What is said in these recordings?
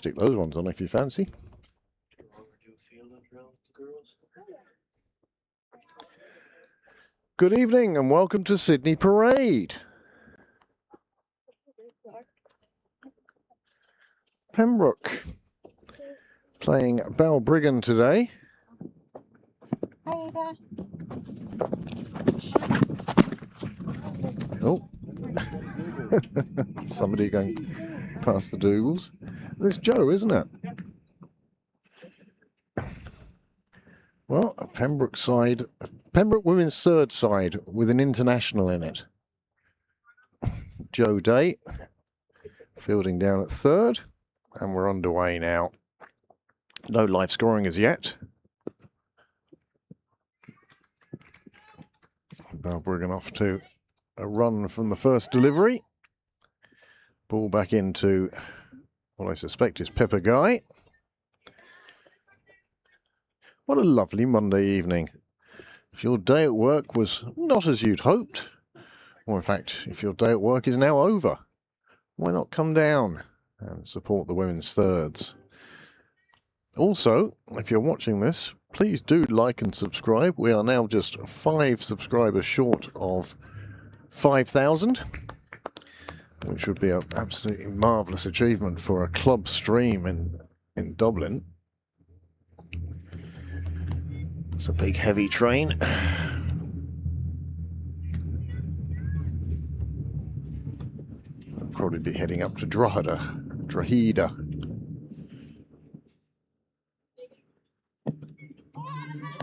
stick those ones on if you fancy. Good evening and welcome to Sydney Parade. Pembroke playing Balbriggan today. Hi there. Oh, somebody going past the Dougals. It's Joe, isn't it? Well, a Pembroke side, a Pembroke women's third side with an international in it. Joe Day fielding down at third, and we're underway now. No live scoring as yet. Balbriggan off to a run from the first delivery. Ball back into what I suspect is Pepper Guy. What a lovely Monday evening. If your day at work was not as you'd hoped, or in fact, if your day at work is now over, why not come down and support the women's thirds? Also, if you're watching this, please do like and subscribe. We are now just 5 subscribers short of 5,000, which would be an absolutely marvellous achievement for a club stream in Dublin. It's a big heavy train. I'll probably be heading up to Drogheda.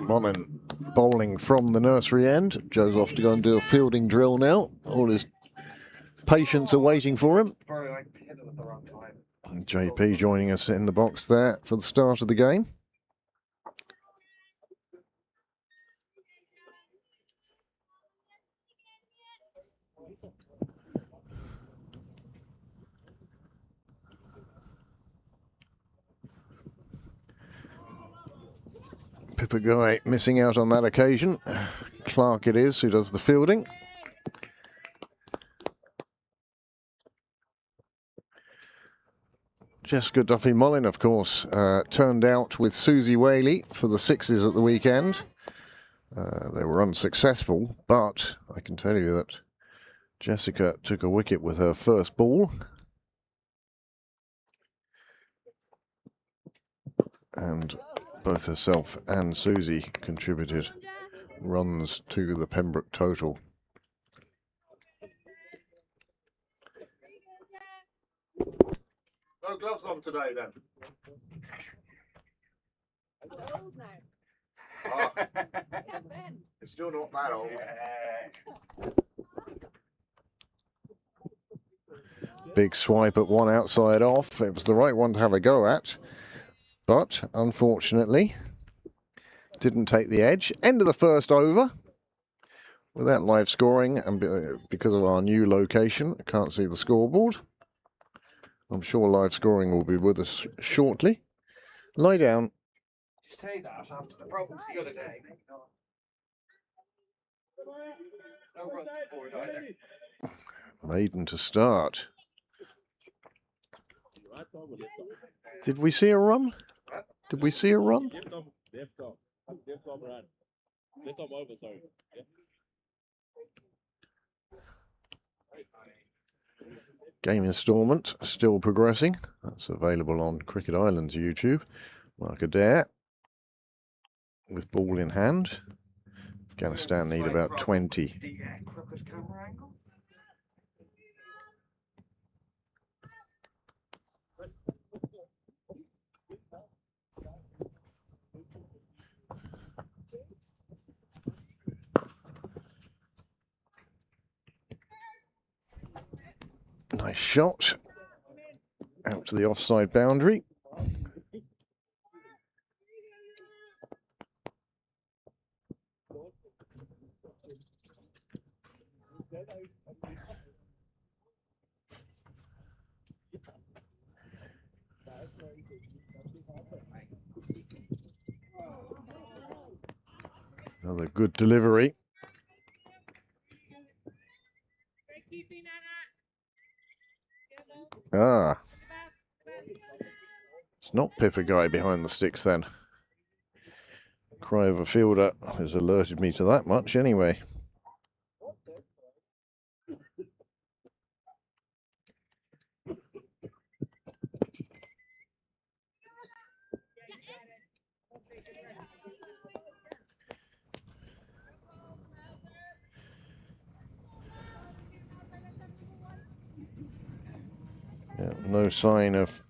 Monin bowling from the nursery end. Joe's off to go and do a fielding drill now. All his patients are waiting for him. And JP joining us in the box there for the start of the game. Pippa Guy missing out on that occasion. Clark it is who does the fielding. Jessica Duffy-Mullin, of course, turned out with Susie Whaley for the sixes at the weekend. They were unsuccessful, but I can tell you that Jessica took a wicket with her first ball. And both herself and Susie contributed runs to the Pembroke total. No gloves on today then. Oh, it's still not that old. Big swipe at one outside off. It was the right one to have a go at, but unfortunately didn't take the edge. End of the first over. Without live scoring, and because of our new location, I can't see the scoreboard. I'm sure live scoring will be with us shortly. Lie down. You say that after the problems the other day. No runs forward either. Maiden to start. Did we see a run? Did we see a run? Game instalment still progressing. That's available on Cricket Island's YouTube. Mark Adair with ball in hand. Afghanistan need about 20. The crooked camera angle. Nice shot. Out to the offside boundary. Another good delivery. Ah. It's not Pippa Guy behind the sticks then. Cry of a fielder has alerted me to that much anyway. Yeah, no sign of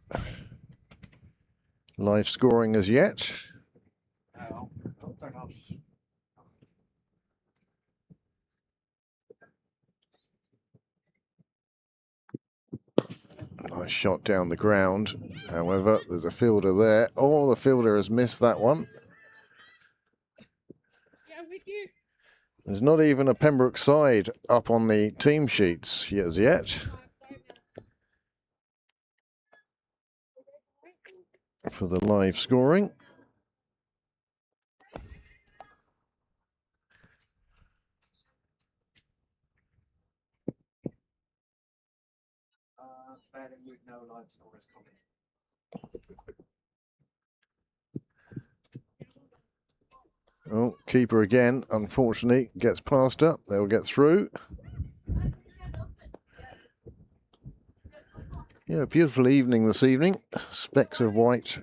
live scoring as yet. No, they're not. Nice shot down the ground. However, there's a fielder there. Oh, the fielder has missed that one. There's not even a Pembroke side up on the team sheets as yet for the live scoring. Betting we've no live scores coming. Oh, keeper again, unfortunately, gets past up. They'll get through. Yeah, beautiful evening this evening. Specks of white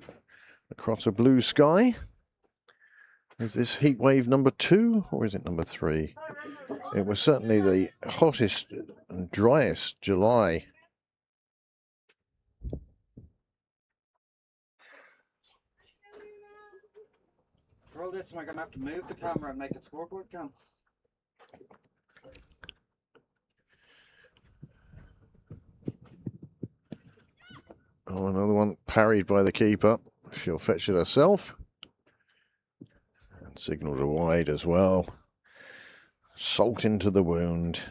across a blue sky. Is this heat wave number 2 or is it number 3? It was certainly the hottest and driest July. For all this, am I going to have to move the camera and make it scoreboard cam? Oh, another one parried by the keeper. She'll fetch it herself. And signal to wide as well. Salt into the wound.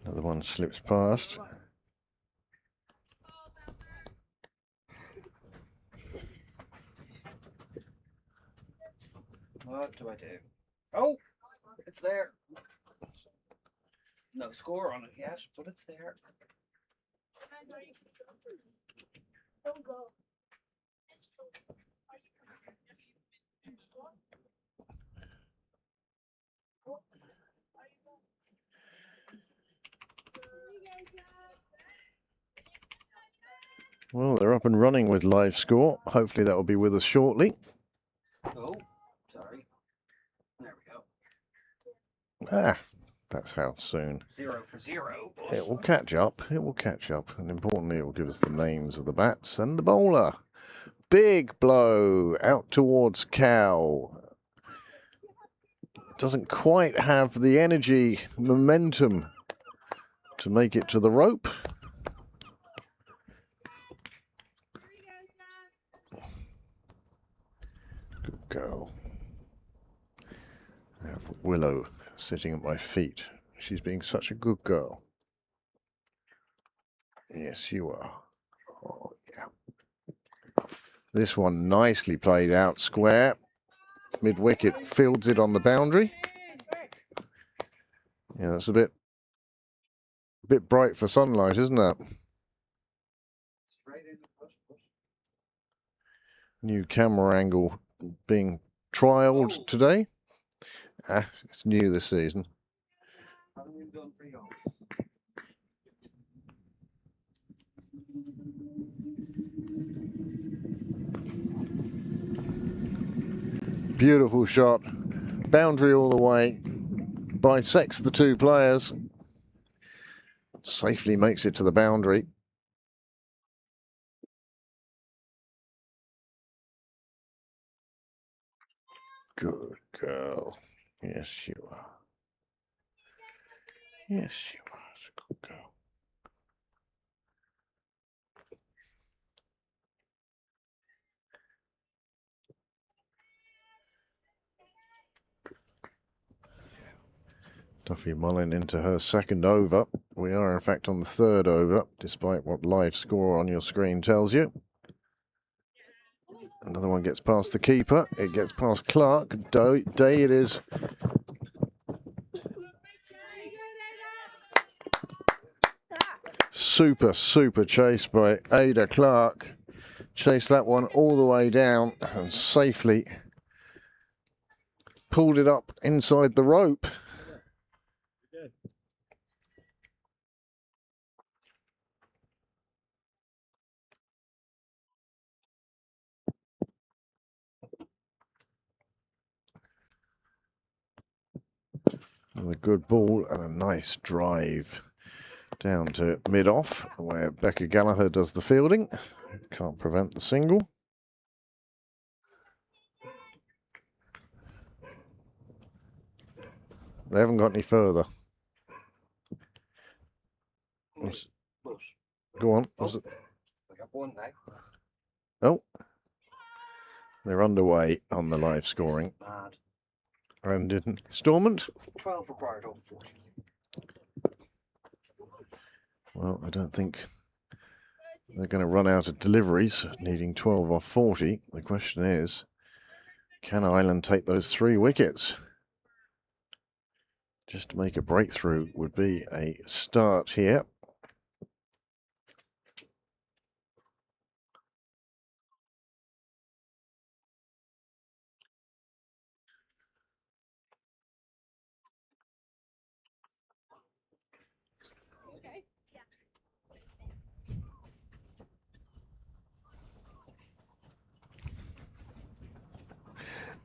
Another one slips past. What do I do? Oh, it's there. No score on it yet, but it's there. Well, they're up and running with live score. Hopefully that will be with us shortly. Oh, sorry. There we go. Ah, that's how soon. 0 for 0. It will catch up. It will catch up. And importantly, it will give us the names of the bats and the bowler. Big blow out towards Cow. Doesn't quite have the energy, momentum to make it to the rope. Good girl. I have Willow sitting at my feet. She's being such a good girl. Yes, you are. Oh, yeah. This one nicely played out square. Mid-wicket fields it on the boundary. Yeah, that's a bit bright for sunlight, isn't it? New camera angle being trialled today. Ah, it's new this season. Beautiful shot. Boundary all the way. Bisects the two players. Safely makes it to the boundary. Good girl. Yes, you are. Yes, you are. It's a good girl. Duffy Mullin into her second over. We are in fact on the third over, despite what live score on your screen tells you. Another one gets past the keeper. It gets past Clark. Day it is. Super chase by Ada Clark. Chased that one all the way down and safely pulled it up inside the rope. With a good ball and a nice drive down to mid-off, where Becca Gallagher does the fielding. Can't prevent the single. They haven't got any further. Go on. What's it? We got one now. Oh. They're underway on the live scoring. Mad. And in Stormont? 12 required over 40. Well, I don't think they're going to run out of deliveries, needing 12 off 40. The question is, can Ireland take those 3 wickets? Just to make a breakthrough would be a start here.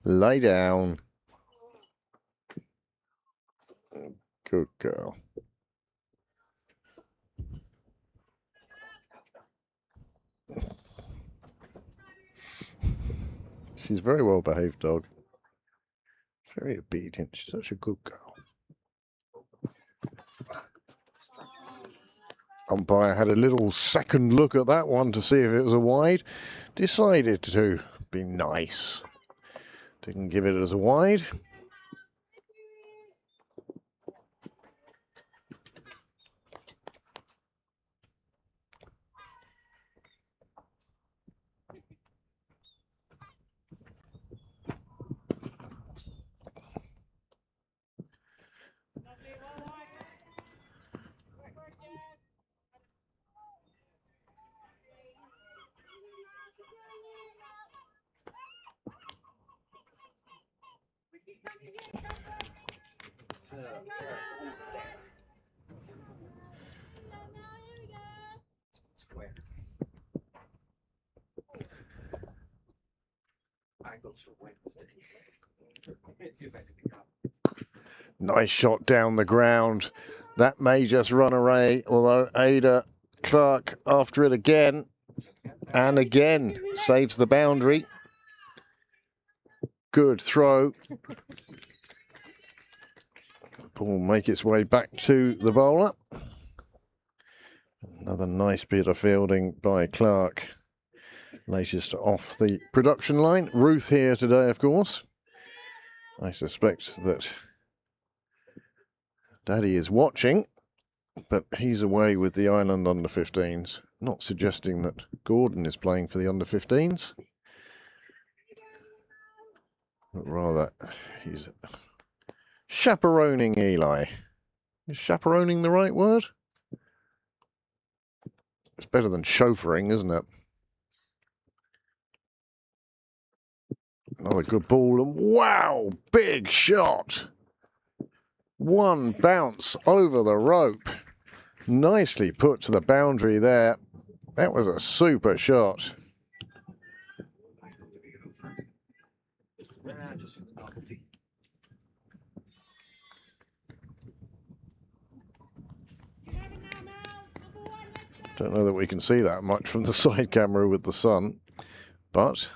Lay down. Good girl. She's a very well behaved dog. Very obedient. She's such a good girl. Umpire had a little second look at that one to see if it was a wide. Decided to be nice. Didn't give it as a wide. Square. Angles for Wednesday. Nice shot down the ground. That may just run away, although Ada Clark after it again. And again, saves the boundary. Good throw. The ball will make its way back to the bowler. Another nice bit of fielding by Clark. Latest off the production line. Ruth here today, of course. I suspect that Daddy is watching, but he's away with the Ireland under-15s. Not suggesting that Gordon is playing for the under-15s, but rather he's chaperoning Eli. Is chaperoning the right word? It's better than chauffeuring, isn't it? Another good ball, and wow, big shot. One bounce over the rope. Nicely put to the boundary there. That was a super shot. Just for the novelty. Don't know that we can see that much from the side camera with the sun, but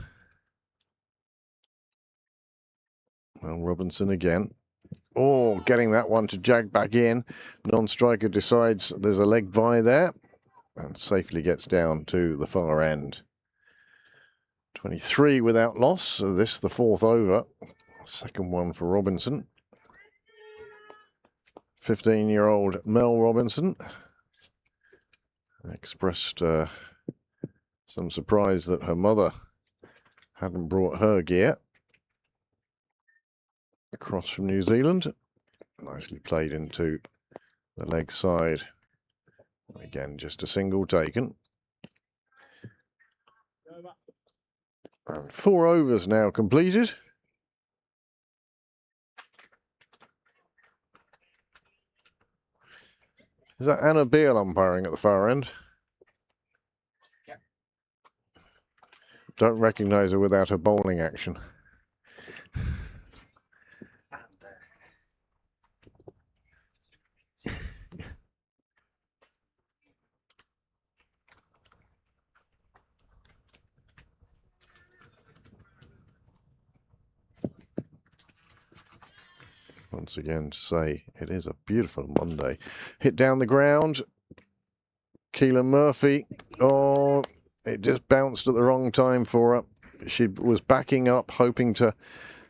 well, Robinson again. Oh, getting that one to jag back in. Non-striker decides there's a leg by there and safely gets down to the far end. 23 without loss. So this the 4th over. Second one for Robinson. 15-year-old Mel Robinson expressed some surprise that her mother hadn't brought her gear across from New Zealand. Nicely played into the leg side. Again, just a single taken. And 4 overs now completed. Is that Anna Beale umpiring at the far end? Yep. Don't recognise her without her bowling action. Once again, to say it is a beautiful Monday. Hit down the ground. Keelan Murphy. Oh, it just bounced at the wrong time for her. She was backing up, hoping to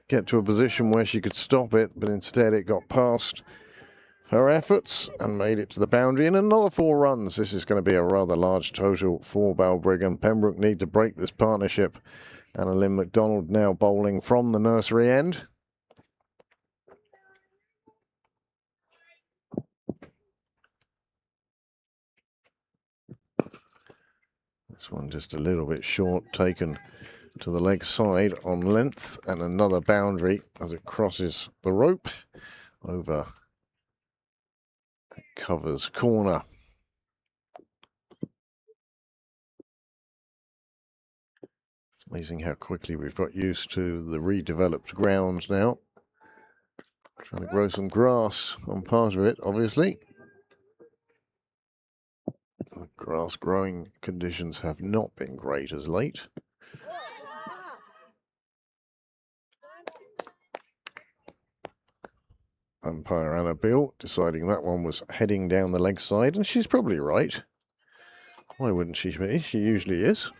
get to a position where she could stop it, but instead it got past her efforts and made it to the boundary. And another 4 runs. This is going to be a rather large total for Balbriggan. Pembroke need to break this partnership. Anna Lynn McDonald now bowling from the nursery end. This one just a little bit short, taken to the leg side on length, and another boundary as it crosses the rope over Covers corner. It's amazing how quickly we've got used to the redeveloped grounds now. Trying to grow some grass on part of it, obviously. The grass growing conditions have not been great as late. Umpire Anna Beale deciding that one was heading down the leg side, and she's probably right. Why wouldn't she be? She usually is.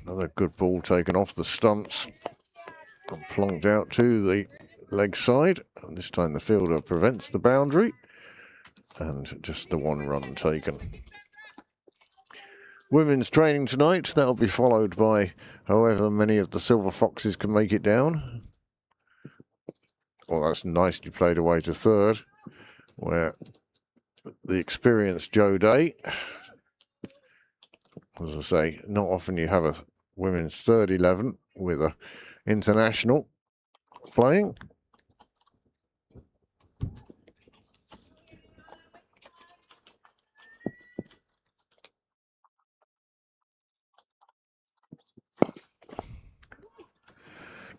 Another good ball taken off the stumps and plonked out to the leg side. And this time the fielder prevents the boundary, and just the 1 run taken. Women's training tonight. That'll be followed by however many of the Silver Foxes can make it down. Well, that's nicely played away to third, where the experienced Joe Day, as I say, not often you have a women's third 11 with a international playing.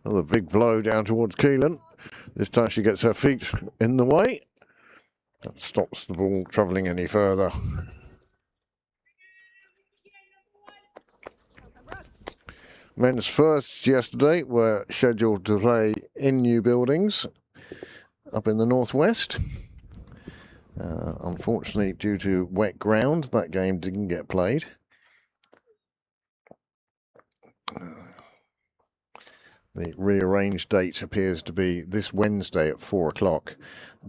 Another big blow down towards Keelan. This time she gets her feet in the way. That stops the ball travelling any further. Men's firsts yesterday were scheduled to play in new buildings up in the northwest. Unfortunately, due to wet ground, that game didn't get played. The rearranged date appears to be this Wednesday at 4 o'clock,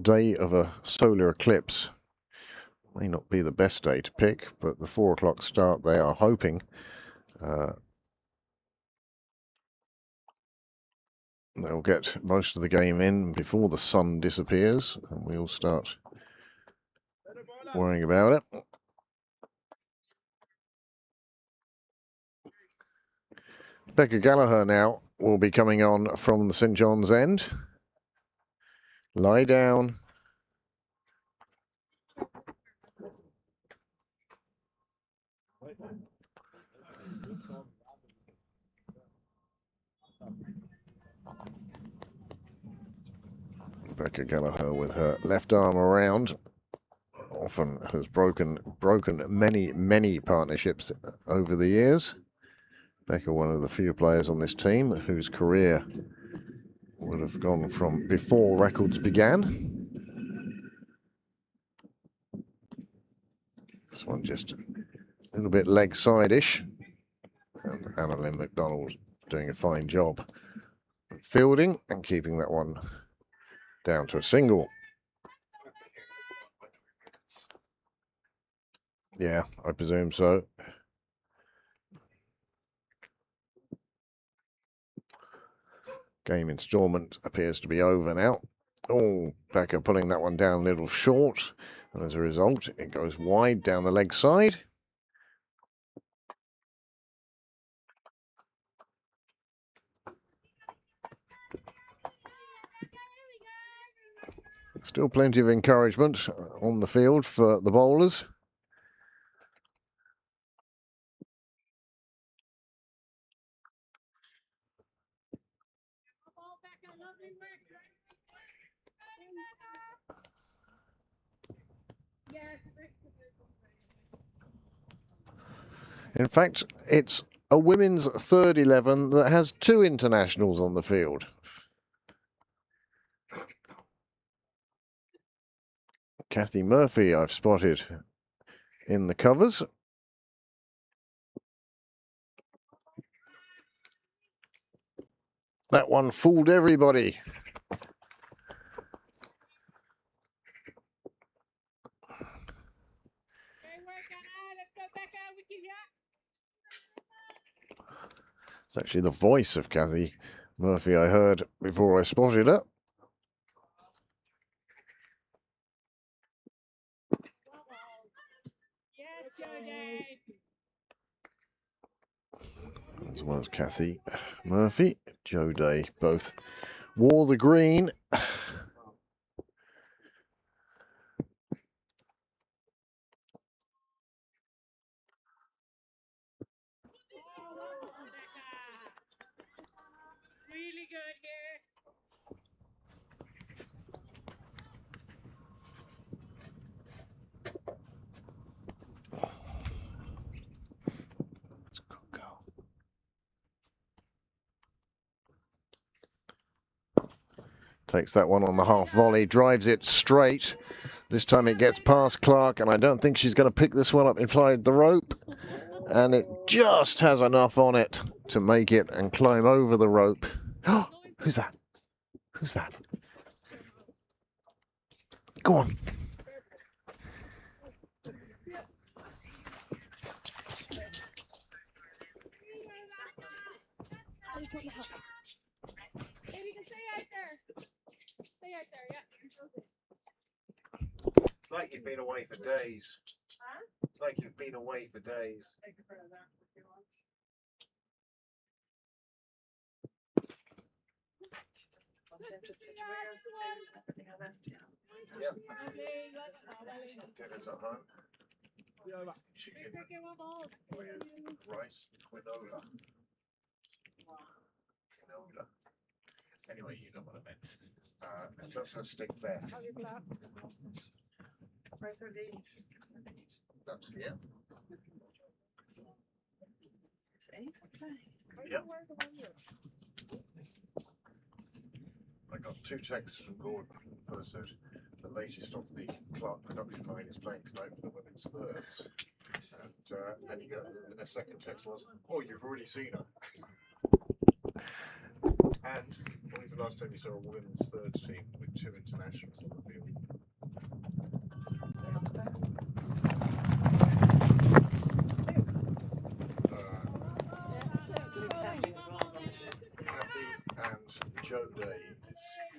day of a solar eclipse. May not be the best day to pick, but the 4 o'clock start they are hoping they'll get most of the game in before the sun disappears, and we'll start worrying about it. Becca Gallagher now will be coming on from the St John's end. Lie down. Becca Gallagher with her left arm around often has broken many partnerships over the years. Becca, one of the few players on this team whose career would have gone from before records began. This one just a little bit leg side-ish. And Annalyn McDonald doing a fine job fielding and keeping that one down to a single. Yeah, I presume so. Game instalment appears to be over now. Oh, Becker pulling that one down a little short, and as a result it goes wide down the leg side. Still plenty of encouragement on the field for the bowlers. In fact, it's a women's third 11 that has 2 internationals on the field. Kathy Murphy I've spotted in the covers. That one fooled everybody. It's actually the voice of Kathy Murphy I heard before I spotted her. As well as Kathy Murphy, Joe Day both wore the green. Really good here. Let's go. Takes that one on the half volley, drives it straight. This time it gets past Clark, and I don't think she's going to pick this one up inside the rope. And it just has enough on it to make it and climb over the rope. Oh, who's that? Who's that? Go on. Maybe you can stay out there. Stay out there, yeah. It's like you've been away for days. Huh? It's like you've been away for days. Yep. Dinner's at home. Chicken with rice, quinola. Quinola. Anyway, you know what I meant. And just a stick there. Where's her leaves? That's here. See? Yep. I got 2 texts from Gordon. First said the latest of the Clark production line is playing tonight for the women's thirds. And then the second text was, oh, you've already seen her. And when was the last time you saw a women's thirds team with 2 internationals on the field? Kathy and Joe Day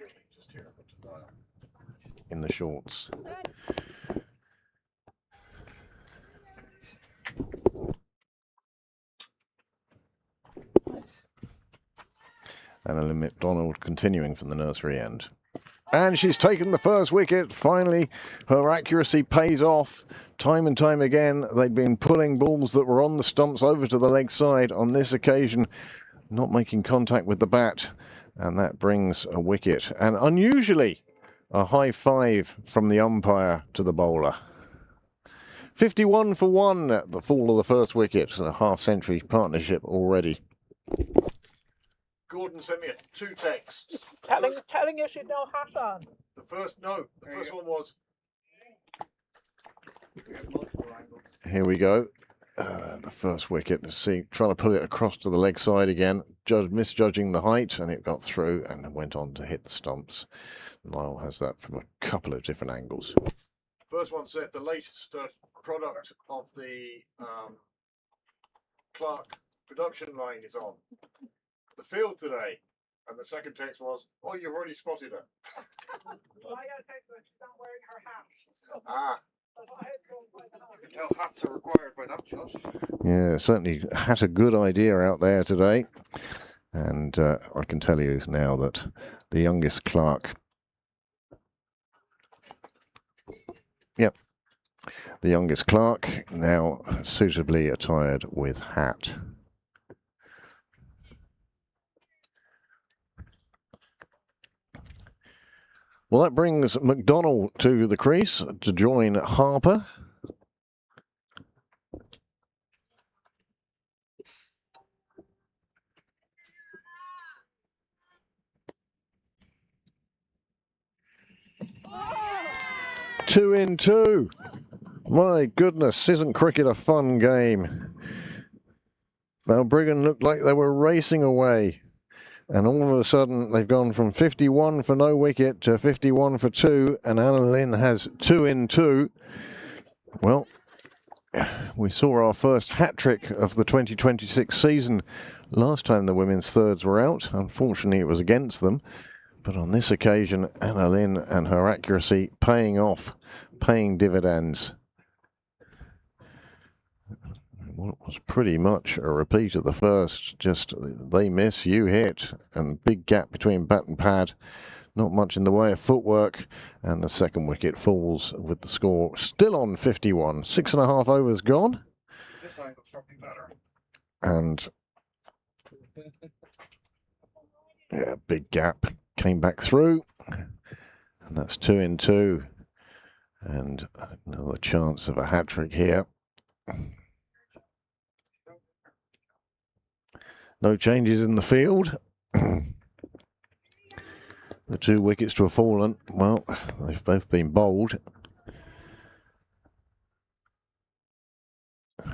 is just here In the shorts. Annalyn McDonald continuing from the nursery end. And she's taken the first wicket. Finally, her accuracy pays off. Time and time again, they'd been pulling balls that were on the stumps over to the leg side. On this occasion, not making contact with the bat. And that brings a wicket. And unusually, a high five from the umpire to the bowler. 51 for 1 at the fall of the first wicket. A half-century partnership already. Gordon sent me 2 texts. Telling you she'd no hat on. The first one was. Here we go. the first wicket. Trying to put it across to the leg side again, misjudging the height, and it got through and went on to hit the stumps. Niall has that from a couple of different angles. First one said the latest product of the Clark production line is on the field today. And the second text was, "Oh, you've already spotted her." Well, I got a text that she's not wearing her hat. So Ah, I had to go and find the hat. You can tell hats are required by that shot. Yeah, certainly had a good idea out there today. And I can tell you now that the youngest Clark, the youngest Clark now suitably attired with hat. Well, that brings McDonnell to the crease to join Harper. Two in two. My goodness, isn't cricket a fun game? Balbriggan looked like they were racing away. And all of a sudden, they've gone from 51 for no wicket to 51 for two, and Anna Lynn has 2 in 2. Well, we saw our first hat-trick of the 2026 season last time the women's thirds were out. Unfortunately, it was against them. But on this occasion, Anna Lynn and her accuracy paying off, paying dividends. Well, it was pretty much a repeat of the first, just they miss, you hit, and big gap between bat and pad. Not much in the way of footwork, and the second wicket falls with the score still on 51. 6.5 overs gone. This angle's probably better. And yeah, big gap came back through, and that's 2 in 2. And another chance of a hat-trick here. No changes in the field. The 2 wickets to have fallen, well, they've both been bowled.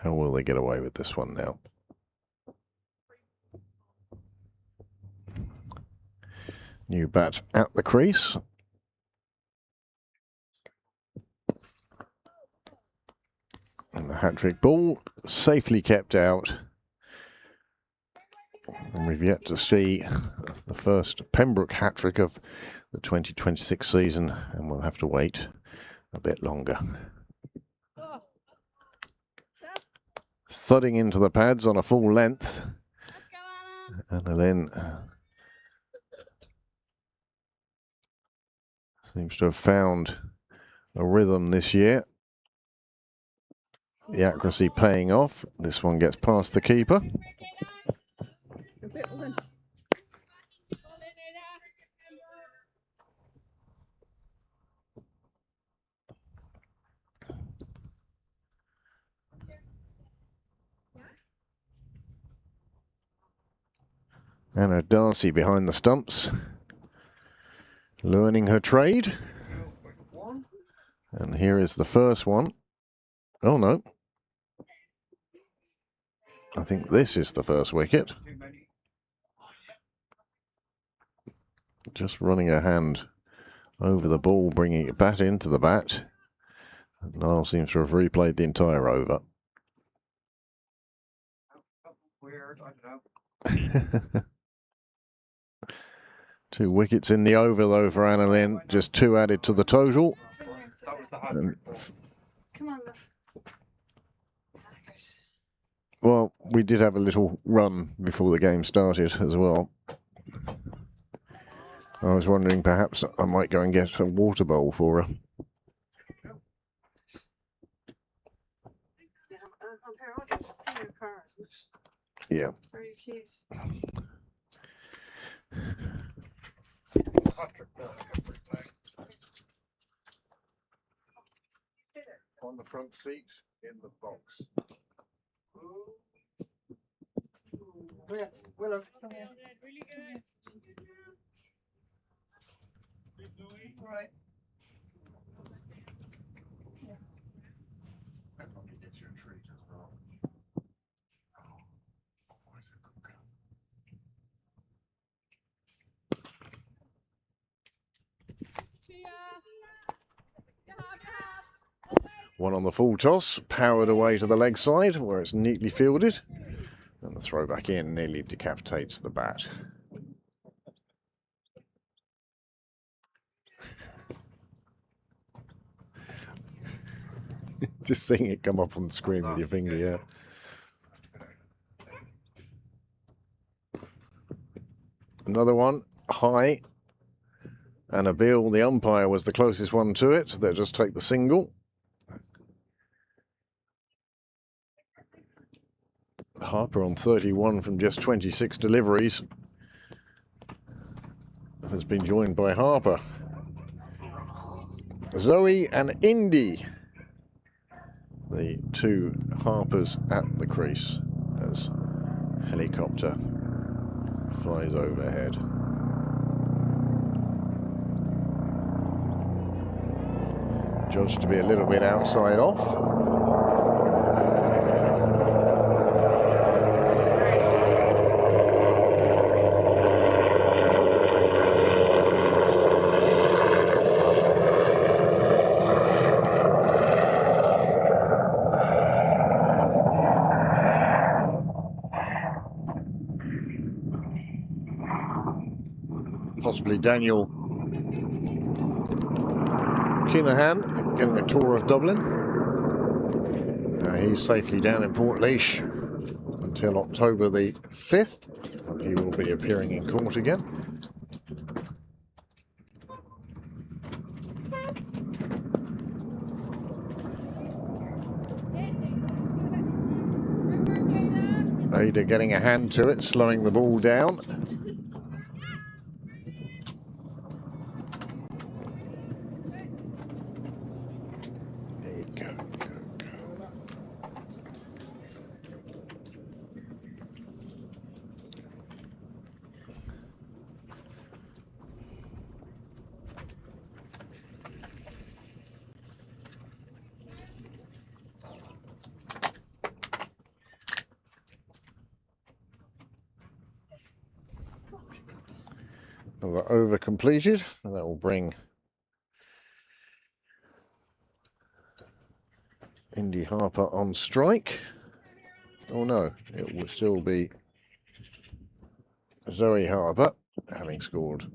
How will they get away with this one now? New bat at the crease. And the hat-trick ball safely kept out. And we've yet to see the first Pembroke hat-trick of the 2026 season, and we'll have to wait a bit longer. Oh, Thudding into the pads on a full length. let's go, Anna. Anna Lynn seems to have found a rhythm this year. The accuracy paying off. This one gets past the keeper. A bit of an- Anna Darcy behind the stumps, learning her trade. And here is the first one. Oh no. I think this is the first wicket. Just running her hand over the ball, bringing it back into the bat. Niall seems to have replayed the entire over. Weird, I don't know. 2 wickets in the over though for Anna Lynn, just 2 added to the total. That was the And, hat-trick. Come on, love. well, we did have a little run before the game started as well. I was wondering perhaps I might go and get a water bowl for her. Yeah, I'll get to see your car, isn't it? Yeah. Or your keys. Hat-trick there, I can replay. on the front seat in the box. Willow. Right. That probably gets you a treat as well. One on the full toss, powered away to the leg side where it's neatly fielded. And the throw back in nearly decapitates the bat. Just seeing it come up on the screen with your finger, yeah. Another one, high. And Abil, the umpire, was the closest one to it. They'll just take the single. Harper on 31 from just 26 deliveries has been joined by Harper. Zoe and Indy, the two Harpers at the crease as helicopter flies overhead. Judged to be a little bit outside off. Possibly Daniel Kinahan getting a tour of Dublin. He's safely down in Portlaoise until October the 5th, when he will be appearing in court again. Ada getting a hand to it, slowing the ball down. Another over completed, and that will bring Indy Harper on strike. Oh no, it will still be Zoe Harper having scored.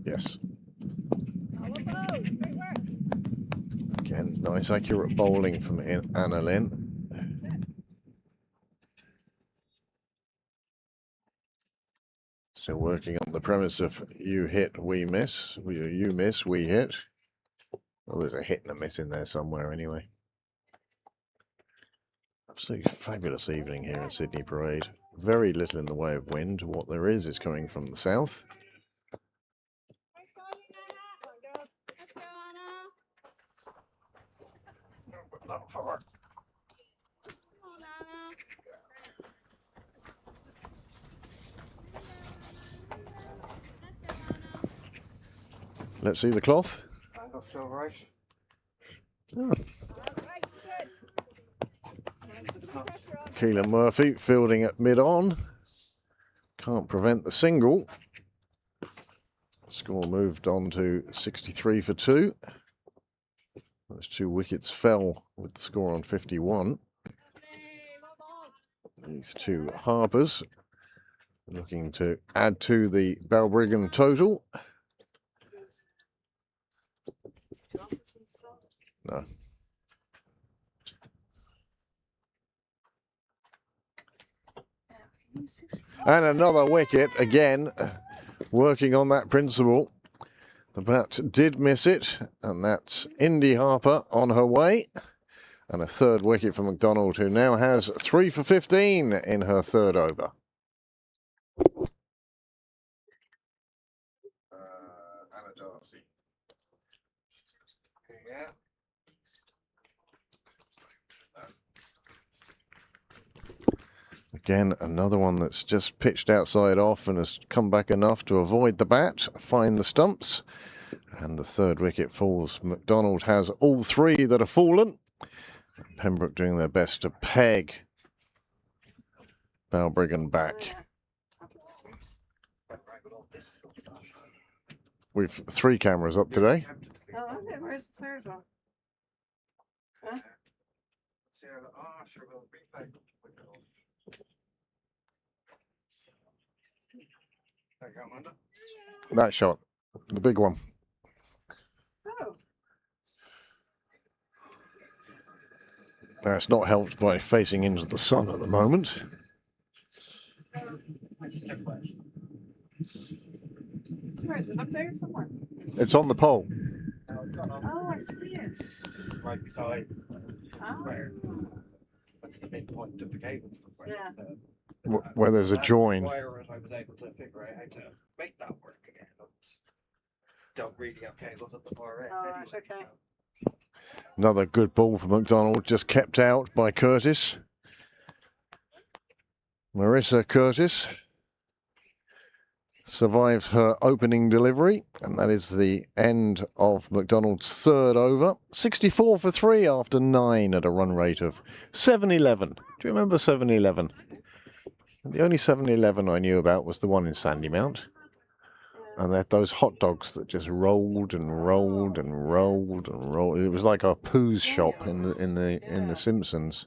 Yes. Again, nice accurate bowling from Anna Lynn. Still working on the premise of you hit, we miss. You miss, we hit. Well, there's a hit and a miss in there somewhere anyway. Absolutely fabulous evening here in Sydney Parade. Very little in the way of wind. What there is coming from the south. Let's see the cloth. Feel right. Oh. Keelan Murphy fielding at mid-on. Can't prevent the single. Score moved on to 63 for 2. Those 2 wickets fell with the score on 51. These 2 Harpers looking to add to the Balbriggan total. No. And another wicket, again, working on that principle. The bat did miss it, and that's Indy Harper on her way. And a 3rd wicket for McDonald, who now has 3 for 15 in her 3rd over. Anna Darcy. Yeah. Again, another one that's just pitched outside off and has come back enough to avoid the bat, find the stumps. And the 3rd wicket falls. McDonald has all 3 that have fallen. Pembroke doing their best to peg Balbriggan back. We've 3 cameras up today. Oh, okay. Where's the 3rd one? Sure, we'll replay. There you go, Amanda. That shot, the big one. Oh, That's not helped by facing into the sun at the moment. where is it? Up there somewhere? It's on the pole. Oh, I see it. Right beside Oh, where that's the midpoint of the cable. Where Yeah. it's Where there's a that join. wire, I was able to figure out how to make that work again. But don't really have cables at the far end. All right, anyway, okay. so. Another good ball for McDonald, just kept out by Curtis. Marissa Curtis survives her opening delivery, and that is the end of McDonald's third over. 64 for 3 after 9 at a run rate of 7-11. Do you remember 7-11? The only 7-11 I knew about was the one in Sandymount. Yeah. And those hot dogs that just rolled and rolled and rolled and rolled. It was like a Pooh's shop in the Simpsons.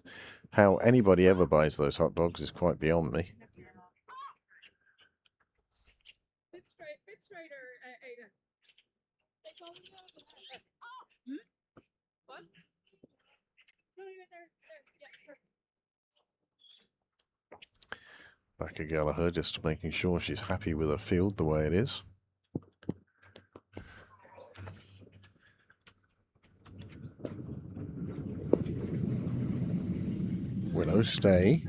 How anybody ever buys those hot dogs is quite beyond me. Bit straighter, Ada. Take over the What? No, you're there. Yeah, perfect. Back Gallagher, just making sure she's happy with her field the way it is. Willow, stay.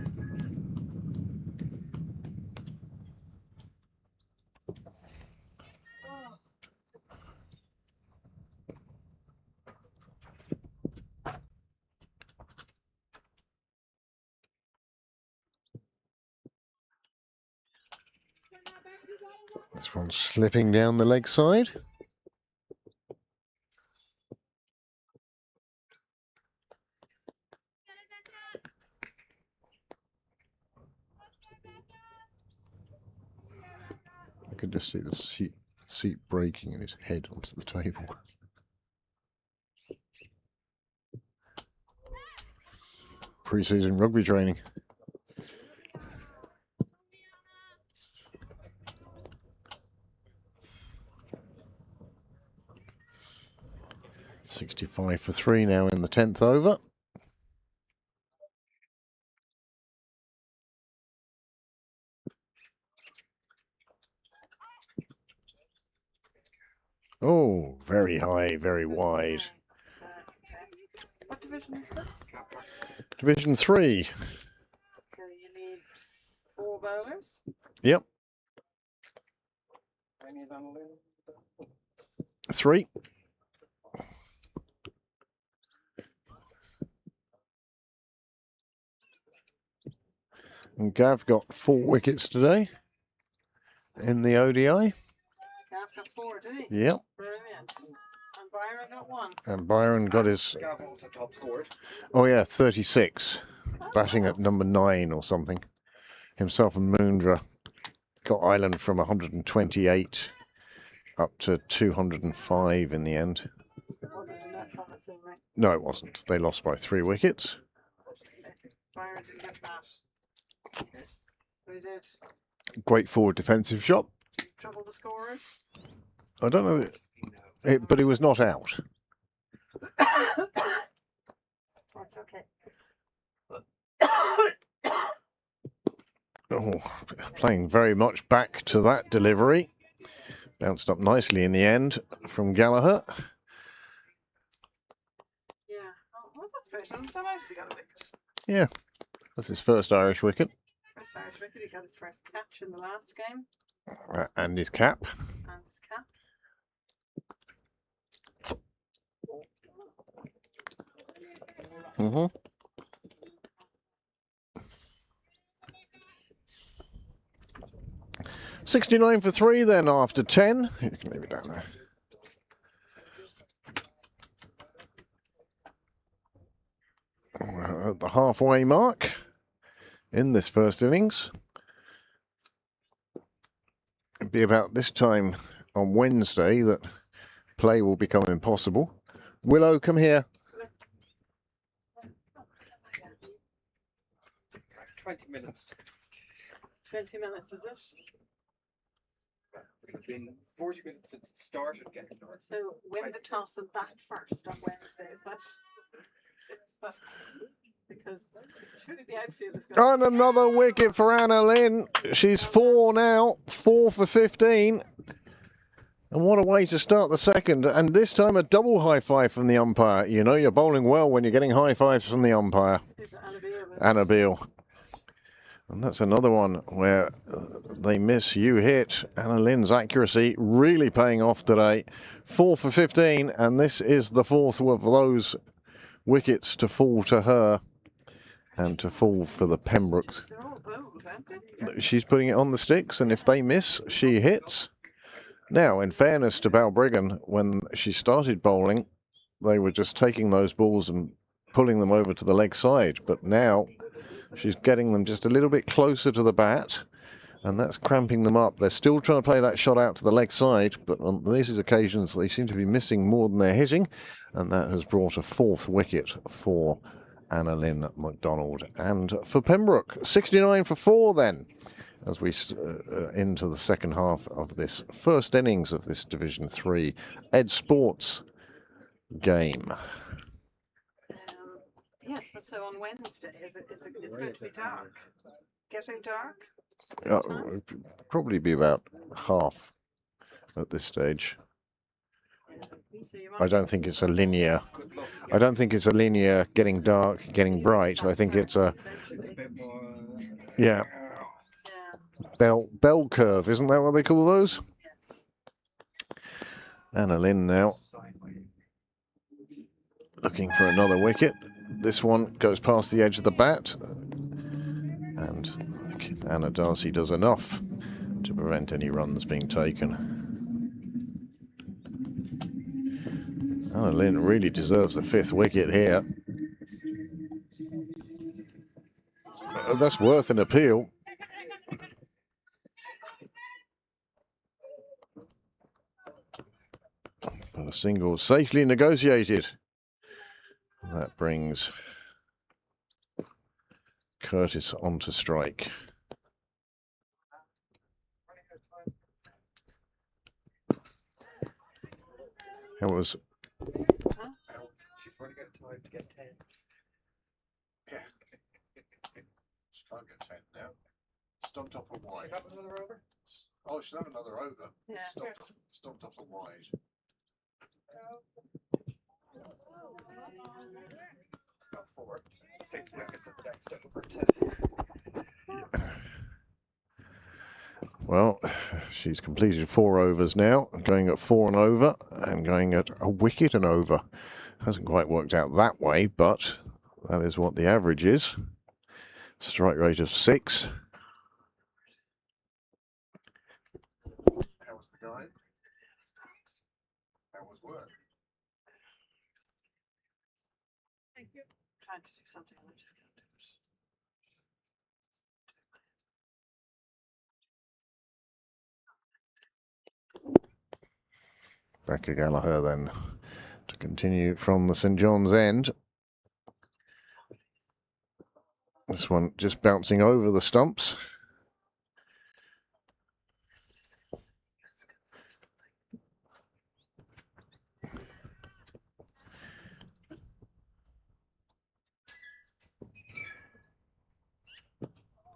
This one's slipping down the leg side. I could just see the seat breaking and his head onto the table. Pre-season rugby training. $65 for 3 now in the 10th over. Oh, very high, very wide. So, okay. What division is this? Division 3. So you need 4 bowlers. Yep, Any of them will 3. And Gav got 4 wickets today in the ODI. Gav got 4, did he? Yep. Brilliant. And Byron got 1. And Byron got his, Gav also top scored. oh yeah, 36. Batting at number 9 or something. Himself and Moondra got Ireland from 128 up to 205 in the end. Was it a net from it, seemed like? No, it wasn't. They lost by 3 wickets. Byron didn't get that. We did. Great forward defensive shot. Trouble the scorers. I don't know, but he was not out. That's okay. Oh, playing very much back to that delivery. Bounced up nicely in the end from Gallagher. Yeah. Oh, well, that's great. I'm delighted he got a wicket. Yeah, that's his first Irish wicket. First Irish wicket. He got his first catch in the last game. And his cap. And his cap. Mm-hmm. $69 for 3 then after 10. You can leave it down there. We're at the halfway mark in this first innings. It'll be about this time on Wednesday that play will become impossible. Willow, come here. 20 minutes. 20 minutes, is it? It's been 40 minutes since it started getting dark. So win the toss and bat first on Wednesday, is that? Because surely the outfield is going And another wicket for Anna Lynn. She's 4 now, 4 for 15. And what a way to start the second. And this time a double high five from the umpire. You know you're bowling well when you're getting high fives from the umpire. Anna Beale. And that's another one where they miss, you hit. Anna Lynn's accuracy really paying off today. 4 for 15, and this is the fourth of those wickets to fall to her and to fall for the Pembrokes. They're all bowled, aren't they? She's putting it on the sticks, and if they miss, she hits. Now, in fairness to Balbriggan, when she started bowling, they were just taking those balls and pulling them over to the leg side. But now she's getting them just a little bit closer to the bat, and that's cramping them up. They're still trying to play that shot out to the leg side, but on these occasions they seem to be missing more than they're hitting, and that has brought a fourth wicket for Anna Lynn MacDonald and for Pembroke. 69 for 4 then, as we into the second half of this first innings of this Division 3 Ed Sports game. Yes, but so on Wednesday, it's going to be dark. Getting dark? It'd probably be about half at this stage. So you I might don't think it's a linear. I don't think it's a linear getting dark, getting bright. I think it's a It's a bit more. yeah yeah. bell curve, isn't that what they call those? Yes. Anna Lynn now looking for another wicket. This one goes past the edge of the bat, and Anna Darcy does enough to prevent any runs being taken. Anna Lynn really deserves the fifth wicket here. That's worth an appeal. But a single safely negotiated. That brings Curtis onto strike. That was She's running out of time to get 10. Yeah. She can't get 10 now. Stumped off a wide. Should have another over? Oh, she'll have another over. Yeah. Stumped off a wide. Got 4. 6 wickets at the next over. well, she's completed 4 overs now, going at 4 and over, and going at a wicket and over. Hasn't quite worked out that way, but that is what the average is. Strike rate of 6. How was the guide? How was work? Thank you. Trying to do something and I just can't do it. Becca Gallagher then to continue from the St John's end. This one just bouncing over the stumps.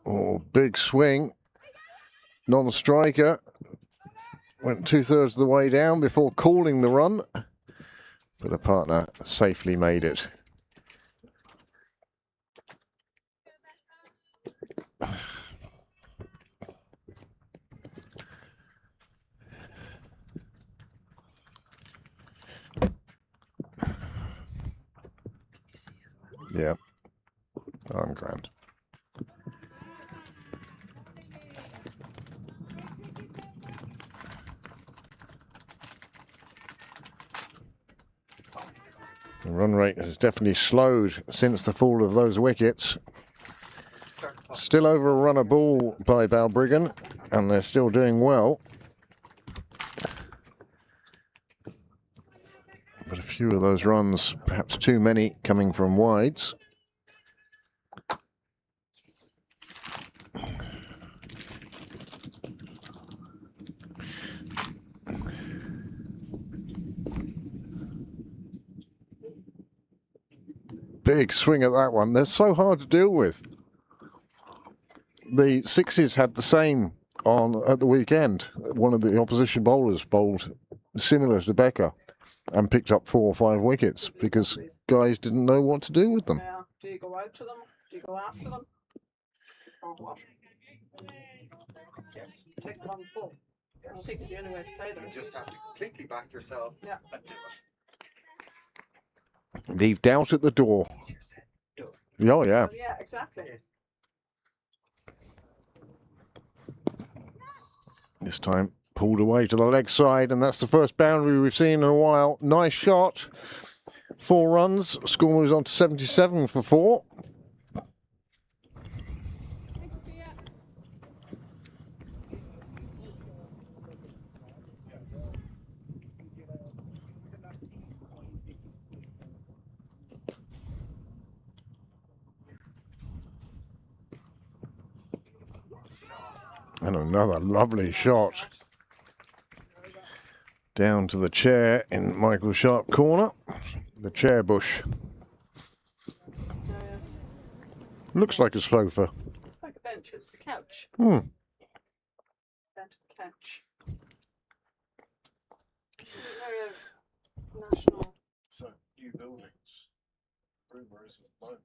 Oh, big swing. Non-striker. Went 2/3 of the way down before calling the run. But a partner safely made it. Yeah, I'm grand. The run rate has definitely slowed since the fall of those wickets. Still over a run a ball by Balbriggan, and they're still doing well. But a few of those runs, perhaps too many, coming from wides. big swing at that one. They're so hard to deal with. The sixes had the same on at the weekend. One of the opposition bowlers bowled similar to Becker and picked up 4 or 5 wickets because guys didn't know what to do with them. Yeah. Do you go out to them? Do you go after them? Or what? Yes. Take them on full. I think it's the only way to play them. You just have to completely back yourself Yeah. and do it. Leave doubt at the door. Easier said than done. Oh yeah. Oh, yeah, exactly. This time pulled away to the leg side, and that's the first boundary we've seen in a while. Nice shot. 4 runs. Score moves on to 77 for 4. And another lovely shot. Down to the chair in Michael Sharp corner. The chair bush. Yes. Looks like a sofa. It's like a bench. It's the couch. Hmm. Bench to the couch. Isn't there a national? So, new buildings. Rumour is at the moment.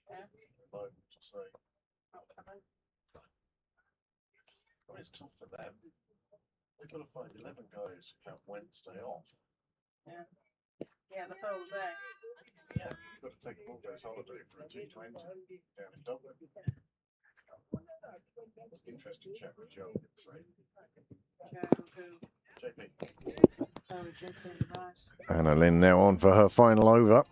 Yeah. Moment to say. Okay. Well, it's tough for them. They've got to find 11 guys who have Wednesday off. Yeah, the whole day. Yeah, you've got to take a full day's holiday for a T20 down in Dublin. Interesting chat with Joe. JP. Oh, JP, right. Anna Lynn now on for her final over.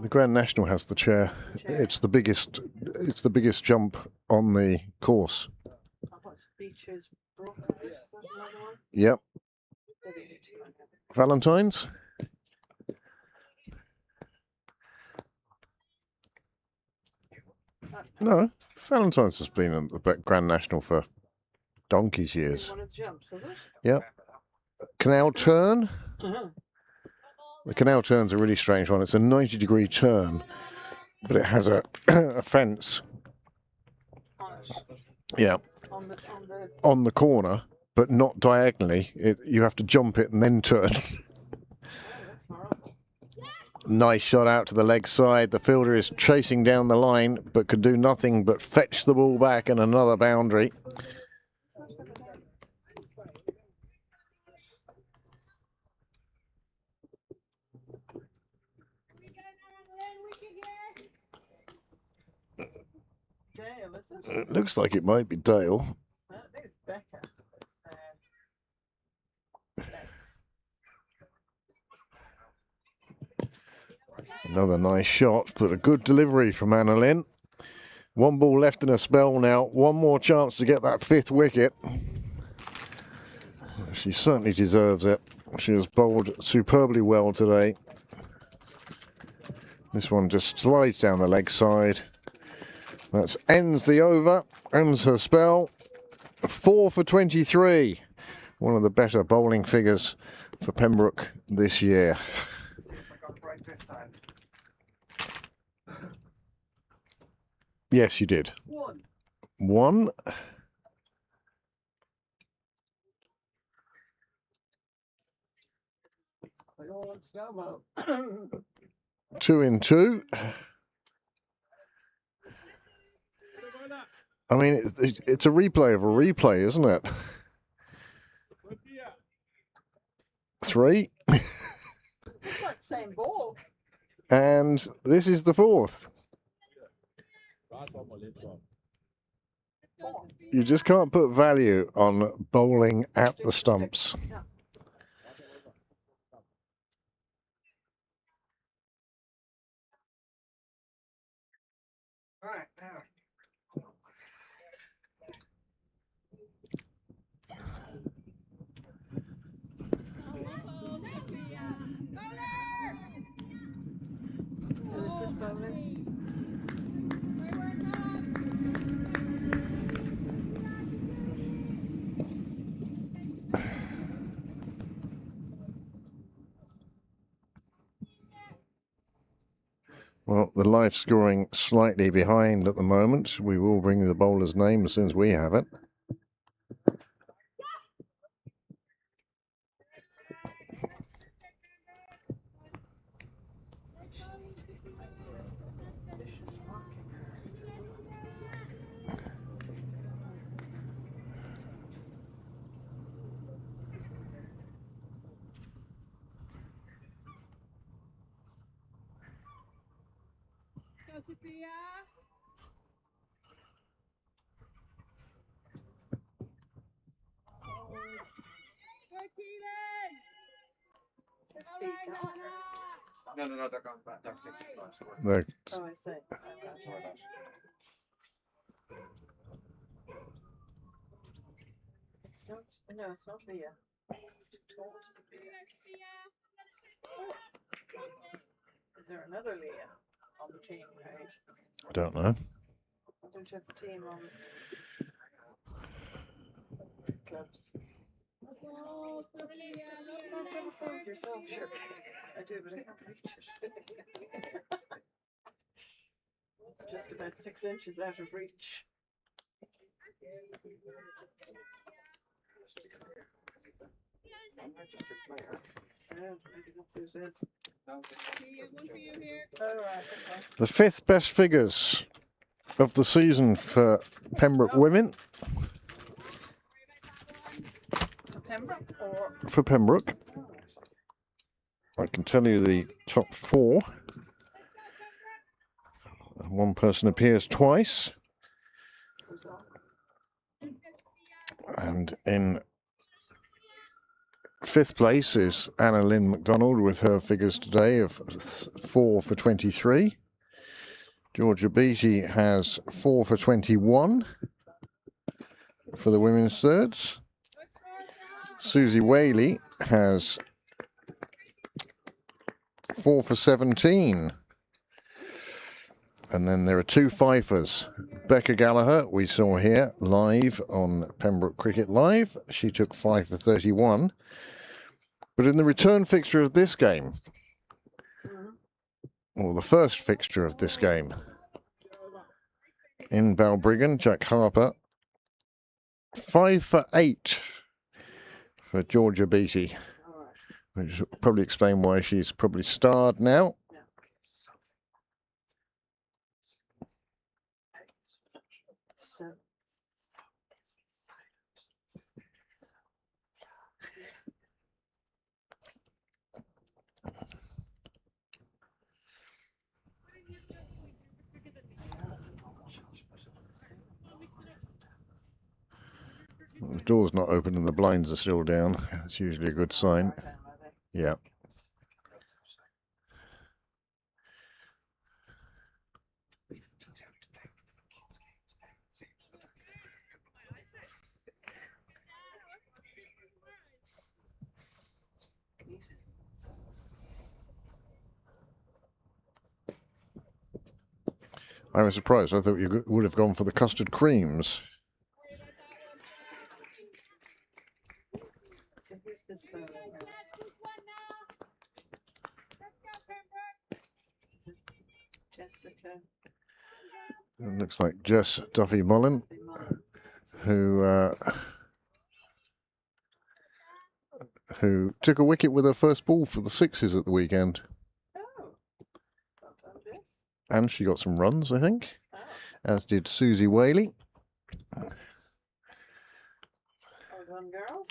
The Grand National has the chair. It's the biggest jump on the course. Beaches, Brook, is that another one? Yep. Maybe you two might have Valentine's. No, Valentine's has been at the Grand National for donkey's it. years. One of the jumps, is it? Yep. Canal turn. The canal turn's a really strange one. It's a 90-degree turn, but it has a a fence. On it. Yeah, on the corner, but not diagonally. You have to jump it and then turn. Oh, that's horrible. Nice shot out to the leg side. The fielder is chasing down the line, but could do nothing but fetch the ball back and another boundary. Dale, is it? It looks like it might be Dale. I think it's Becca. Legs. Another nice shot, but a good delivery from Anna Lynn. 1 ball left in her spell now. 1 more chance to get that 5th wicket. She certainly deserves it. She has bowled superbly well today. This one just slides down the leg side. That ends the over, ends her spell. 4 for 23. One of the better bowling figures for Pembroke this year. See if I got it right this time. Yes, you did. 1. 1. I don't want slow-mo. 2 in 2. I mean, it's a replay of a replay, isn't it? 3. It's like the same ball. And this is the 4th. You just can't put value on bowling at the stumps. Yeah. All right, now. This this bowling? Well, the live scoring slightly behind at the moment. We will bring the bowler's name as soon as we have it. Vicious marking. Go, Sophia. Go, Keelan. Says All B right, Gallagher. Nana. No, they're going back. They're fixing live score. They're Oh, I see. It's not. No, it's not Leah. It's too tall to be Leah. Is there another Leah on the team page? I don't know. I don't have the team on clubs. Go, Sophia. You don't have a phone yourself, sure. I do, but I can't reach it. It's just about 6 inches out of reach. Unregistered player. Oh, maybe that's who it is. No, Sophia, one for you here. Oh, right, okay. The 5th best figures of the season for Pembroke women. For Pembroke or? For Pembroke. Oh, right. I can tell you the top 4. One person appears twice. Who's on? And in 5th place is Anna Lynn MacDonald with her figures today of 4 for 23. Georgia Beattie has 4 for 21 for the women's thirds. Susie Whaley has 4 for 17. And then there are 2 fifers. Becca Gallagher, we saw here live on Pembroke Cricket Live. She took 5 for 31. But in the return fixture of this game, or the first fixture of this game, in Balbriggan, Jack Harper, 5 for 8 for Georgia Beattie, which will probably explain why she's probably starred now. The door's not open and the blinds are still down. It's usually a good sign. Yeah. I was surprised. I thought you would have gone for the custard creams. So who's this bowler? Jessica. It looks like Jess Duffy Mullen, who took a wicket with her first ball for the Sixes at the weekend. Oh, well done, Jess. And she got some runs, I think, Oh, as did Susie Whaley. well done, girls.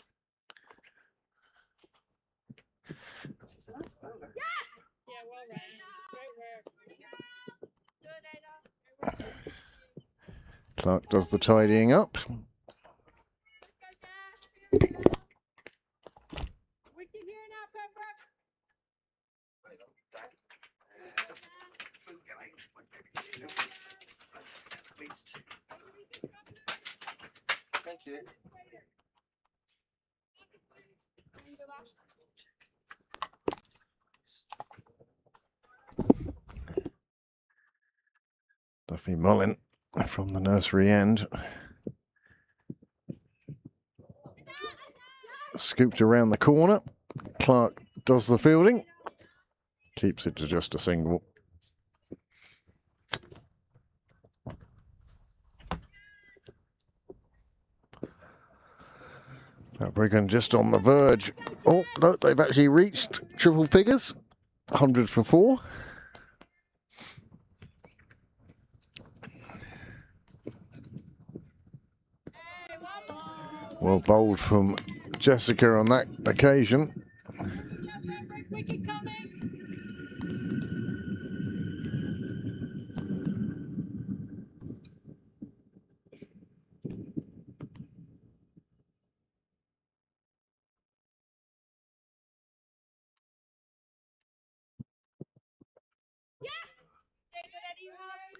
She's a nice bowler. Yeah, well ran. Great work. Good, Ada. Clark does the tidying up. Wicket here now, Pembroke. At least 2. Thank you. Duffy Mullin from the nursery end. Scooped around the corner. Clark does the fielding. Keeps it to just a single. Balbriggan just on the verge. Oh, no, they've actually reached triple figures. 100 for 4. Well bowled from Jessica on that occasion. Wicket coming.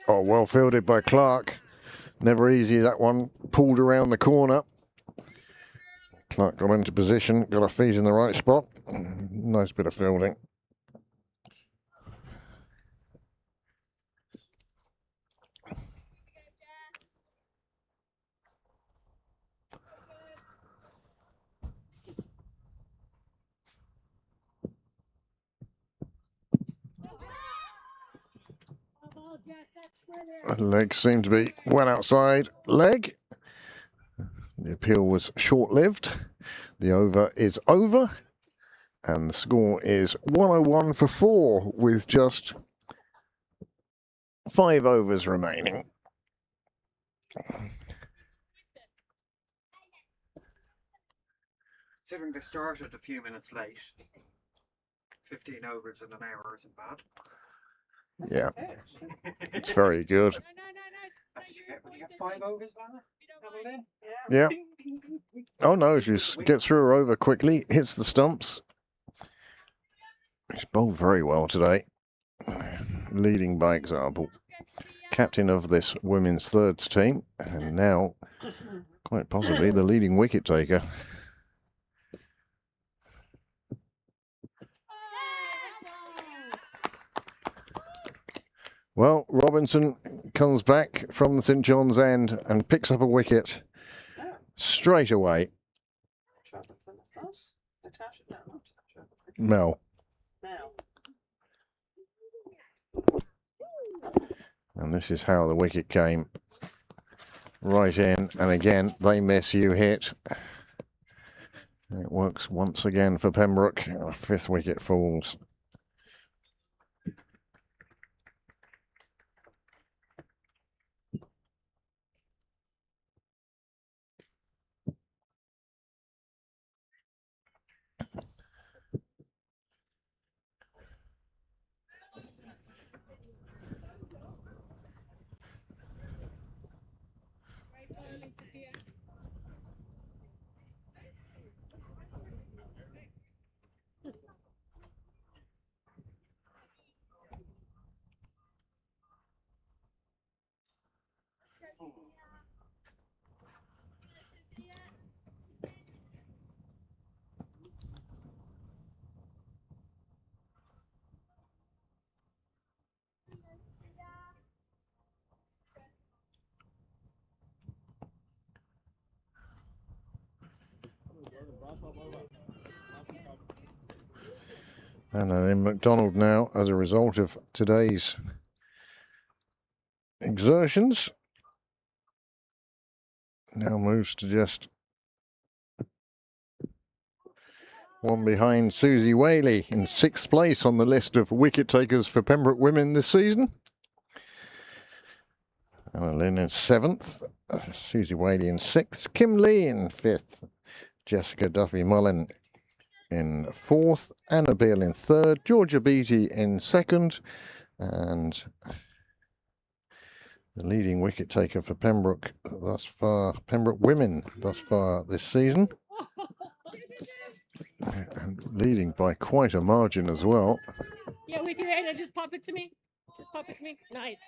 Oh, well fielded by Clark. Never easy, that one. Pulled around the corner. Clark got into position, got her feet in the right spot. Nice bit of fielding. Legs seem to be well outside leg. The appeal was short-lived. The over is over. And the score is 101 for 4 with just 5 overs remaining. Considering they started a few minutes late, 15 overs in an hour isn't bad. Yeah, it's very good. That's what you get when you get 5 overs, Vanna. Yeah. Oh no, she gets through her over quickly, hits the stumps. He's bowled very well today. Leading by example. Captain of this women's thirds team, and now quite possibly the leading wicket taker. Well, Robinson comes back from the St John's end and picks up a wicket straight away. Mel. And this is how the wicket came. Right in, and again, they miss, you hit. And it works once again for Pembroke. Our 5th wicket falls. And then McDonald now, as a result of today's exertions, now moves to just one behind Susie Whaley in 6th place on the list of wicket takers for Pembroke women this season. Anna Lynn in 7th, Susie Whaley in 6th, Kim Lee in 5th, Jessica Duffy Mullin in 4th, Anna Beale in 3rd, Georgia Beattie in 2nd, and the leading wicket taker for Pembroke thus far, Pembroke women thus far this season, and leading by quite a margin as well. Yeah, with your hand, just pop it to me. Just pop it to me. Nice.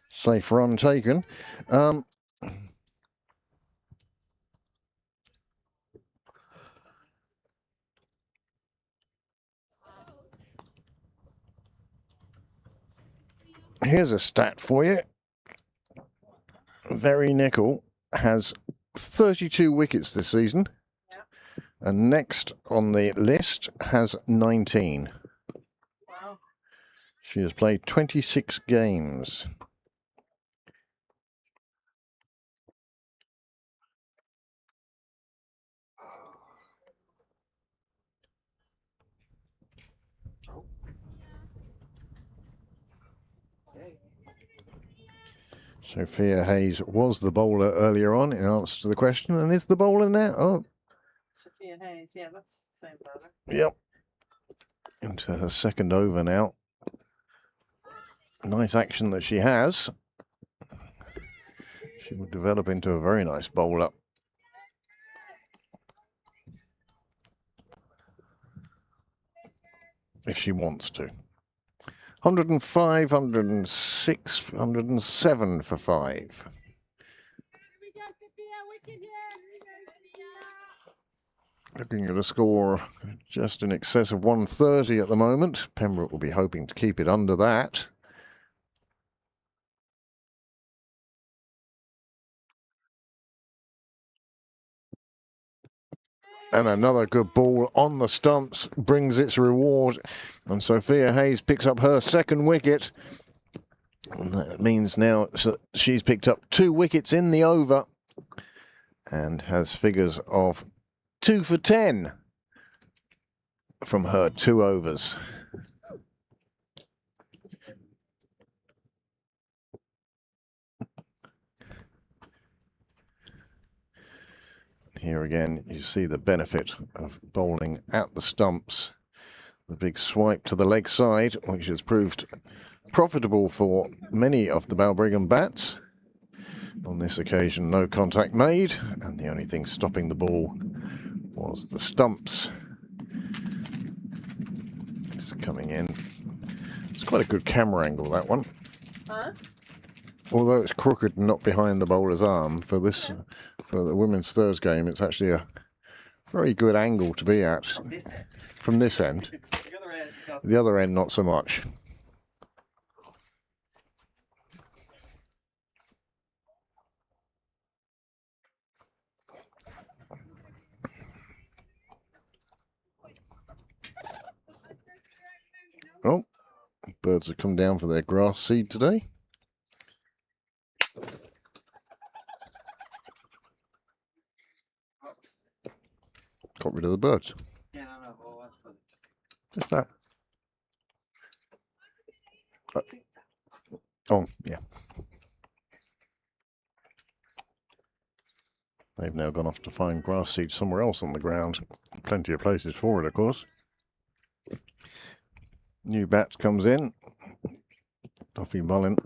Safe run taken. Here's a stat for you. Very Nickel has 32 wickets this season. Yeah. And next on the list has 19. Wow. She has played 26 games. Hey. Sophia Hayes was the bowler earlier on in answer to the question, and is the bowler now. Oh, Sophia Hayes, yeah, that's the same bowler. yep. Into her second over now. Nice action that she has. She will develop into a very nice bowler. If she wants to. 105, 106, 107 for 5. We got Sophia, wicket here. Looking at a score just in excess of 130 at the moment. Pembroke will be hoping to keep it under that. And another good ball on the stumps brings its reward. And Sophia Hayes picks up her second wicket. And that means now she's picked up 2 wickets in the over and has figures of 2 for 10 from her 2 overs. Here again, you see the benefit of bowling at the stumps. The big swipe to the leg side, which has proved profitable for many of the Balbriggan bats. On this occasion, no contact made, and the only thing stopping the ball was the stumps. It's coming in. It's quite a good camera angle, that one. Huh? Although it's crooked and not behind the bowler's arm, for this, for the women's thirds game, it's actually a very good angle to be at. From this end. From this end. The other end, you got The other end, not so much. Oh, birds have come down for their grass seed today. Got rid of the birds. Yeah, no. Just that. Oh, yeah. They've now gone off to find grass seed somewhere else on the ground. Plenty of places for it, of course. New bat comes in. Duffy Mullin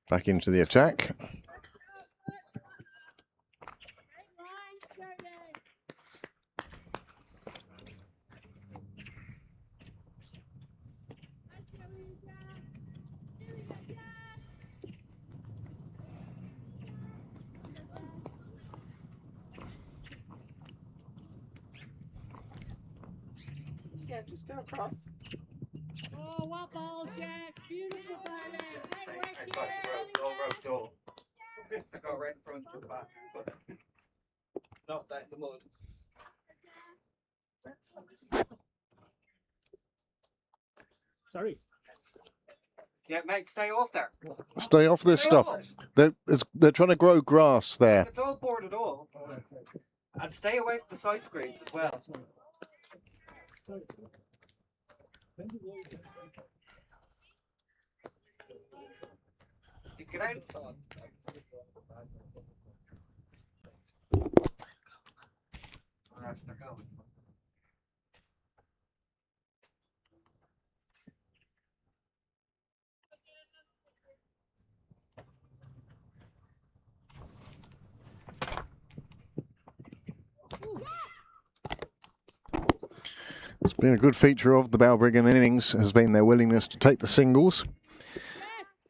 back into the attack. Yeah, just go across. Oh, what ball, Jack. Beautiful bowling. Great work Hey, here. go road door. It's to go right in front of the back. But not that in the mud. Sorry. Yeah, mate, stay off there. Stay off this Stay stuff. off. They're trying to grow grass there. It's all boarded off. And stay away from the side screens as well. You get out of the sun. Alright, they're going. It's been a good feature of the Balbriggan innings has been their willingness to take the singles,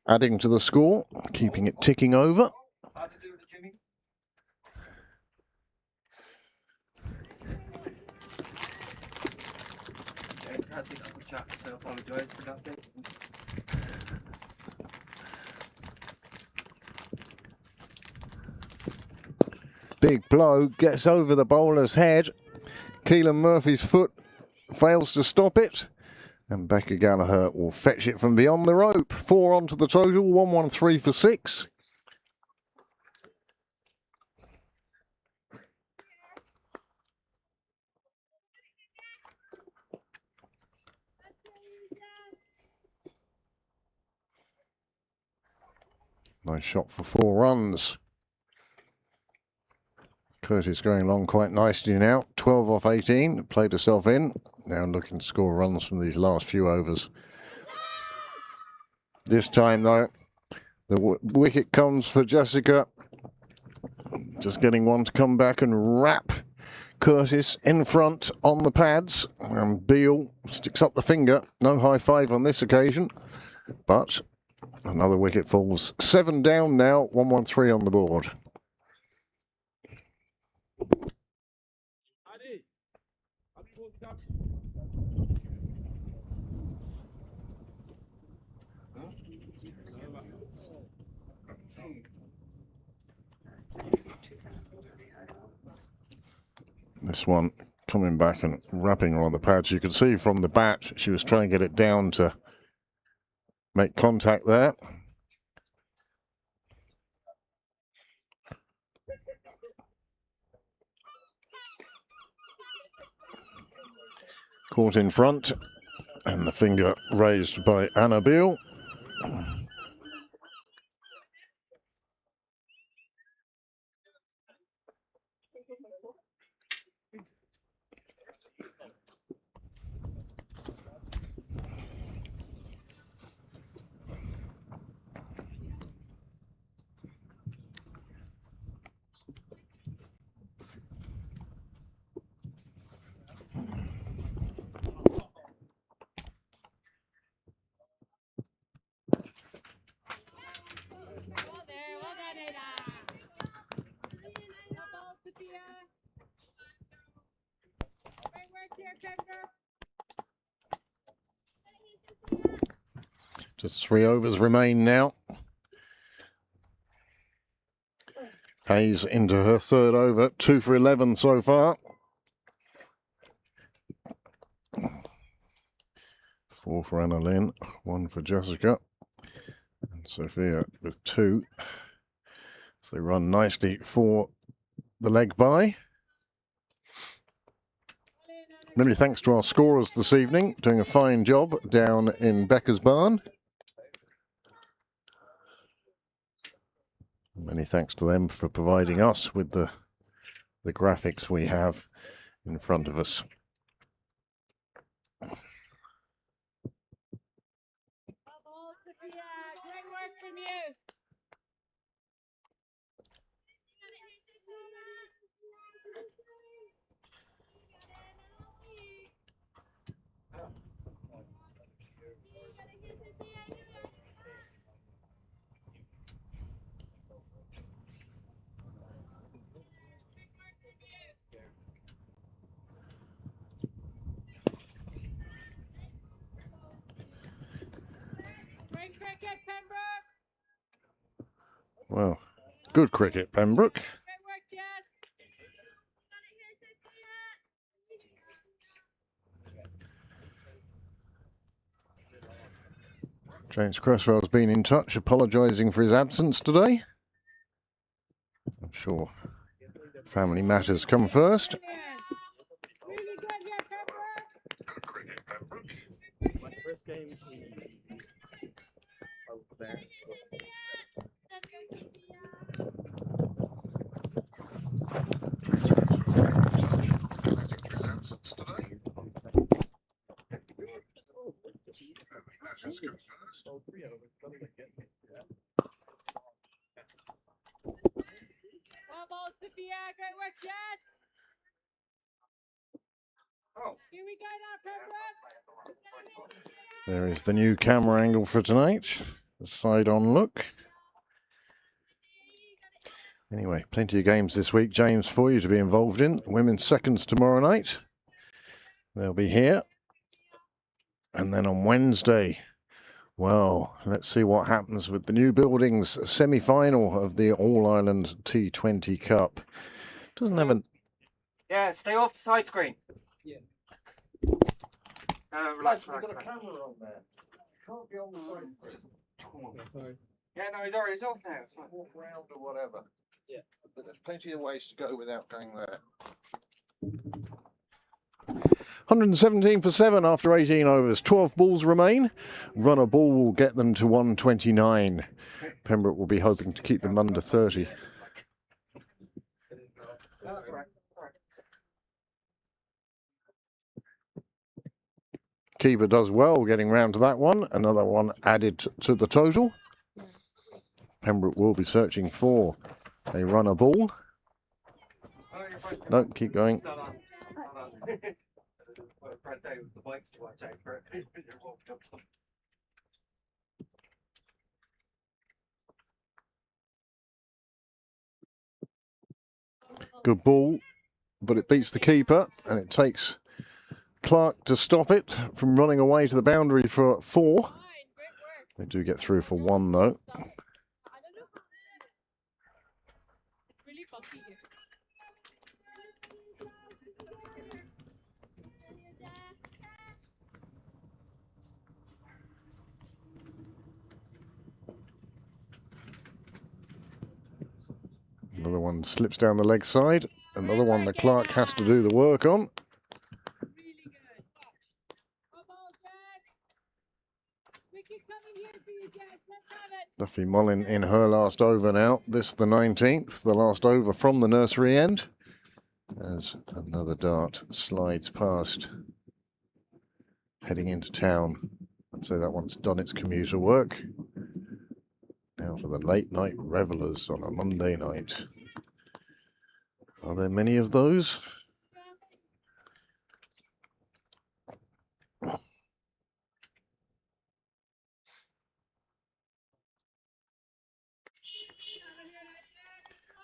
adding to the score, keeping it ticking over. How to do it, Jimmy? James has been on the chat, so I apologise for that bit. big blow, gets over the bowler's head. Keelan Murphy's foot fails to stop it. And Becca Gallagher will fetch it from beyond the rope. 4 onto the total, 113 for 6. Nice shot for 4 runs. Curtis going along quite nicely now. 12 off 18, played herself in. Now looking to score runs from these last few overs. This time though, the wicket comes for Jessica. Just getting one to come back and wrap Curtis in front on the pads. And Beale sticks up the finger. No high five on this occasion, but another wicket falls. 7 down now, 113 on the board. This one coming back and wrapping her on the pads. You could see from the bat she was trying to get it down to make contact there. Caught in front and the finger raised by Anna Beale. Just 3 overs remain now. Hayes into her 3rd over, 2 for 11 so far. 4 for Anna Lynn, 1 for Jessica, and Sophia with 2. So they run nicely for the leg bye. Many thanks to our scorers this evening, doing a fine job down in Becca's barn. Many thanks to them for providing us with the graphics we have in front of us. Great work from you. Great cricket, Pembroke. Well, good cricket, Pembroke. Great work, Jess. James Cresswell's been in touch, apologising for his absence today. I'm sure family matters come first. Really good here, Pembroke. Good cricket, Pembroke. First game, over there. Absence today. Family matters come first. Well ball, Sophia. Great work, Jess. Oh. Here we go now, Pembroke. There is the new camera angle for tonight. The side-on look. Anyway, plenty of games this week, James, for you to be involved in. Women's seconds tomorrow night. They'll be here. And then on Wednesday, well, let's see what happens with the new buildings semi-final of the All-Ireland T20 Cup. Doesn't have a... Yeah, stay off the side screen. Yeah. Relax, We've relax, got a relax. camera on there. Can't be on the phone. It's just, come on. Yeah, sorry. Yeah, no, he's already off now. It's fine. Walk round or whatever. Yeah. But there's plenty of ways to go without going there. 117 for 7 after 18 overs. 12 balls remain. Runner ball will get them to 129. Pembroke will be hoping to keep them under 30. No, that's all right. All right. Keeper does well getting round to that one. Another one added to the total. Pembroke will be searching for a runner ball. Oh, you're fine. No, keep going. It's not on. It's not on. Well, Brad Day with the bikes to watch out for. You won't touch them. Good ball, but it beats the keeper, and it takes Clark to stop it from running away to the boundary for 4. Fine, great work. They do get through for 1 though. I don't know. Really bumpy here. Another one slips down the leg side. Another one that Clark has to do the work on. Really good. Come on, Jack. We keep coming here for you, Jack. Let's have it. Duffy Mullin in her last over now. This the 19th, the last over from the nursery end. As another dart slides past, heading into town. I'd say that one's done its commuter work. Now for the late night revellers on a Monday night. Are there many of those?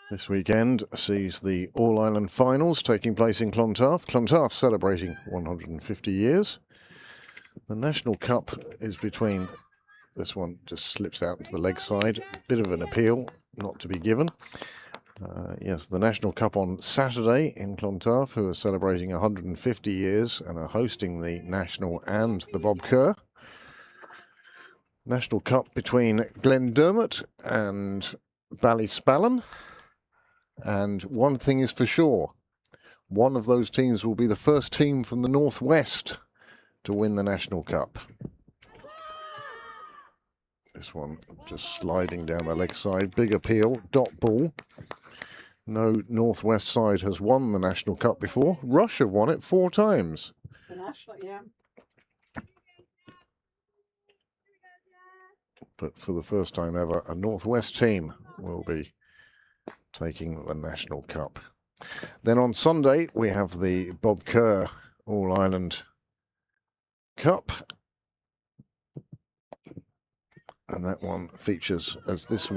This weekend sees the All-Ireland finals taking place in Clontarf. Clontarf celebrating 150 years. The National Cup is between... This one just slips out into the leg side. Bit of an appeal, not to be given. Yes, the National Cup on Saturday in Clontarf, who are celebrating 150 years and are hosting the National and the Bob Kerr. National Cup between Glendermot and Ballyspalin. And one thing is for sure, one of those teams will be the first team from the Northwest to win the National Cup. This one just sliding down the leg side, big appeal, dot ball. No Northwest side has won the National Cup before. Rush have won it 4 times. The national, yeah. But for the first time ever, a Northwest team will be taking the National Cup. Then on Sunday, we have the Bob Kerr All-Ireland Cup. And that one features as this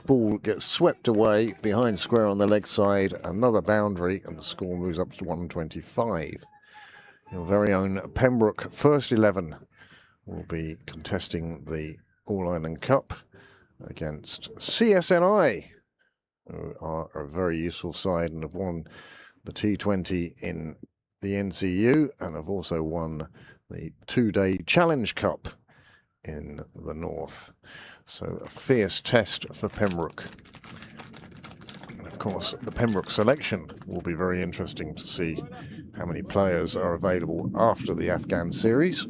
ball gets swept away behind square on the leg side, another boundary, and the score moves up to 125. Your very own Pembroke First 11 will be contesting the All-Ireland Cup against CSNI, who are a very useful side and have won the T20 in the NCU and have also won the 2-day Challenge Cup in the north. So a fierce test for Pembroke. And of course, the Pembroke selection will be very interesting to see how many players are available after the Afghan series.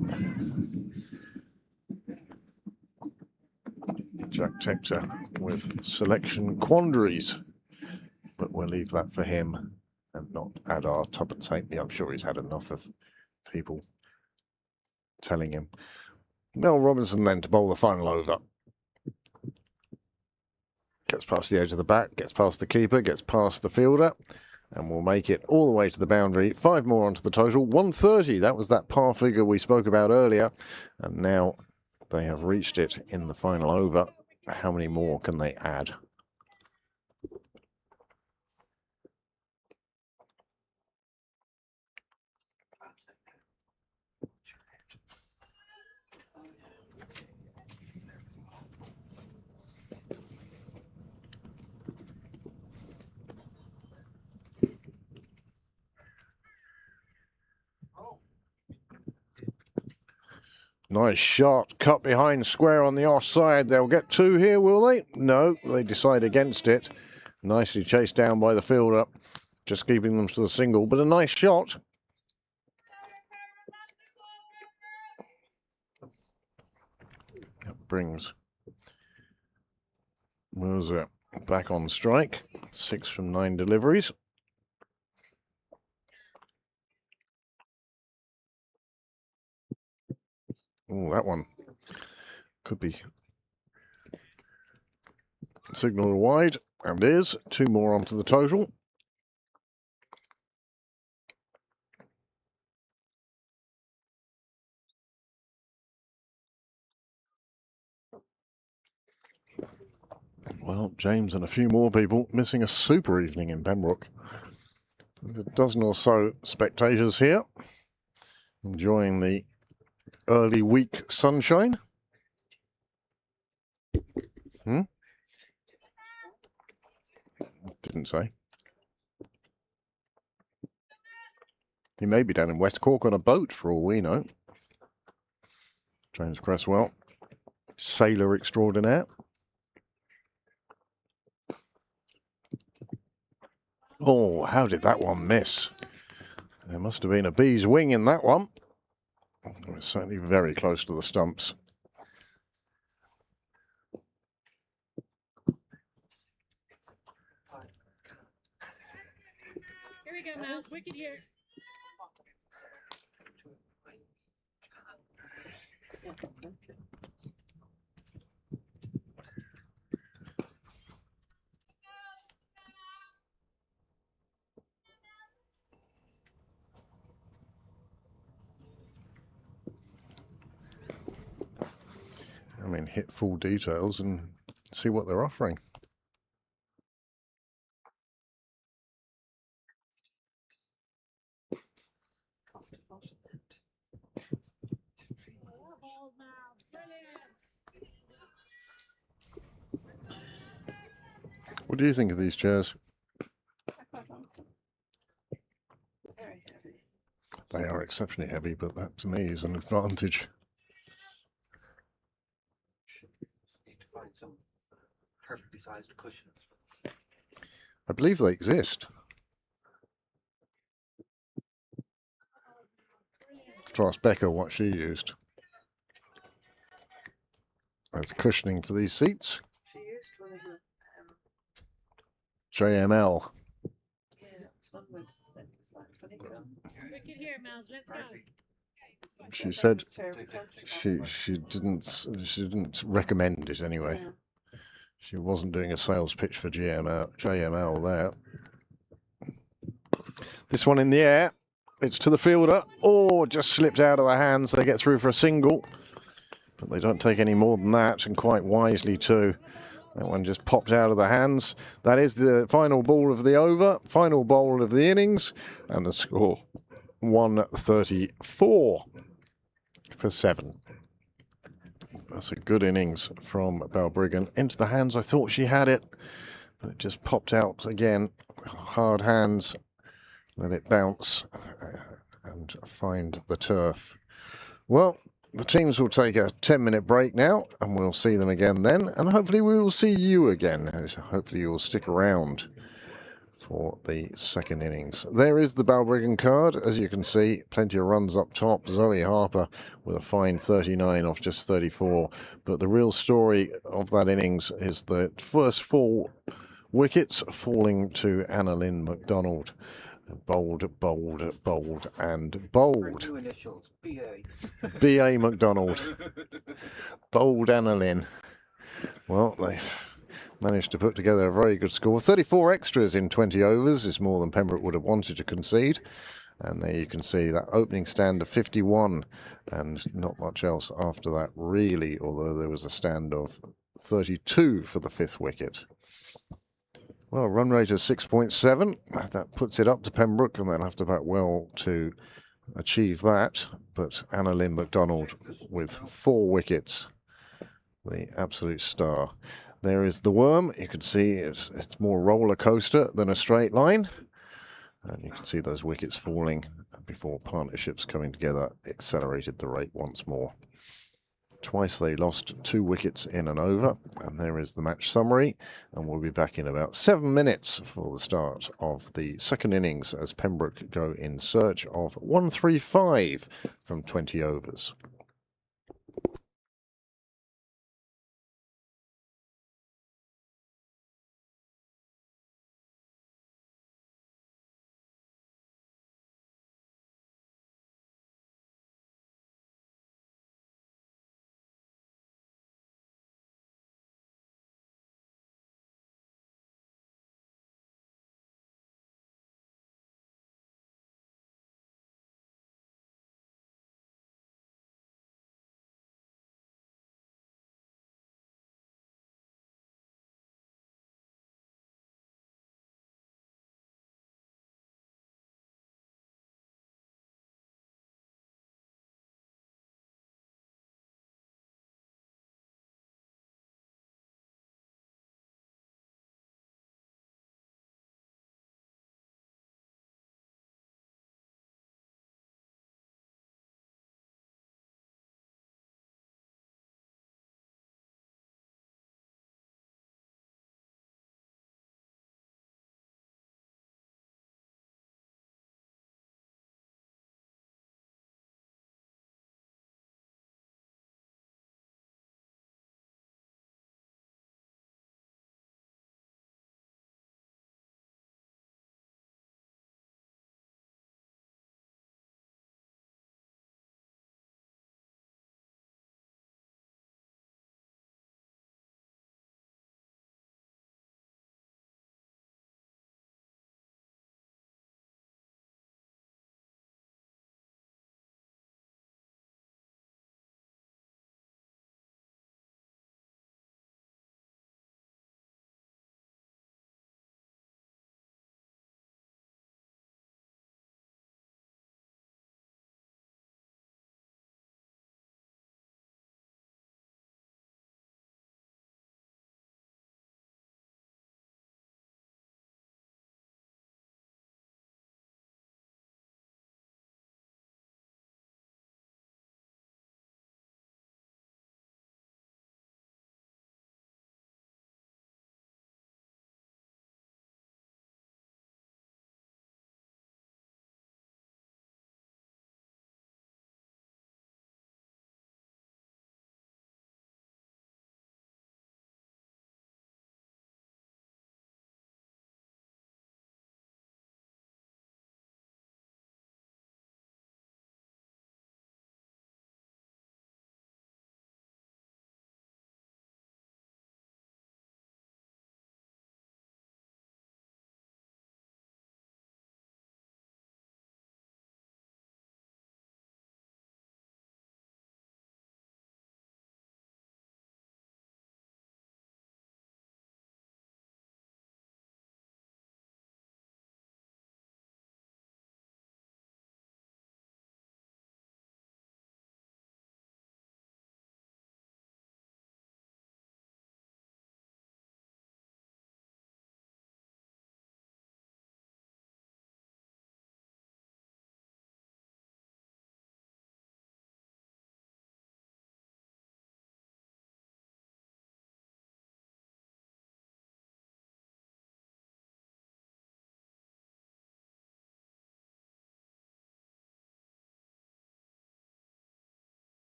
Jack Tector with selection quandaries, but we'll leave that for him and not add our tuppence halfpenny. I'm sure he's had enough of people telling him. Mel Robinson then to bowl the final over. Gets past the edge of the bat, gets past the keeper, gets past the fielder, and will make it all the way to the boundary. 5 more onto the total. 130, that was that par figure we spoke about earlier. And now they have reached it in the final over. How many more can they add? Nice shot, cut behind square on the offside. They'll get two here, will they? No, they decide against it. Nicely chased down by the fielder, just keeping them to the single, but a nice shot. That brings Mercer back on strike. 6 from 9 deliveries. Oh, that one could be signalled wide, and is. 2 more onto the total. Well, James and a few more people missing a super evening in Pembroke. There's a dozen or so spectators here, enjoying the early week sunshine. Didn't say. He may be down in West Cork on a boat for all we know. James Cresswell, sailor extraordinaire. Oh, how did that one miss? There must have been a bee's wing in that one. It was certainly very close to the stumps. Here we go, Miles. Wicket here. I mean, hit full details and see what they're offering. Ball, Miles. Brilliant. What do you think of these chairs? Very heavy. They are exceptionally heavy, but that to me is an advantage. Need to find some perfectly sized cushions. I believe they exist. To ask Becca what she used as cushioning for these seats. She used one of the JML. yeah, it's one with things like I think Wicket here, Miles. Let's go. She said chair protection. she didn't recommend it anyway. Yeah. She wasn't doing a sales pitch for JML there. This one in the air. It's to the fielder. Oh, just slipped out of the hands. They get through for a single. But they don't take any more than that, and quite wisely too. That one just popped out of the hands. That is the final ball of the over, final ball of the innings, and the score 134 for 7. That's a good innings from Balbriggan. Into the hands, I thought she had it, but it just popped out again. Hard hands, let it bounce and find the turf. Well, the teams will take a 10-minute break now, and we'll see them again then, and hopefully we will see you again. Hopefully you will stick around for the second innings. There is the Balbriggan card. As you can see, plenty of runs up top. Zoe Harper with a fine 39 off just 34. But the real story of that innings is the first 4 wickets falling to Annalyn MacDonald. Bold, bold, bold, and bold. New initials, BA. B.A. MacDonald. Bold Annalyn. Well, they managed to put together a very good score. 34 extras in 20 overs is more than Pembroke would have wanted to concede. And there you can see that opening stand of 51 and not much else after that really, although there was a stand of 32 for the 5th wicket. Well, run rate of 6.7. That puts it up to Pembroke, and they'll have to bat well to achieve that. But Annalyn MacDonald with 4 wickets, the absolute star. There is the worm. You can see it's more roller coaster than a straight line. And you can see those wickets falling before partnerships coming together accelerated the rate once more. Twice they lost 2 wickets in an over, and there is the match summary. And we'll be back in about 7 minutes for the start of the second innings as Pembroke go in search of 135 from 20 overs.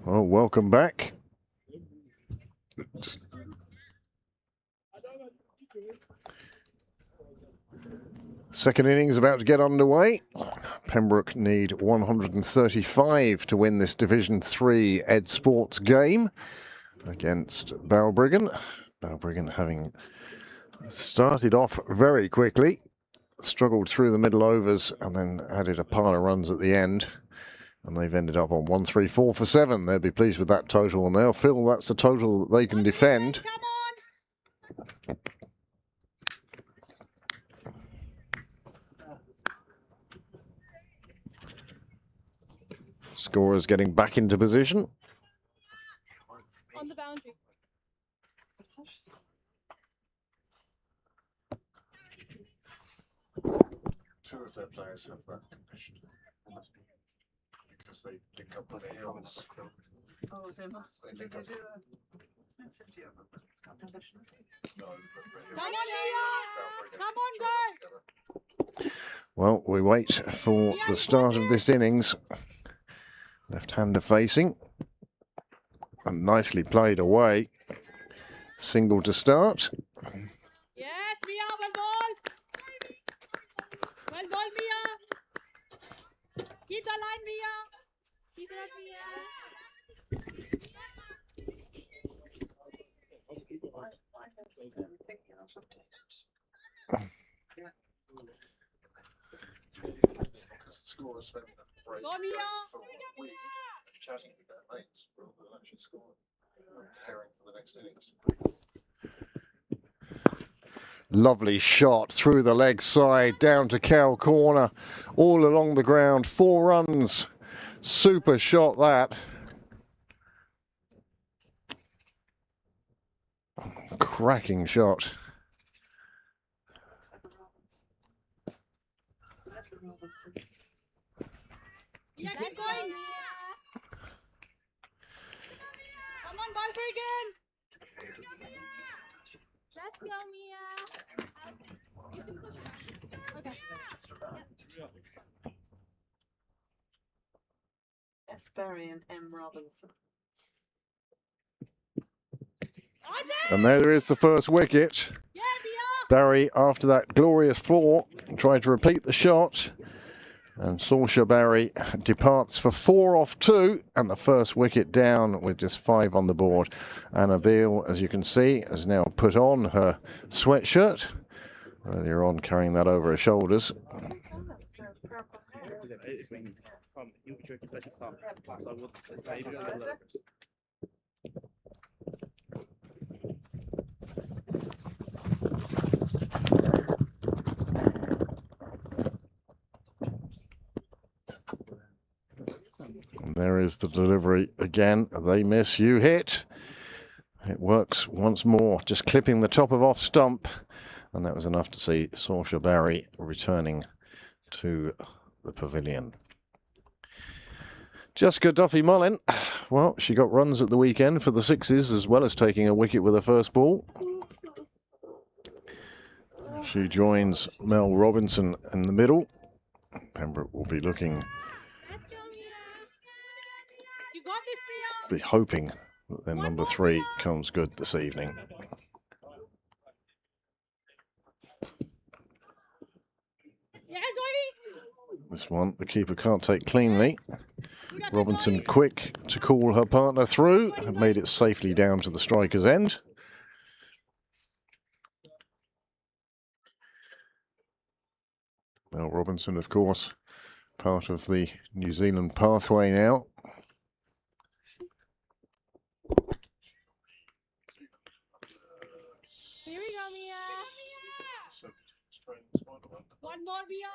Well, welcome back. Second innings about to get underway. Pembroke need 135 to win this Division 3 Ed Sports game against Balbriggan. Balbriggan having started off very quickly, struggled through the middle overs and then added a pile of runs at the end. And they've ended up on 134 for 7. They'll be pleased with that total, and they'll feel that's the total that they can defend. Scorers getting back into position. On the boundary. Two of their players have that condition. Because they link up with the hills. Oh, they must. They Did link they up. do a 50 over, but it's got condition. No, but the Come on, hills- Mia! Balbriggan Come on, join together. Well, we wait for the start of this innings. Left-hander facing. And nicely played away. Single to start. Yes, Mia, well ball. Well ball, Mia. Keep the line, Mia. Keep it up, Mia. Thinking of updated. Because the scorers spend the break Go, going Mia. for a week chatting with their mates rather than actually scoring. Preparing for the next innings. Lovely shot through the leg side, down to cow corner, all along the ground. 4 runs. Super shot that. Cracking shot. Yeah, keep going. Come on, Balbriggan. Let's go, Mia. You can push back. Okay. S. Barry and M. Robinson. And there is the first wicket. Yeah, Mia. Barry, after that glorious floor, tried to repeat the shot. And Saoirse Barry departs for 4 off 2, and the first wicket down with just 5 on the board. Anna Beale, as you can see, has now put on her sweatshirt. Earlier on, carrying that over her shoulders. And there is the delivery again. They miss, you hit. It works once more, just clipping the top of off stump. And that was enough to see Saoirse Barry returning to the pavilion. Jessica Duffy-Mullin, well, she got runs at the weekend for the sixes as well as taking a wicket with her first ball. She joins Mel Robinson in the middle. Pembroke will be looking, You got this, Mia. be hoping that their number 3 comes good this evening. Yeah, Zoe. This one, the keeper can't take cleanly. Robinson quick to call her partner through and made it safely down to the striker's end. Mel Robinson, of course, part of the New Zealand pathway now. Here we go, Mia. So, Australian squad, One more, Mia.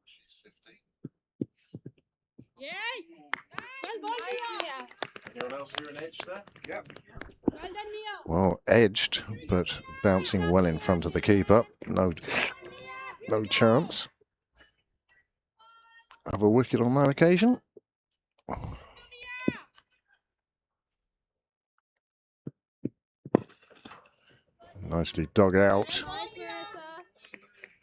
She's 15. Yay. Well ball, Mia. Anyone else hear an edge there? Yep. Well done, Mia. Well, edged, but bouncing well in front of the keeper. No chance of a wicket on that occasion. Nicely dug out. Nice, Marissa.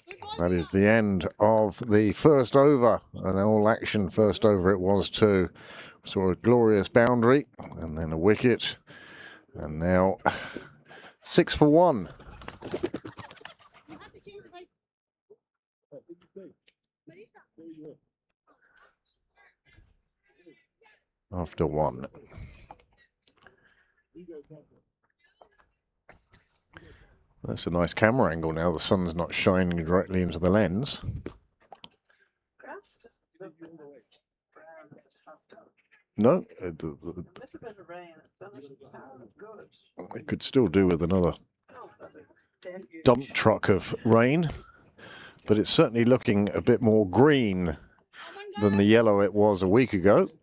Good ball, That is the end of the first over. An all-action first over it was too. Saw a glorious boundary and then a wicket. And now 6 for 1. After 1. That's a nice camera angle now. The sun's not shining directly into the lens. Grass just looks brown as it has done. No, A little bit of rain has done it. Oh, good. it could still do with another Oh, that's a deluge. dump truck of rain, but it's certainly looking a bit more green than the yellow it was a week ago. Here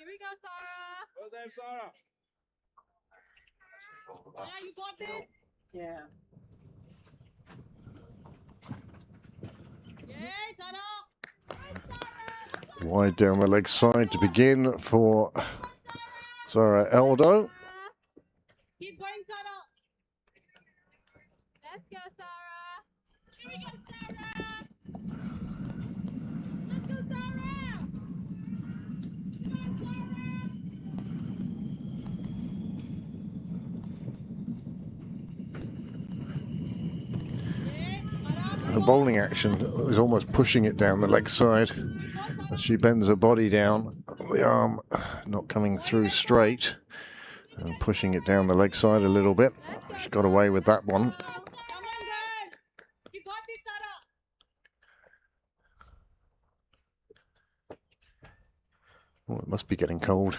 we go, Sarah. Well done, Sarah. Yeah, you got this. Yeah. Yeah, Sarah. Wide down the leg side to begin for Sarah Eldo. Keep going, Sarah. Let's go, Sarah. Here we go, Sarah. Let's go, Sarah. Come on, Sarah. Her bowling action is almost pushing it down the leg side as she bends her body down, the arm not coming through straight and pushing it down the leg side a little bit. She got away with that one. Come on, girl. You got this, Sarah. Oh, it must be getting cold.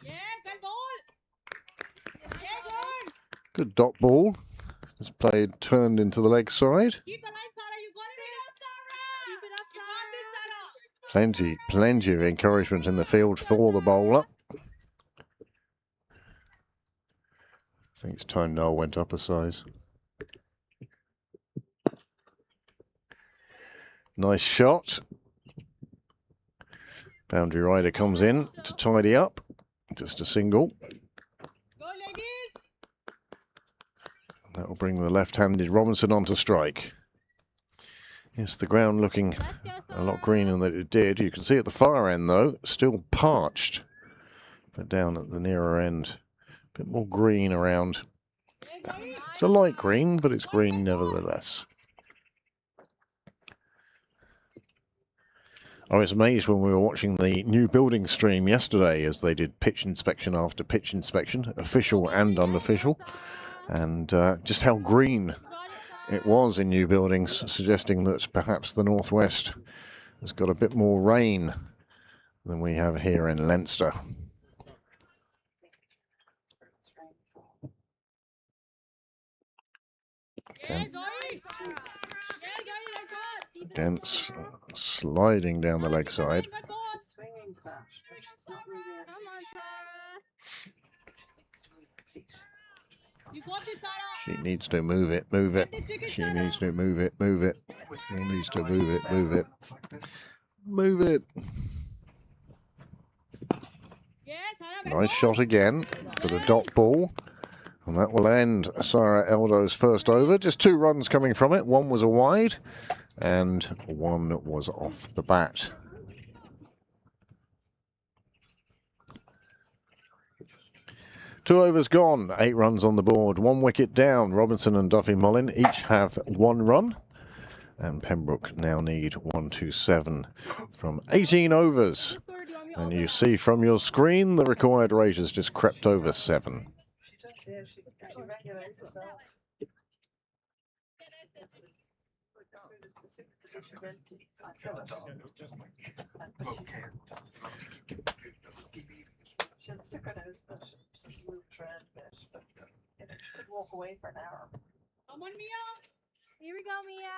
Yeah, good ball. Yeah, good. Good dot ball. It's played, turned into the leg side. Keep alive, Sarah. You got this. Keep it up, Sarah. You got this, Sarah. Plenty of encouragement in the field for the bowler. I think it's time Noel went up a size. Nice shot. Boundary rider comes in to tidy up. Just a single. Go, ladies. That will bring the left-handed Robinson onto strike. Yes, the ground looking Let's go, a lot Sarah. greener than it did. You can see at the far end, though, still parched. But down at the nearer end, a bit more green around. Yeah, go. It's a light green, but it's green nevertheless. I was amazed when we were watching the new building stream yesterday as they did pitch inspection after pitch inspection, official and unofficial, and just how green it was in new buildings, suggesting that perhaps the northwest has got a bit more rain than we have here in Leinster. Yeah, Again, go. Yeah, go. again sliding down the leg side. Good ball. Swinging flash, but she's not really a Come on, Sarah. needs to move her feet. You got this, Sarah. She needs to move it, move it. She needs to move it, move it. She needs to move it, move it. Move it. Yeah, Sarah. good Nice ball. shot again for the dot ball. And that will end Sarah Eldo's first over. Just 2 runs coming from it. One was a wide and one was off the bat. Two overs gone, 8 runs on the board, 1 wicket down. Robinson and Duffy Mullin each have 1 run. And Pembroke now need 127 from 18 overs. And you see from your screen the required rate has just crept over 7. She does, yeah, she regulates herself. She's empty. I feel it. She'll stick her nose, but she'll move around a bit, but you know, she could walk away for an hour. Come on, Mia. Here we go, Mia.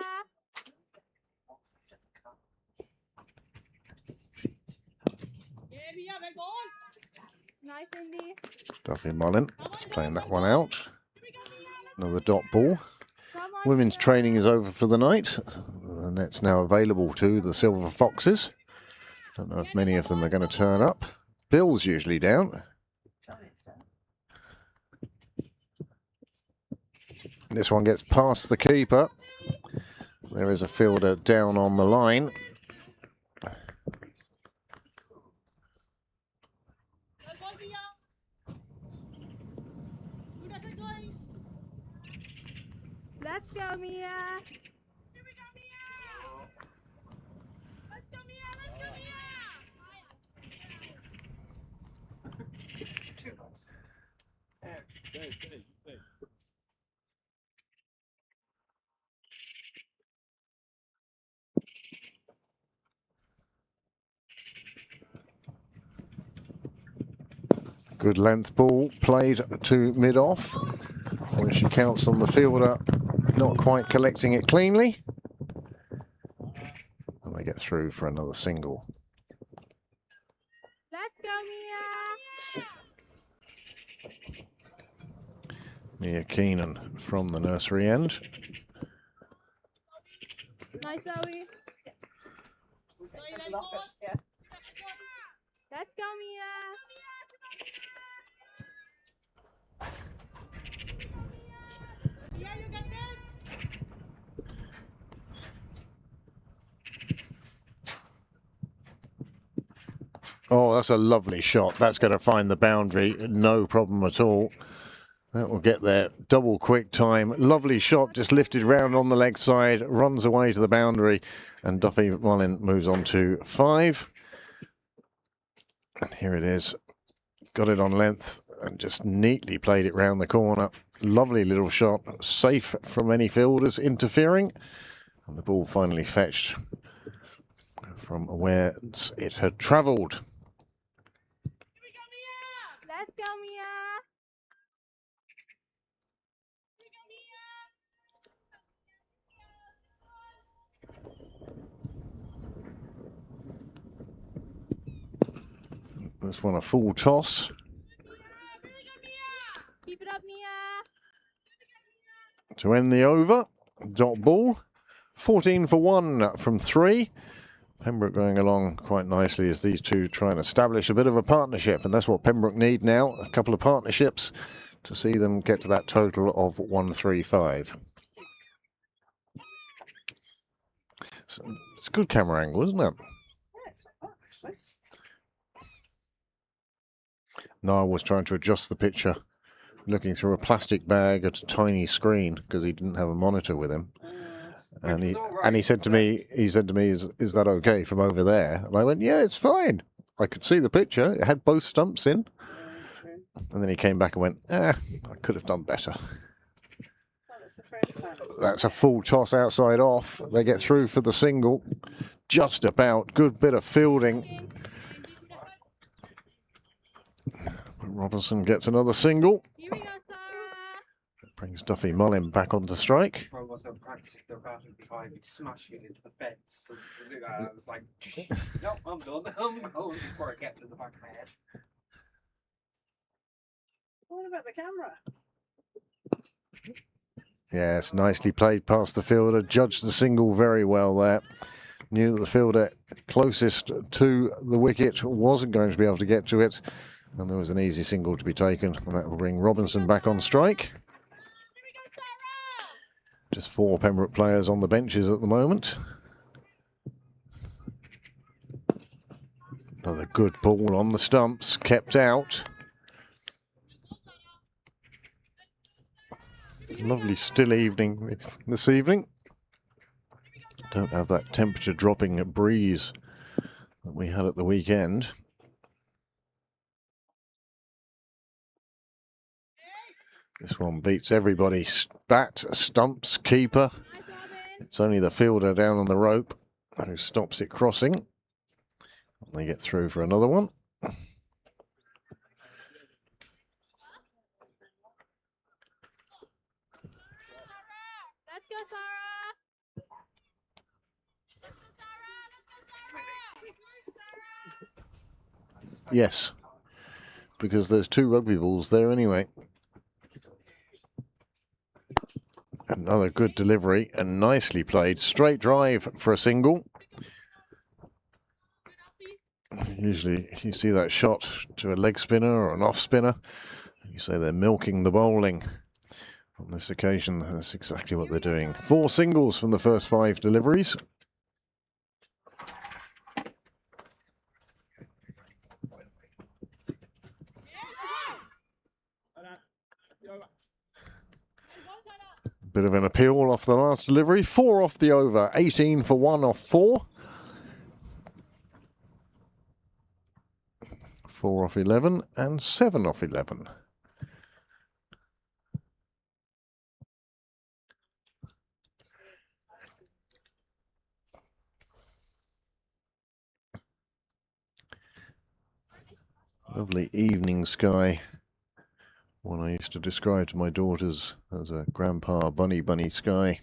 Yeah, Mia, good ball. Nice, Indy. Duffy Mullin just playing that one out. Here we go, Mia. Another dot ball. Come on, Women's Mia. training is over for the night. The net's now available to the Silver Foxes. Don't know if many of them are going to turn up. Bill's usually down. Johnny's down. This one gets past the keeper. There is a fielder down on the line. Let's go, Mia. Here we go, Mia. Let's go, Mia. Let's go, Mia. Too nice. Good length ball played to mid-off, where she counts on the fielder not quite collecting it cleanly. And they get through for another single. Let's go, Mia. Mia Keenan from the nursery end. Nice, Zoe. Lock it, yeah. Let's go, Mia. Yeah, you got this. Oh, that's a lovely shot. That's going to find the boundary, no problem at all. That will get there. Double quick time. Lovely shot, just lifted round on the leg side, runs away to the boundary, and Duffy Mullin moves on to 5. And here it is. Got it on length and just neatly played it round the corner. Lovely little shot, safe from any fielders interfering. And the ball finally fetched from where it had travelled. Let's go, Mia. This one a full toss. Keep it up, Mia. To end the over. Dot ball. 14 for 1 from 3. Pembroke going along quite nicely as these two try and establish a bit of a partnership, and that's what Pembroke need now, a couple of partnerships to see them get to that total of 135. So it's a good camera angle, isn't it? Yeah, it's not bad, actually. Niall was trying to adjust the picture, looking through a plastic bag at a tiny screen because he didn't have a monitor with him. And he said to me, is that okay from over there? And I went, yeah, it's fine. I could see the picture. It had both stumps in. True. And then he came back and went, I could have done better. Well, it's the first time. That's a full toss outside off. They get through for the single. Just about. Good bit of fielding. Robinson gets another single. Here we go, Sarah. Brings Duffy Mullin back onto strike. I was practicing their batting behind me, smashing it into the fence. And I was like, no, I'm done. I'm going before I get to the back of my head. What about the camera? Yes, nicely played past the fielder. Judged the single very well there. Knew that the fielder closest to the wicket wasn't going to be able to get to it. And there was an easy single to be taken. And that will bring Robinson back on strike. Just 4 Pembroke players on the benches at the moment. Another good ball on the stumps, kept out. Lovely still evening this evening. Don't have that temperature dropping breeze that we had at the weekend. This one beats everybody. Bat, stumps, keeper. It's only the fielder down on the rope who stops it crossing. And they get through for another one. Let's go, Sarah. Yes, because there's 2 rugby balls there anyway. Another good delivery and nicely played. Straight drive for a single. Usually you see that shot to a leg spinner or an off spinner. You say they're milking the bowling. On this occasion, that's exactly what they're doing. 4 singles from the first 5 deliveries. Bit of an appeal off the last delivery. 4 off the over, 18 for 1 off 4. 4 off 11 and 7 off 11. Lovely evening sky. One I used to describe to my daughters as a grandpa bunny sky.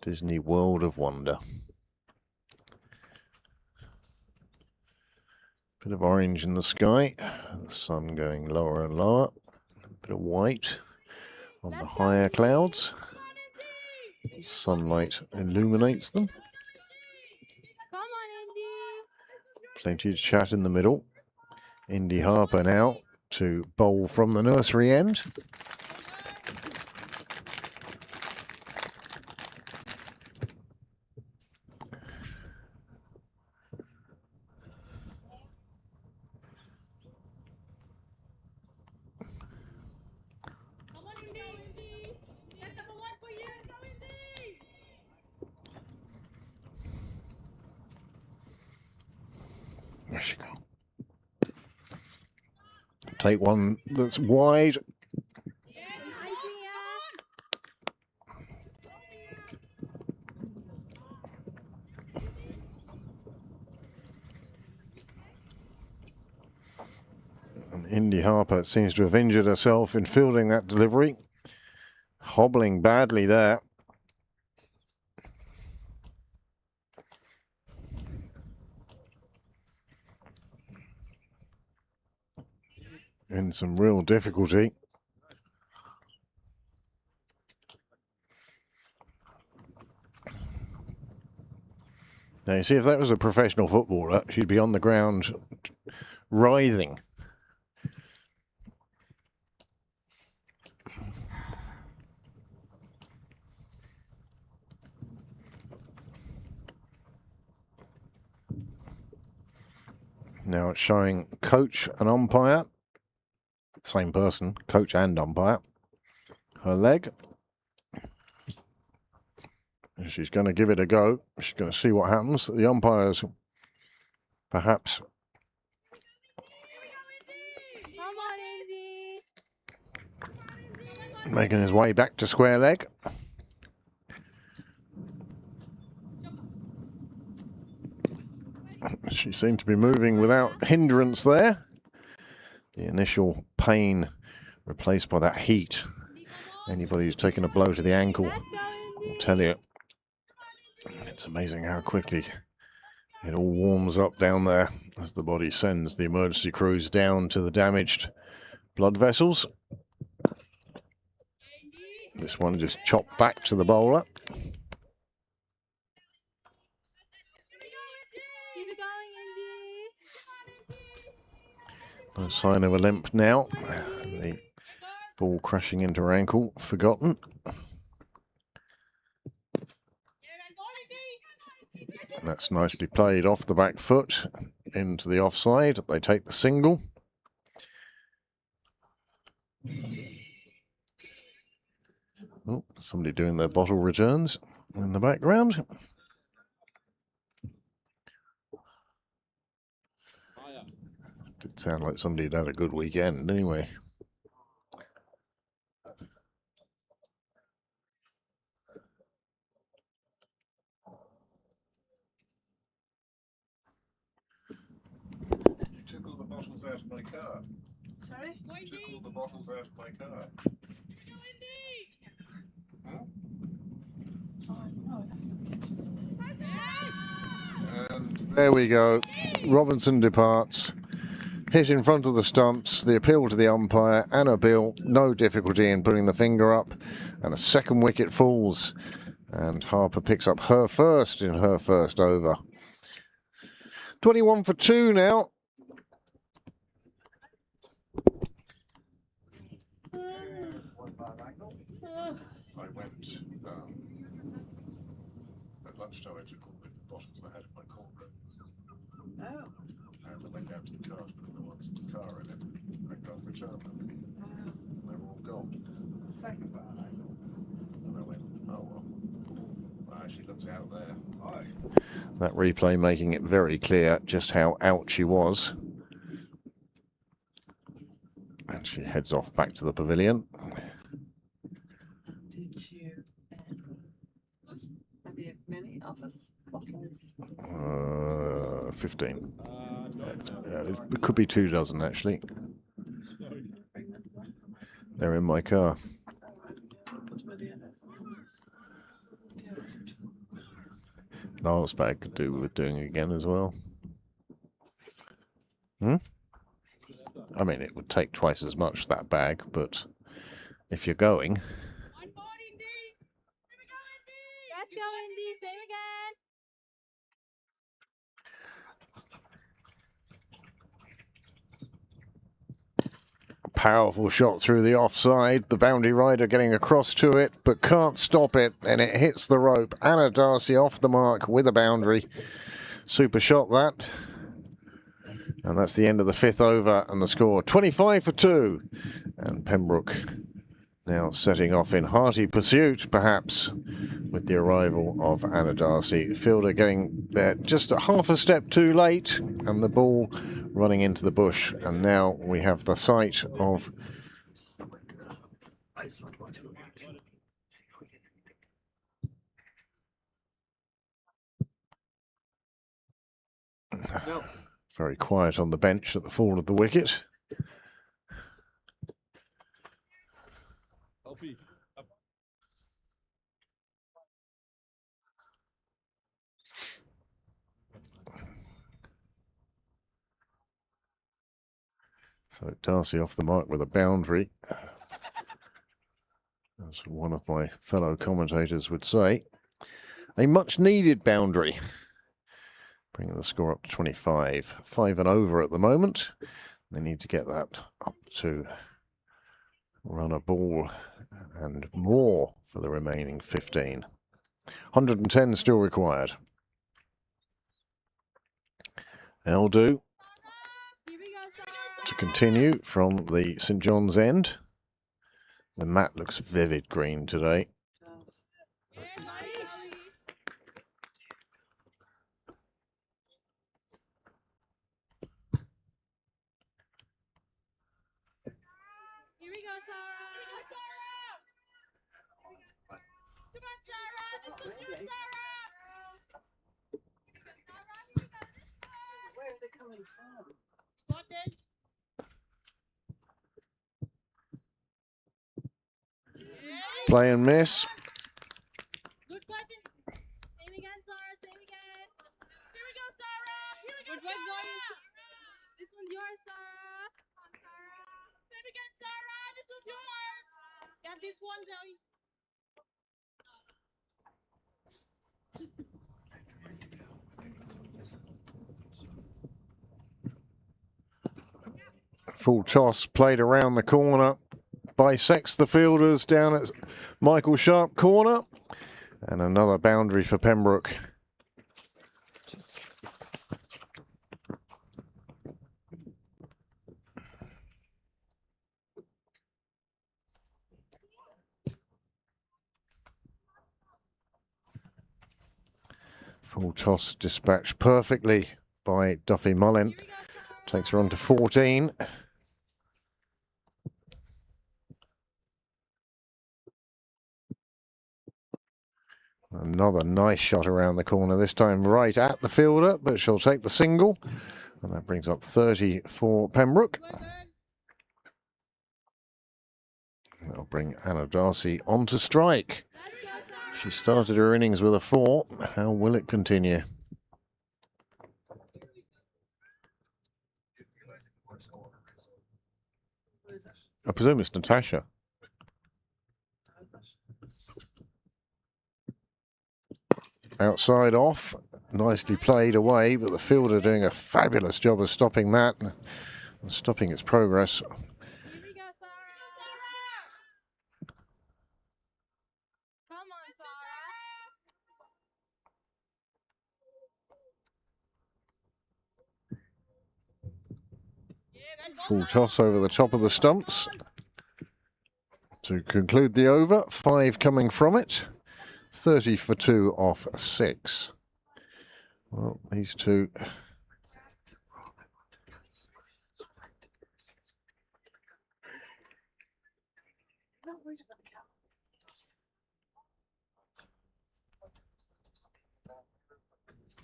Disney World of Wonder. Bit of orange in the sky, the sun going lower and lower. A bit of white on the higher clouds. Sunlight illuminates them. Plenty of chat in the middle. Indy Harper now to bowl from the nursery end. There she go. Take one that's wide. And Indy Harper seems to have injured herself in fielding that delivery. Hobbling badly there. In some real difficulty. Now, you see, if that was a professional footballer, she'd be on the ground writhing. Now it's showing coach and umpire. Same person, coach and umpire. Her leg. And she's going to give it a go. She's going to see what happens. The umpire's perhaps making his way back to square leg. She seemed to be moving without hindrance there. The initial pain replaced by that heat. Anybody who's taken a blow to the ankle will tell you it's amazing how quickly it all warms up down there as the body sends the emergency crews down to the damaged blood vessels. This one just chopped back to the bowler. No sign of a limp now. The ball crashing into her ankle, forgotten. And that's nicely played off the back foot into the offside. They take the single. Oh, somebody doing their bottle returns in the background. Did sound like somebody had had a good weekend anyway. You took all the bottles out of my car. Sorry? You took all the bottles out of my car. And there we go. Robinson departs. Hit in front of the stumps. The appeal to the umpire. Anna Bill, no difficulty in putting the finger up. And a second wicket falls. And Harper picks up her first in her first over. 21 for 2 now. bad angle. I went at lunchtime. I took all the bottles I had in my corporate, Oh. and I went down to the car to put the ones in the car in it. I got returned them, and they were all gone. Second bad angle. And I went, oh well. Well, actually, looks out there. Oh. That replay making it very clear just how out she was. And she heads off back to the pavilion. Did you have you many office bottles? 15. It could be 24 actually. They're in my car. Niall's bag could do with doing again as well. I mean, it would take twice as much, that bag, but if you're going... One more, Indy. Here we go, Indy. Let's go, Indy. Same again. Powerful shot through the offside. The boundary rider getting across to it, but can't stop it, and it hits the rope. Anna Darcy off the mark with a boundary. Super shot, that. And that's the end of the 5th over, and the score 25 for 2. And Pembroke now setting off in hearty pursuit, perhaps, with the arrival of Anna Darcy. Fielder getting there just a half a step too late, and the ball running into the bush. And now we have the sight of No. very quiet on the bench at the fall of the wicket. So Darcy off the mark with a boundary, as one of my fellow commentators would say. A much needed boundary, bringing the score up to 25. 5 and over at the moment. They need to get that up to run a ball and more for the remaining 15. 110 still required. They'll do. To continue from the St John's end. The mat looks vivid green today. Here we go, Sarah. Come on, Sarah. This one's yours, Sarah. Where are they coming from? Got this. Play and miss. Good cutting. Same again, Sarah. Same again. Here we go, Sarah. Here we go, Sarah. This one's yours, Sarah. Come on, Sarah. Same again, Sarah. This one's yours. Got this one, Zoe. Full toss played around the corner. Bisects the fielders down at Michael Sharp corner. And another boundary for Pembroke. Full toss dispatched perfectly by Duffy Mullin. Takes her on to 14. Another nice shot around the corner, this time right at the fielder, but she'll take the single. And that brings up 30 for Pembroke. That'll bring Anna Darcy on to strike. She started her innings with a 4. How will it continue? I presume it's Natasha. Outside off, nicely played away, but the fielder doing a fabulous job of stopping that and stopping its progress. Here we go, Sarah. Full toss over the top of the stumps to conclude the over. 5 coming from it. 30 for 2 off 6. Well, these two.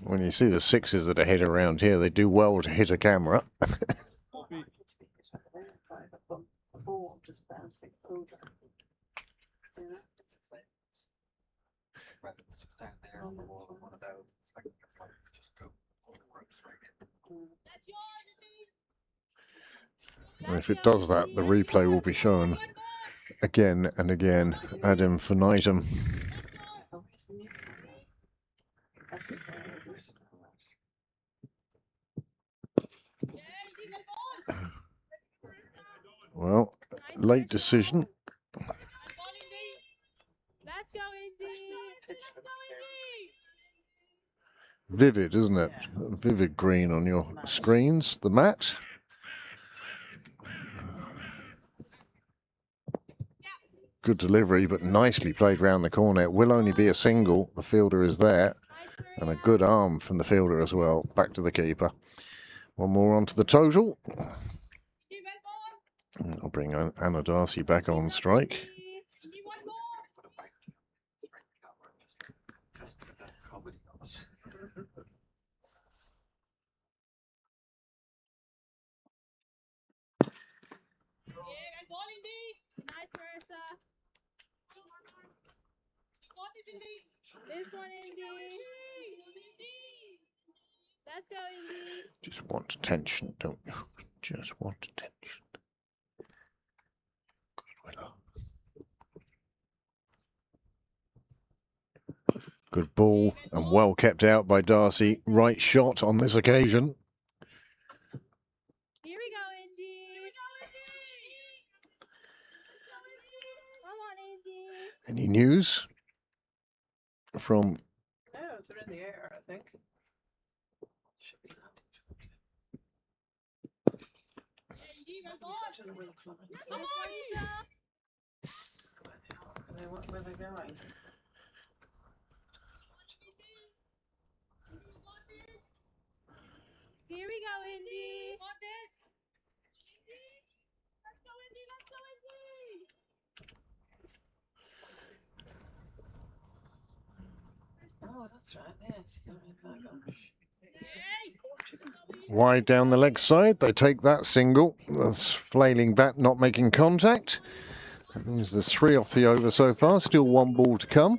When you see the 6s that are hit around here, they do well to hit a camera. And if it does that, the replay will be shown again and again ad infinitum. Well, late decision. Vivid, isn't it? Vivid green on your screens, the mat. Good delivery, but nicely played round the corner. It will only be a single. The fielder is there. And a good arm from the fielder as well. Back to the keeper. One more onto the total. I'll bring Anna Darcy back on strike. This one, Indy. Let's go, Indy. Just want attention, don't you? Just want attention. Good Willow. Good ball and well kept out by Darcy. Right shot on this occasion. Here we go, Indy. Come on, Indy. Any news from? No, they're in the air, I think. Should be such a wing flying. Where they going? Here we go, Indy. Let's go, Indy. Let's go, Indy. Oh, that's right. Yes. Wide down the leg side, they take that single. That's flailing back, not making contact. That means there's 3 off the over so far. Still 1 ball to come.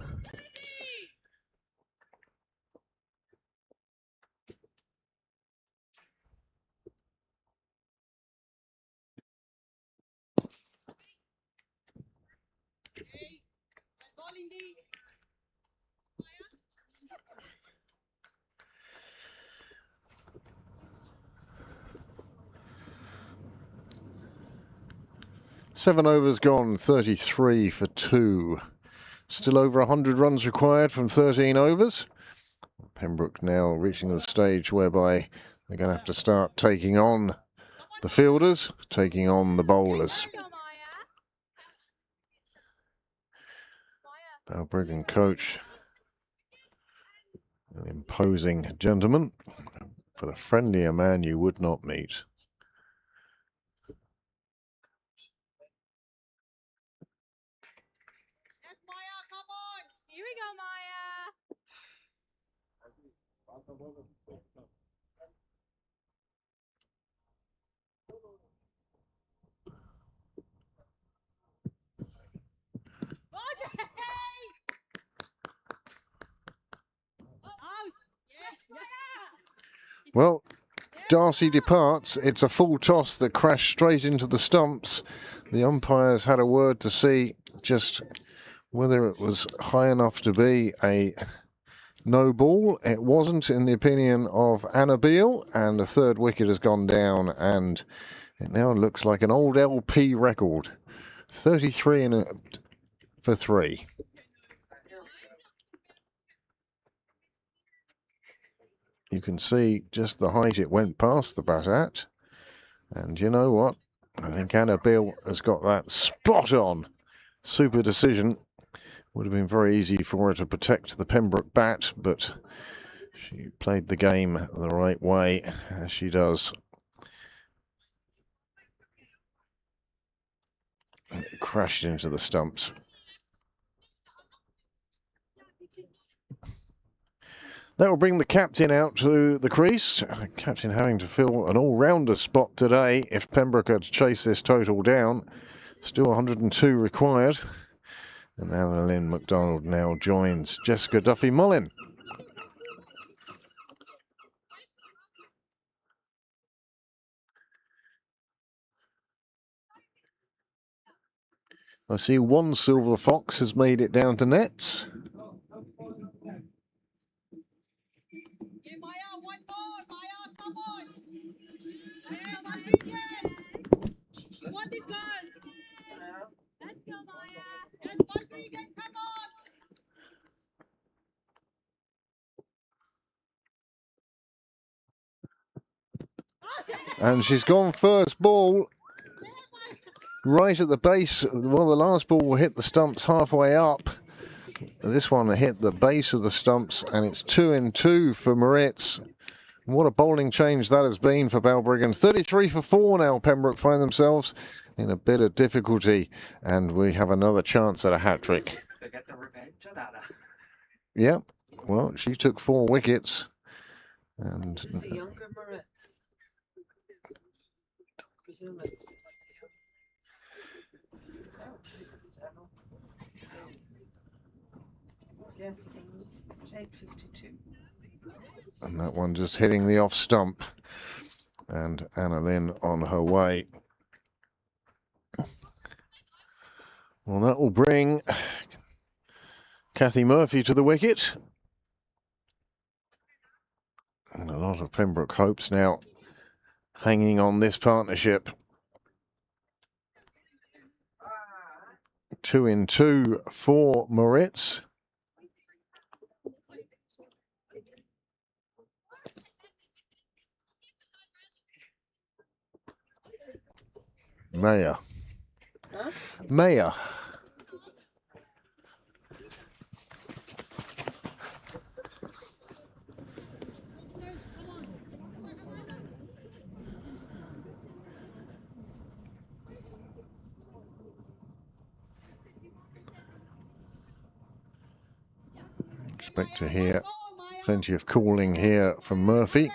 Seven overs gone, 33 for 2. Still over 100 runs required from 13 overs. Pembroke now reaching the stage whereby they're going to have to start taking on the fielders, taking on the bowlers. Balbriggan coach, an imposing gentleman, but a friendlier man you would not meet. Here we go, Maya. Well, Darcy departs. It's a full toss that crashed straight into the stumps. The umpires had a word to see just whether it was high enough to be a no ball. It wasn't, in the opinion of Anna Beale, and the 3rd wicket has gone down, and it now looks like an old LP record. 33 for 3. You can see just the height it went past the bat at. And you know what? I think Annabelle has got that spot on. Super decision. Would have been very easy for her to protect the Pembroke bat, but she played the game the right way, as she does. It crashed into the stumps. That will bring the captain out to the crease. Captain having to fill an all-rounder spot today if Pembroke had to chase this total down. Still 102 required. And Anna Lynn MacDonald now joins Jessica Duffy-Mullin. I see one silver fox has made it down to nets. You want this, girls? Let's go, Maya. Yes, Balbriggan, come on. And she's gone first ball. Right at the base. Well, the last ball hit the stumps halfway up. This one hit the base of the stumps, and it's 2-2 for Moritz. What a bowling change that has been for Balbriggan. 33 for 4 now. Pembroke find themselves in a bit of difficulty, and we have another chance at a hat-trick. They get the revenge of that. Yeah, well, she took 4 wickets. And She's a younger Moritz. Presume it's yes, it's 8:52. And that one just hitting the off stump. And Anna Lynn on her way. Well, that will bring Kathy Murphy to the wicket. And a lot of Pembroke hopes now hanging on this partnership. 2-2 for Moritz. Mayer. Huh? Mayer. Expect to hear plenty of calling here from Murphy.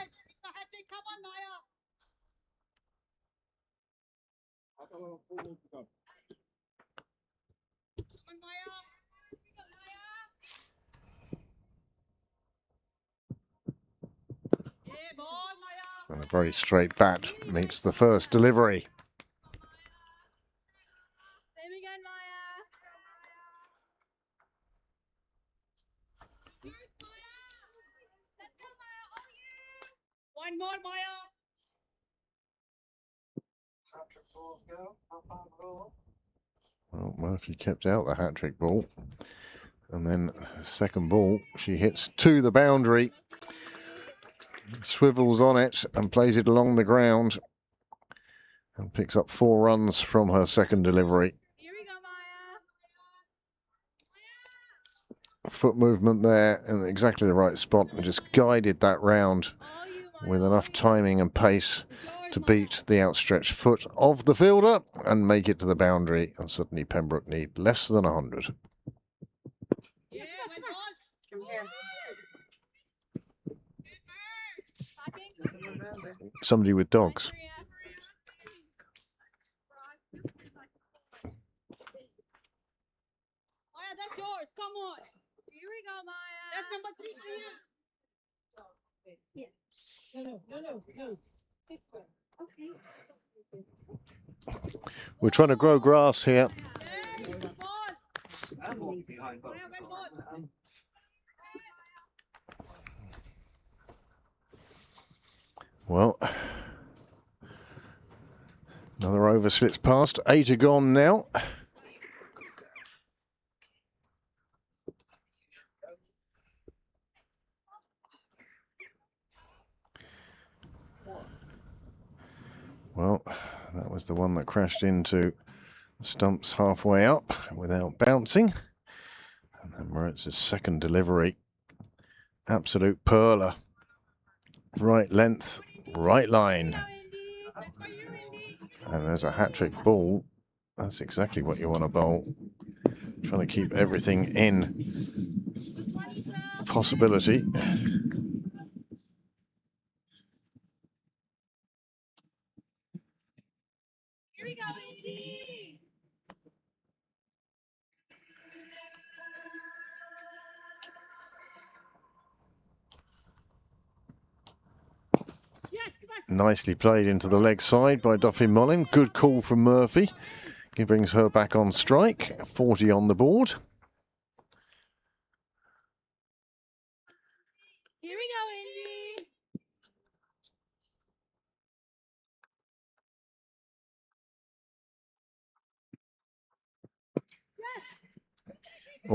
And a very straight bat meets the first delivery. Same again, Maya. Let's go, Maya. All you. One more, Maya. Patrick balls go. Up on roll. Well, Murphy kept out the hat-trick ball. And then second ball, she hits to the boundary. Swivels on it and plays it along the ground. And picks up 4 runs from her second delivery. Here we go, Maya. Foot movement there in exactly the right spot and just guided that round All you, Maya. with enough timing and pace to beat the outstretched foot of the fielder and make it to the boundary. And suddenly Pembroke need less than 100. Yeah, my God. Come here. Backing. Someone around there. Somebody with dogs. Maya, that's yours. Come on. Here we go, Maya. That's number 3 for you. No. This way. Okay. We're trying to grow grass here. Yeah, this is the ball. I'm walking behind both. Maya, well done. Well, another over slips past. 8 are gone now. Well, that was the one that crashed into the stumps halfway up without bouncing. And then Moritz's second delivery. Absolute perler. Right length, right line. And there's a hat-trick ball. That's exactly what you want to bowl. Trying to keep everything in possibility. Here we go, Indy. Yes, come on. Nicely played into the leg side by Duffy Mullin. Good call from Murphy. He brings her back on strike. 40 on the board. Here we go,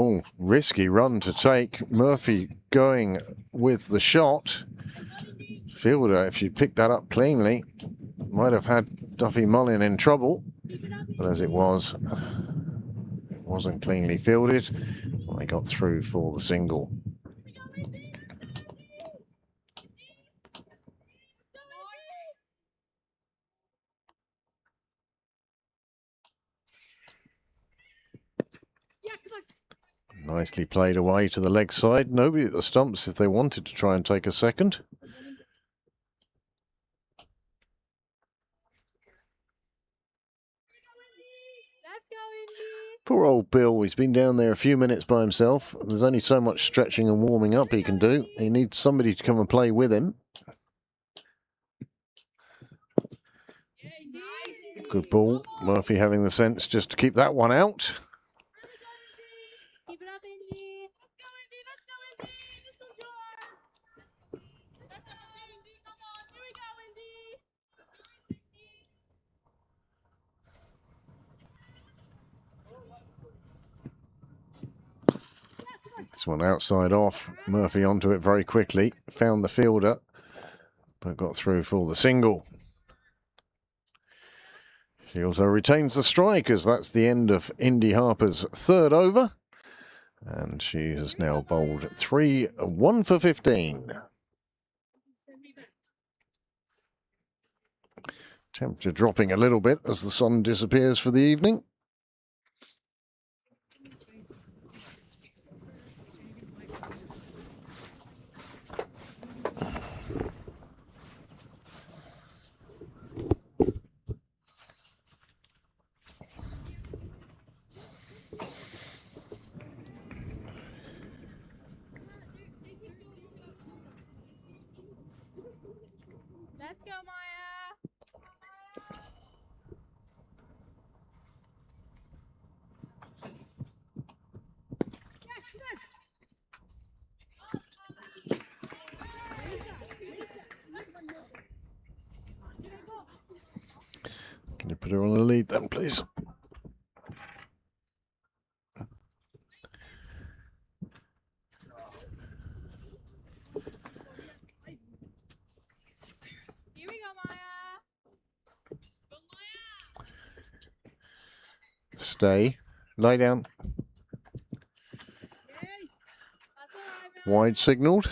Indy. Oh, risky run to take. Murphy going with the shot. Fielder, if she picked that up cleanly, might have had Duffy Mullin in trouble. But as it was, it wasn't cleanly fielded. Well, they got through for the single. Nicely played away to the leg side. Nobody at the stumps if they wanted to try and take a second. Poor old Bill, he's been down there a few minutes by himself. There's only so much stretching and warming up he can do. He needs somebody to come and play with him. Good ball. Murphy having the sense just to keep that one out. Keep it up, Indy. Let's go, Indy. Let's go, Indy. This one's yours. Let's go, Indy. Come on. Here we go, Indy. This one outside off. Murphy onto it very quickly. Found the fielder, but got through for the single. She also retains the strike as that's the end of Indy Harper's third over. And she has now bowled 1 for 15. Temperature dropping a little bit as the sun disappears for the evening. Let's go, Maya. Can you put her on the lead then, please? Here we go, Maya. Stay. Lay down. That's all right, man. Wide signalled.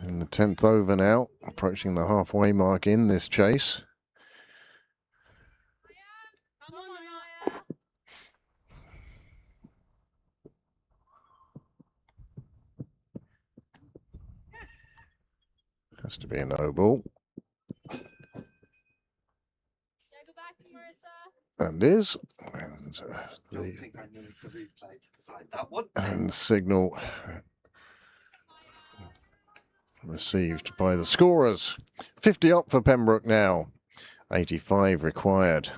In the 10th over now, approaching the halfway mark in this chase. Come on, Maya. Has to be a no ball. Yeah, go back to Marissa. And is. And, I don't think I need the replay to decide that one. and the signal received by the scorers. 50 up for Pembroke now. 85 required.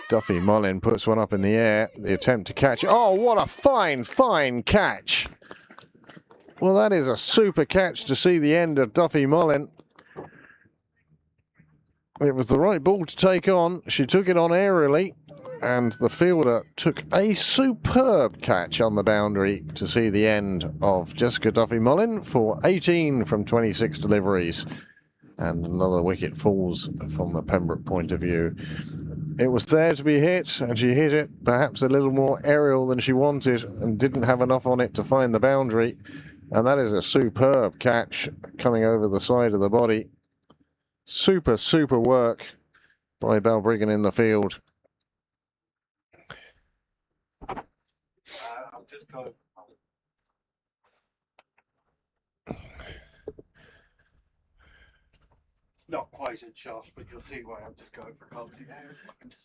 Duffy Mullin puts one up in the air. The attempt to catch. Oh, what a fine, fine catch. Well, that is a super catch to see the end of Duffy Mullin. It was the right ball to take on. She took it on aerially, and the fielder took a superb catch on the boundary to see the end of Jessica Duffy Mullin for 18 from 26 deliveries. And another wicket falls from the Pembroke point of view. It was there to be hit, and she hit it perhaps a little more aerial than she wanted and didn't have enough on it to find the boundary. And that is a superb catch coming over the side of the body. Super, super work by Balbriggan in the field. I'm just going. Not quite at shot, but you'll see why I'm just going for quality now in a second.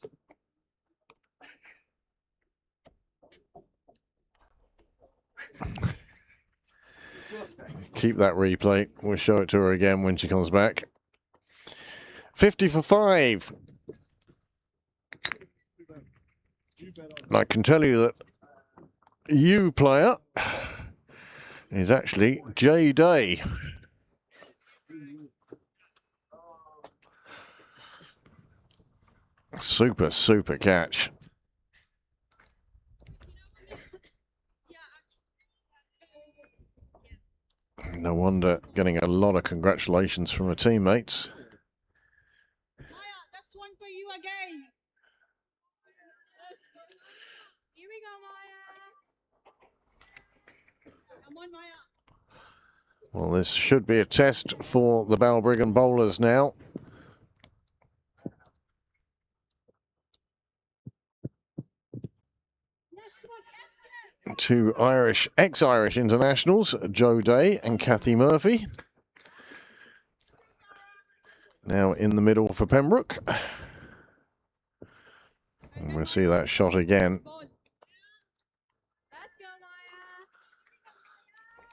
Keep that replay. We'll show it to her again when she comes back. 50 for 5. And I can tell you that you player is actually J Day. Super, super catch. No wonder getting a lot of congratulations from her teammates. Maya, that's one for you again. Here we go, Maya. Come on, Maya. Well, this should be a test for the Balbriggan bowlers now. Two ex-Irish internationals, Joe Day and Kathy Murphy. Now in the middle for Pembroke. And we'll see that shot again.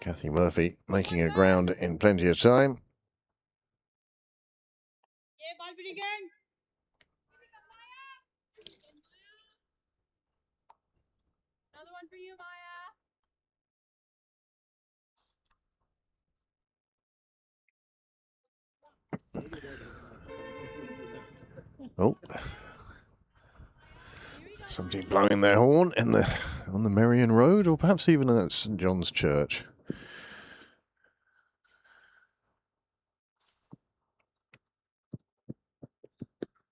Kathy Murphy making her ground in plenty of time. Yeah, Balbriggan. Another one for you, Maya. Oh, somebody blowing their horn in on the Merrion Road, or perhaps even at St John's Church.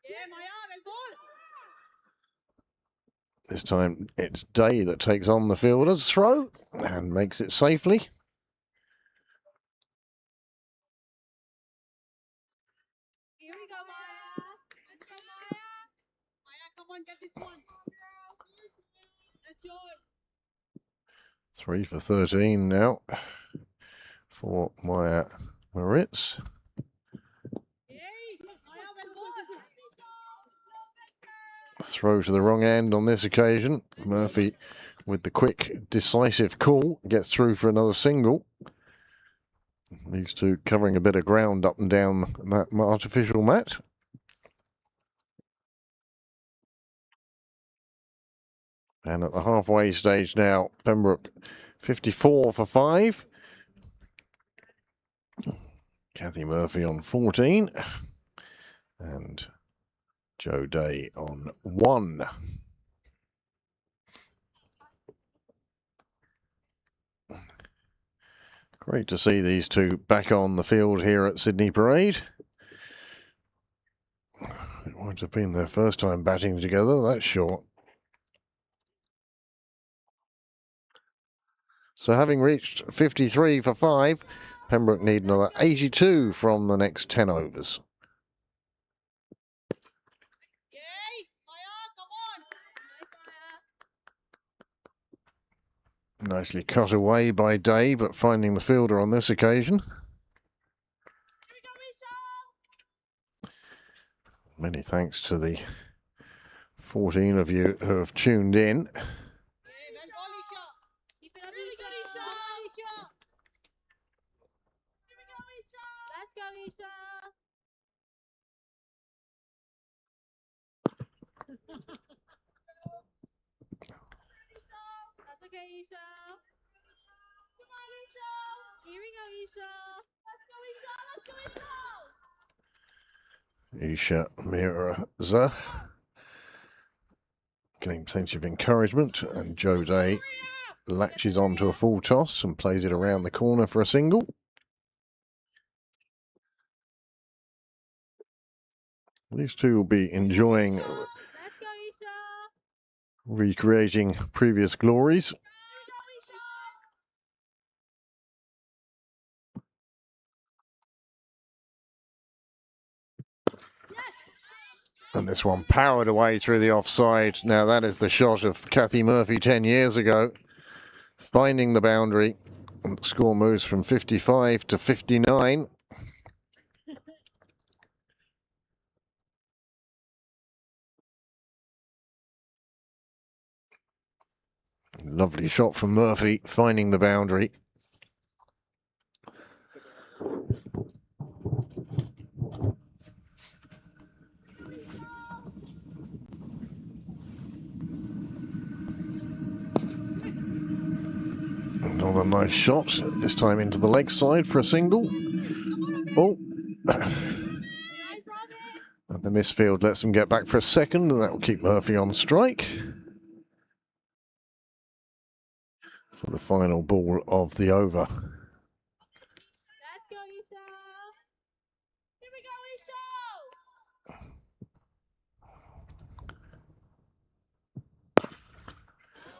Yeah, Maya, well done. This time it's Day that takes on the fielder's throw and makes it safely. Here we go, Maya. Let's go, Maya. Maya, come on, get this one. That's yours. 3 for 13 now for Maya Moritz. Yay, Maya, well done. Throw to the wrong end on this occasion. Murphy, with the quick, decisive call, gets through for another single. These two covering a bit of ground up and down that artificial mat. And at the halfway stage now, Pembroke 54 for 5. Kathy Murphy on 14. And Joe Day on 1. Great to see these two back on the field here at Sydney Parade. It won't have been their first time batting together, that's sure. So having reached 53 for 5, Pembroke need another 82 from the next 10 overs. Yay, Maya, come on. Nice, Maya. Nicely cut away by Day, but finding the fielder on this occasion. Here we go, Misha. Many thanks to the 14 of you who have tuned in. Yeah, well done, Misha. Keep it up, really good, Misha. Misha. Here we go, Misha. Let's go, Misha. That's okay, Isha. Come on, Isha. Here we go, Isha. Let's go, Isha. Let's go, Isha. Isha Mirza getting plenty of encouragement, and Joe Day latches onto a full toss and plays it around the corner for a single. These two will be enjoying Let's go, Isha. recreating previous glories. And this one powered away through the offside. Now that is the shot of Kathy Murphy 10 years ago, finding the boundary. And the score moves from 55 to 59. Lovely shot from Murphy, finding the boundary. Another nice shot, this time into the leg side for a single. Oh, and the misfield lets them get back for a second, and that will keep Murphy on strike for the final ball of the over. Let's go, Isha. Here we go, Isha.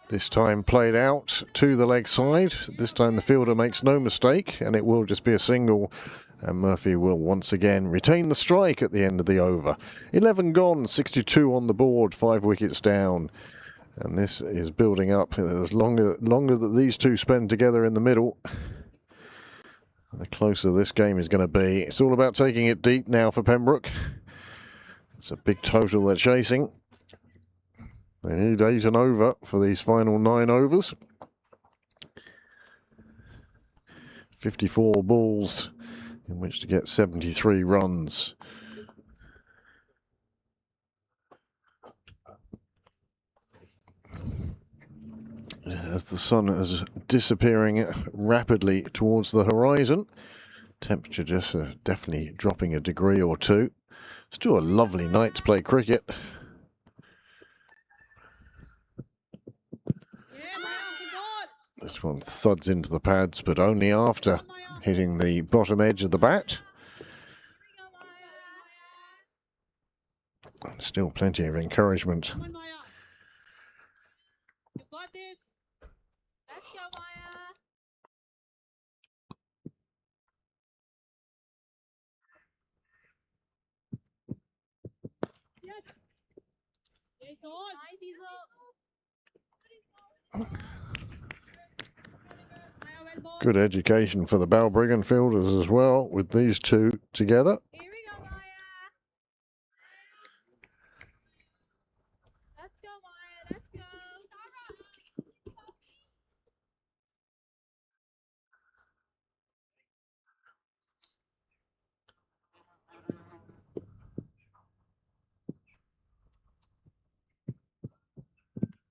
This time played out to the leg side. This time the fielder makes no mistake, and it will just be a single. And Murphy will once again retain the strike at the end of the over. 11 gone, 62 on the board, 5 wickets down. And this is building up. As longer that these two spend together in the middle, the closer this game is going to be. It's all about taking it deep now for Pembroke. It's a big total they're chasing. They need 8 and over for these final 9 overs. 54 balls in which to get 73 runs. As the sun is disappearing rapidly towards the horizon, temperature just definitely dropping a degree or two. Still a lovely night to play cricket. This one thuds into the pads, but only after hitting the bottom edge of the bat. Still plenty of encouragement. Come on, Maya. You got this. Let's go, Maya. Yes. It's on. Nice, Diesel. Good education for the Balbriggan fielders as well, with these two together. Here we go, Maya. Let's go, Maya. Let's go.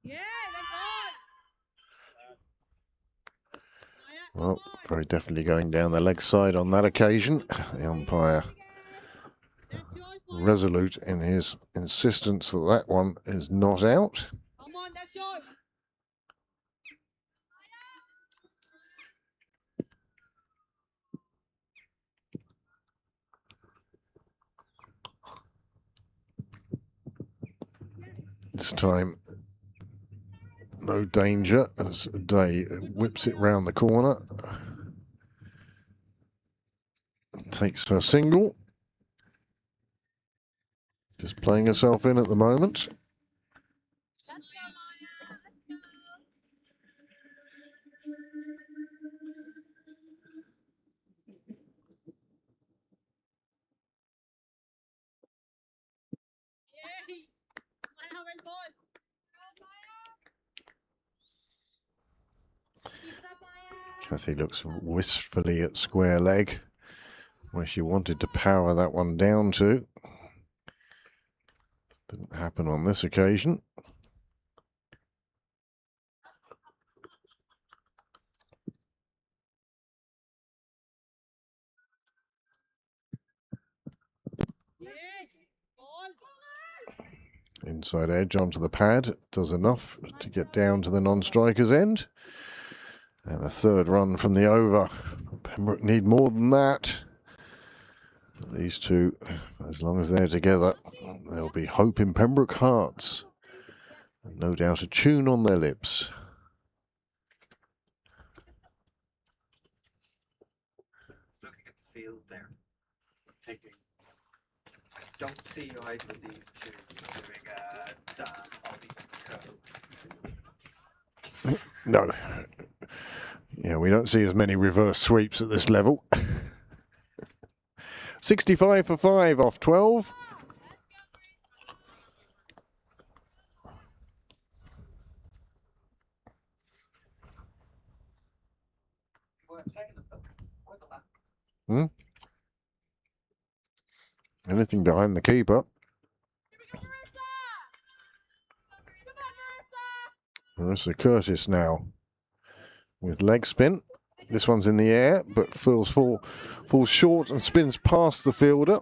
Yeah, Well, very definitely going down the leg side on that occasion. The umpire resolute in his insistence that that one is not out. Come on, that's yours. This time, no danger as Day whips it round the corner. Takes her single. Just playing herself in at the moment. Let's go, Maya. Let's go. Yay. Maya, well done. Keep it up, Maya. Kathy looks wistfully at square leg, where she wanted to power that one down to. Didn't happen on this occasion. Inside edge onto the pad, does enough to get down to the non-striker's end. And a third run from the over. Pembroke need more than that. But these two, as long as they're together, there'll be hope in Pembroke hearts. And no doubt a tune on their lips. Looking at the field there, thinking, I don't see either of these two doing a damn Ollie curl. No. Yeah, we don't see as many reverse sweeps at this level. 65 for 5 off 12. Anything behind the keeper. Marissa Curtis now with leg spin. This one's in the air, but falls short and spins past the fielder.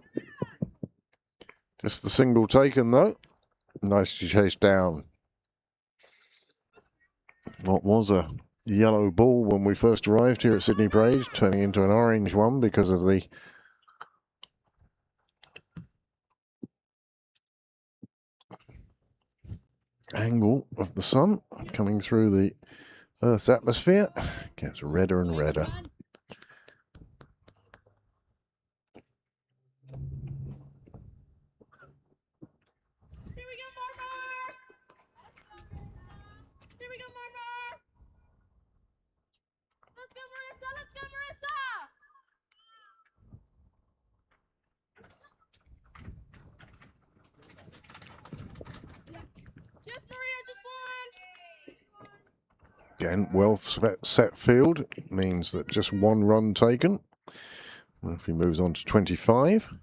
Just the single taken though. Nicely chased down. What was a yellow ball when we first arrived here at Sydney Parade, turning into an orange one because of the angle of the sun coming through the Earth's atmosphere. Gets redder and redder. Here we go, Marmar! Let's go, Marissa! Let's go, Marissa! Yes, Maria, just one! Again, well set field means that just one run taken. Murphy moves on to 25. Here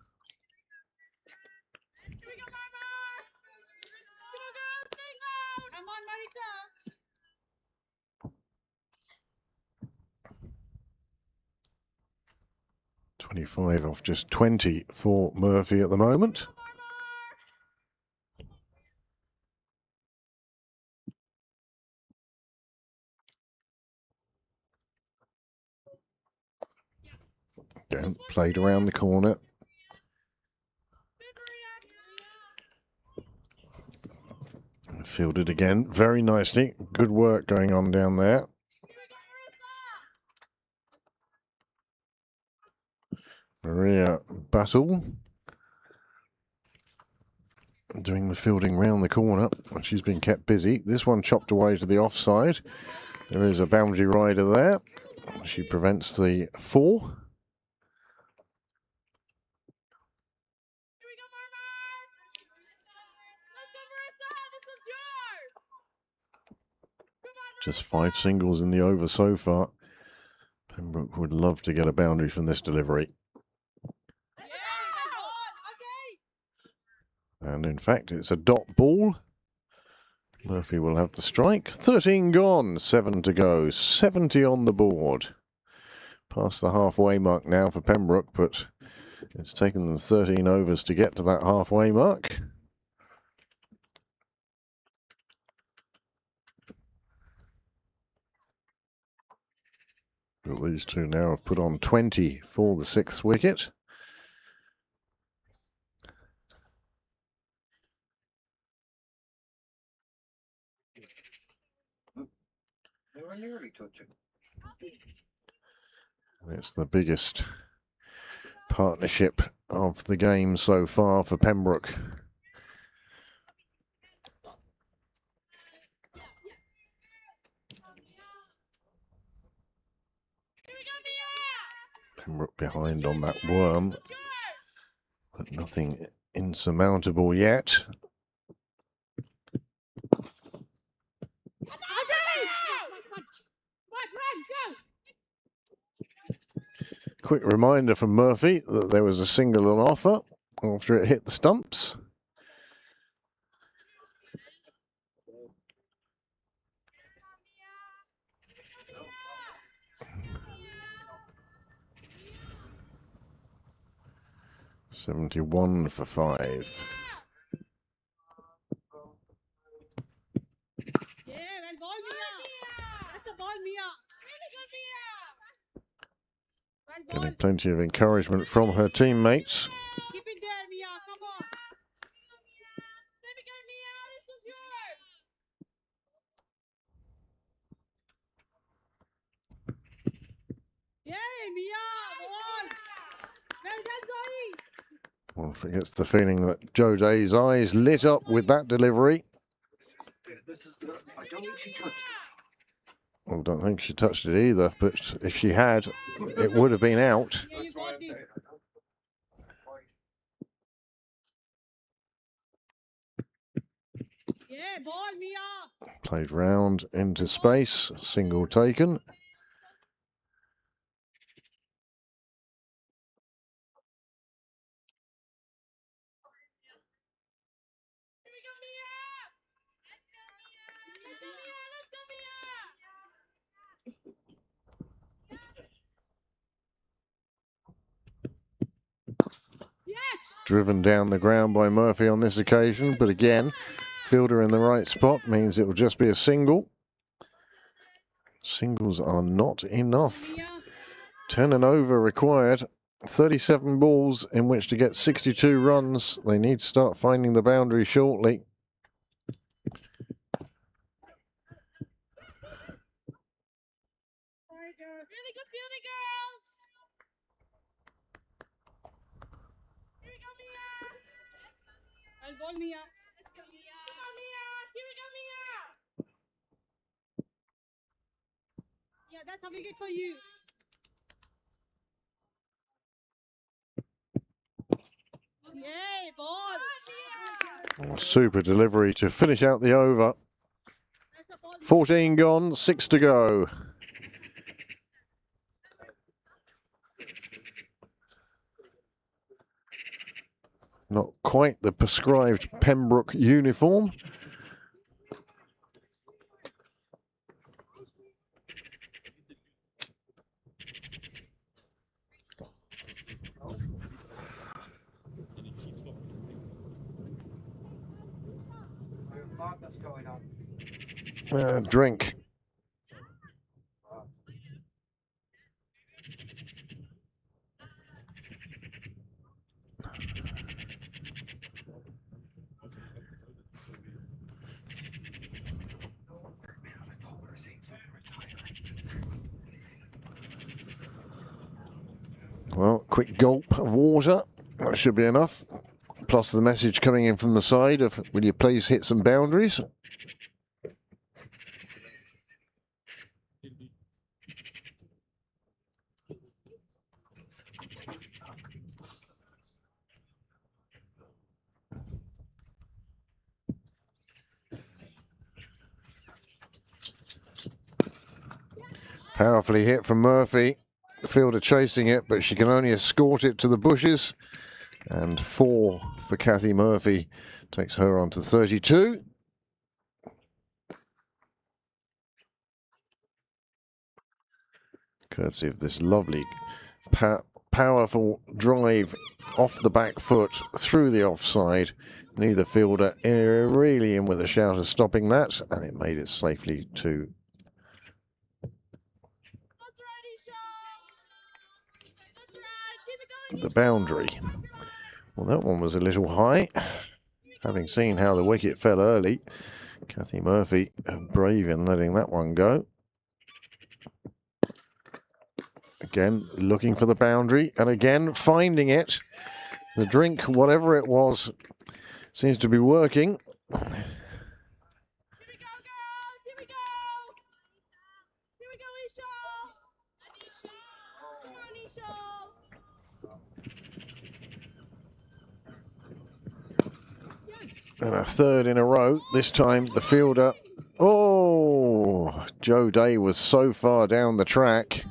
we go, Marmar! Go, girl! Single! Come on, Marissa! 25 off just 20 for Murphy at the moment. Again, played around the corner. Fielded again very nicely. Good work going on down there. Maria Battle doing the fielding round the corner. She's been kept busy. This one chopped away to the offside. There is a boundary rider there. She prevents the 4. Just 5 singles in the over so far. Pembroke would love to get a boundary from this delivery. And in fact, it's a dot ball. Murphy will have the strike. 13 gone, 7 to go. 70 on the board. Past the halfway mark now for Pembroke, but it's taken them 13 overs to get to that halfway mark. But these two now have put on 20 for the 6th wicket. They were nearly touching. It's the biggest partnership of the game so far for Pembroke. Pembroke behind on that worm, but nothing insurmountable yet. Quick reminder from Murphy that there was a single on offer after it hit the stumps. $71 for 5. Well Getting done. plenty of encouragement from her teammates. Keep it there, Mia. Come on. There we go, Mia. This one's yours. Yay, Mia. One. Well done, Zoe. One forgets the feeling that Joe Day's eyes lit up with that delivery. This is the. I don't think she touched it. Well, I don't think she touched it either, but if she had, it would have been out. Yeah, you That's why got I'm it. saying I don't. Yeah, ball, Mia. Played round into space, single taken. Here we go, Mia. Let's go, Mia. Let's go, Mia. Let's go, Mia. Yes. Driven down the ground by Murphy on this occasion, but again, fielder in the right spot means it will just be a single. Singles are not enough. Mia. 10 and over required. 37 balls in which to get 62 runs. They need to start finding the boundary shortly. Really good fielding, girls. Here we go, Mia. Well done, Mia. Let's go, Mia. Come on, Mia. Here we go, Mia. Yeah, that's how we get for you. Yay, ball. Oh, super delivery to finish out the over. That's a ball. 14 gone, 6 to go. Not quite the prescribed Pembroke uniform. Madness going on. Drink. Well, quick gulp of water. That should be enough. Plus the message coming in from the side of, will you please hit some boundaries? Powerfully hit from Murphy. The fielder chasing it, but she can only escort it to the bushes. And 4 for Kathy Murphy takes her on to 32. Courtesy of this lovely powerful drive off the back foot through the offside. Neither fielder really in with a shout of stopping that, and it made it safely to That's right, Isha. That's right. Keep it going, the Isha. boundary. Well, that one was a little high. Having seen how the wicket fell early, Kathy Murphy brave in letting that one go. Again, looking for the boundary, and again, finding it. The drink, whatever it was, seems to be working. Here we go, girls. Here we go. Here we go, Isha. Come on, Isha. And a third in a row. This time, the fielder. Oh, Joe Day was so far down the track.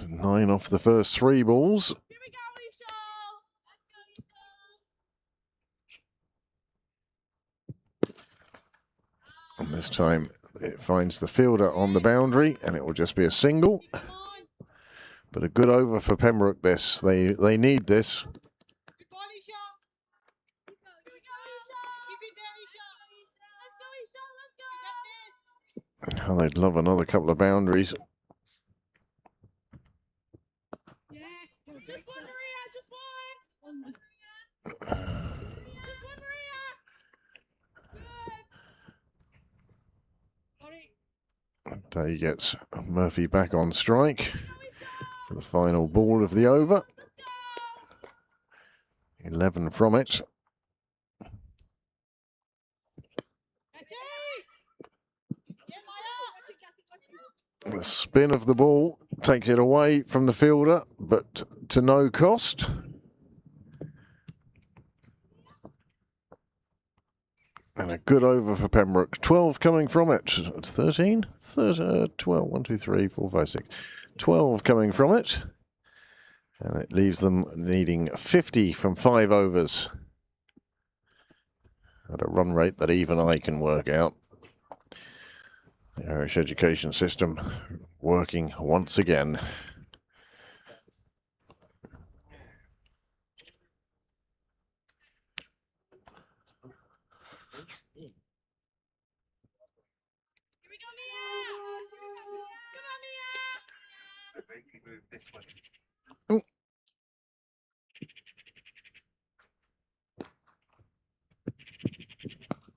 9 off the first 3 balls. Here we go, Isha. Let's go, Isha. And this time, it finds the fielder on the boundary, and it will just be a single. Come on. But a good over for Pembroke this. They need this. Good ball, Isha. Here we go, Isha. Keep it there, Isha. Let's go, Isha. Let's go. Oh, they'd love another couple of boundaries. Yes. Just one, Maria. Just one. Just one, Maria. Good. Sorry. Day gets Murphy back on strike for the final ball of the over. 11 from it. The spin of the ball takes it away from the fielder, but to no cost. And a good over for Pembroke. 12 coming from it. 13? 12. 1, 2, 3, 4, 5, 6. 12 coming from it. And it leaves them needing 50 from 5 overs. At a run rate that even I can work out. The Irish education system working once again. Here we go, Mia. Come on, Mia. Make me move this way.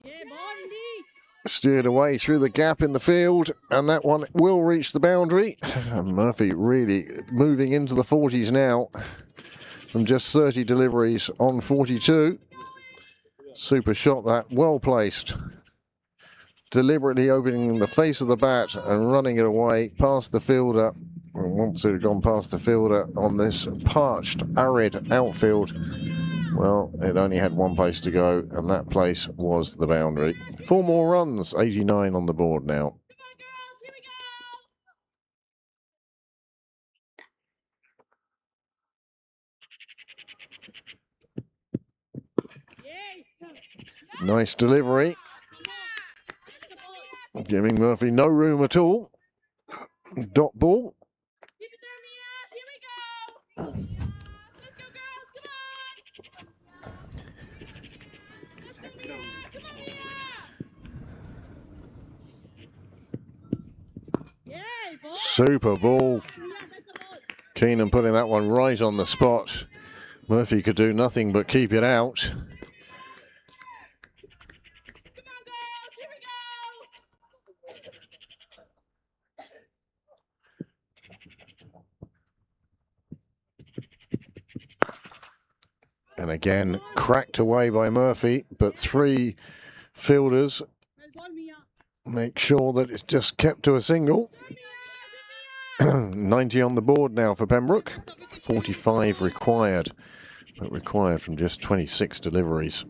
Yeah, Barney. Steered away through the gap in the field, and that one will reach the boundary. Murphy really moving into the 40s now from just 30 deliveries on 42. Super shot that, well placed. Deliberately opening the face of the bat and running it away past the fielder. And once it had gone past the fielder on this parched, arid outfield, well, it only had one place to go, and that place was the boundary. 4 more runs, 89 on the board now. Come on, girls. Here we go. Yay. Nice delivery, giving Murphy no room at all. Dot ball. Keep it there, Mia. Here we go. Let's go, girls. Come on. Let's go, Mia. Come on, Mia. Yay, boy. Super ball. Yeah, that's the ball. Keenan putting that one right on the spot. Murphy could do nothing but keep it out. Come on, girls. Here we go. And again, cracked away by Murphy, but 3 fielders Well done, Mia. make sure that it's just kept to a single. 90 on the board now for Pembroke. 45 required, but required from just 26 deliveries.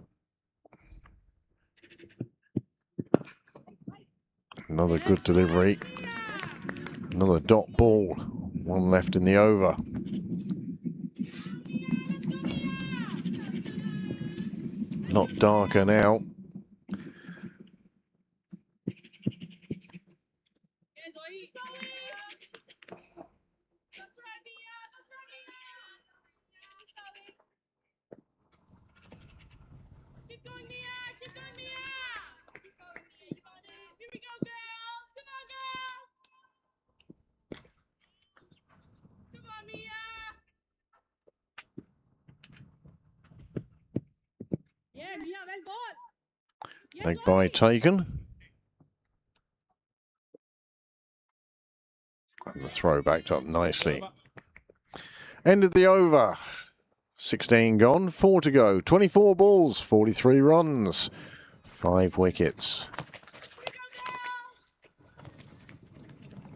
Another good delivery. Another dot ball. 1 left in the over. Not darker now. Yes, Zoe. That's right, Mia. That's right, Mia. Keep going, Mia. Keep going, Mia. Keep going, Mia. You got it. Here we go, girls. Come on, girls. Come on, Mia. Yeah, Mia. Well done. Yes, Leg by taken. And the throw backed up nicely. End of the over. 16 gone, 4 to go. 24 balls, 43 runs, 5 wickets.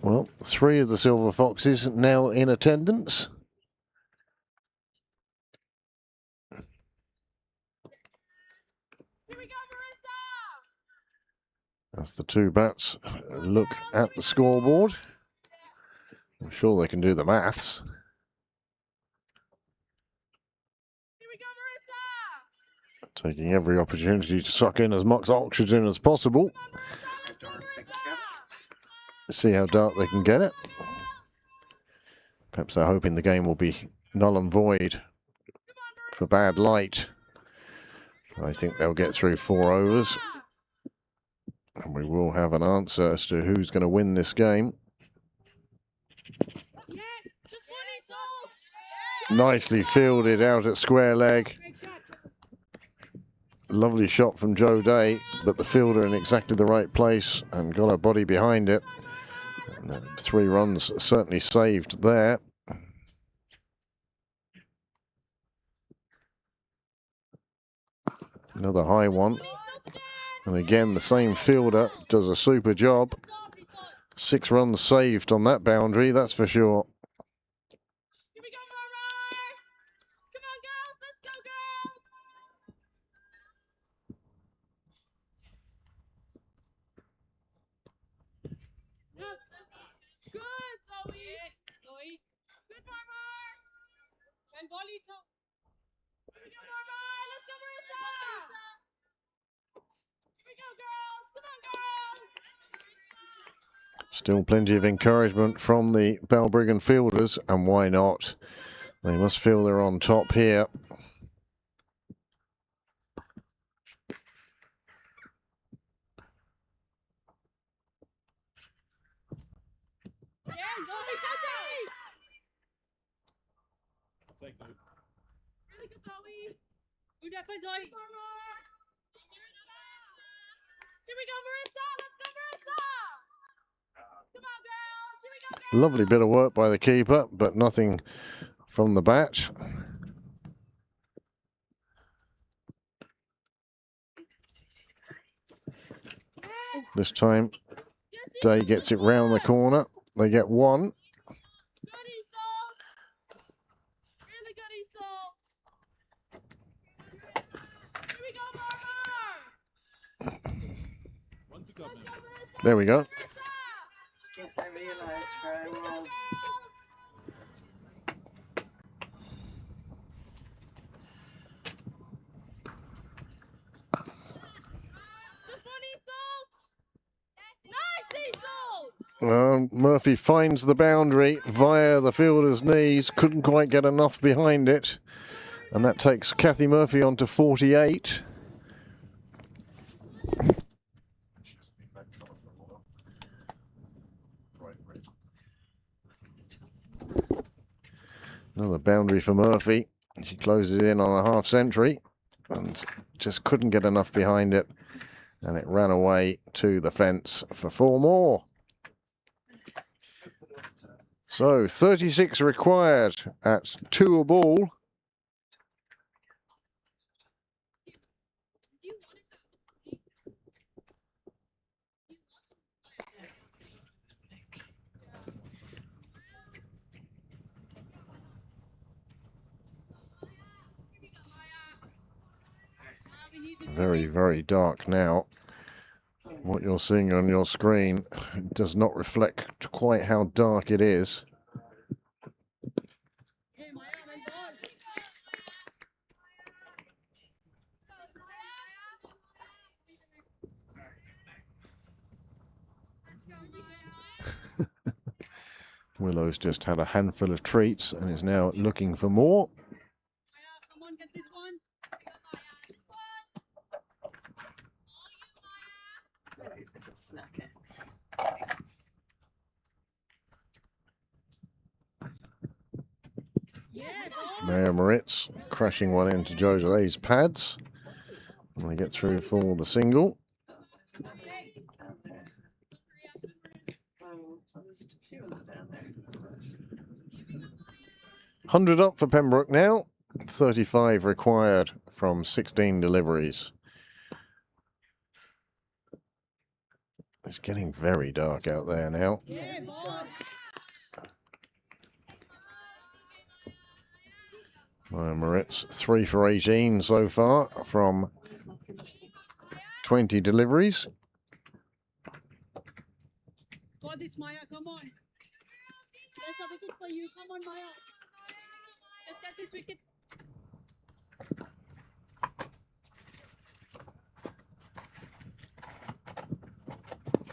Well, 3 of the Silver Foxes now in attendance. Here we go, Marissa. As the 2 bats look at the scoreboard. I'm sure they can do the maths. Here we go, Marissa. Taking every opportunity to suck in as much oxygen as possible. How dark they can get. See how dark they can get it. Perhaps they're hoping the game will be null and void for bad light. I think they'll get through 4 overs. And we will have an answer as to who's going to win this game. Nicely fielded out at square leg. Lovely shot from Joe Day, but the fielder in exactly the right place and got her body behind it. And 3 runs certainly saved there. Another high one. And again, the same fielder does a super job. 6 runs saved on that boundary, that's for sure. Here we go, Mama! Come on, girls! Let's go, girls! Good, Zoe! Good, Mama! Benvolito! Here we go, Mama! Let's go, Marissa! Here we go, girls! Come on, girls! Still plenty of encouragement from the Balbriggan fielders, and why not? They must feel they're on top here. Yeah, Zoe! Really good, Zoe! Good effort, Zoe! Here we go, Marissa! Let's go, Marissa! Come on, girls! Here we go, girls! Lovely bit of work by the keeper, but nothing from the bat. This time, Day gets it round the corner. They get 1. Goody salt! Really goody salt! Here we go, Marmar! There we go. Yes, I realised where I was. Just one salt! Nice salt! Murphy finds the boundary via the fielder's knees. Couldn't quite get enough behind it. And that takes Kathy Murphy on to 48. She's been that colour for a while. Bright red. Another boundary for Murphy. She closes in on a half century and just couldn't get enough behind it. And it ran away to the fence for 4 more. So 36 required at 2 a ball. Very, very dark now. What you're seeing on your screen does not reflect quite how dark it is. Willow's just had a handful of treats and is now looking for more. Come on, get this one. Very little snackets. Maya Moritz crashing one into Jose's pads. And they get through for the single. There's another down there. There's a few of them down there. 100 up for Pembroke now. 35 required from 16 deliveries. It's getting very dark out there now. It's dark. Maya Moritz 3 for 18 so far from 20 deliveries. Got this, Maya. Come on. Let's have a wicket for you. Come on, Maya. Let's get this wicket.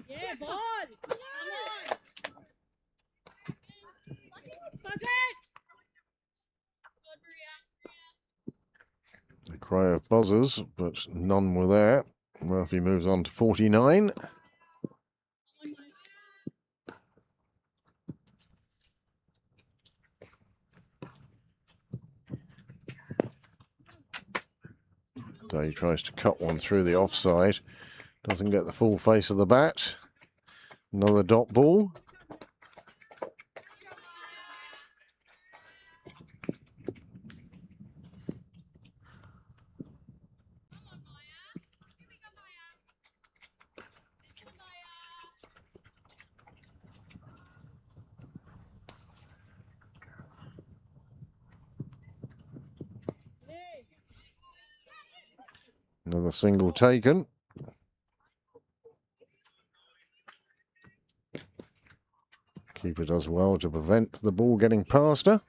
Yeah, ball. Come on. Buzzers. A cry of buzzers, but none were there. Murphy moves on to 49. Day tries to cut one through the offside. Doesn't get the full face of the bat. Another dot ball. Another single taken. Keeper does well to prevent the ball getting past her.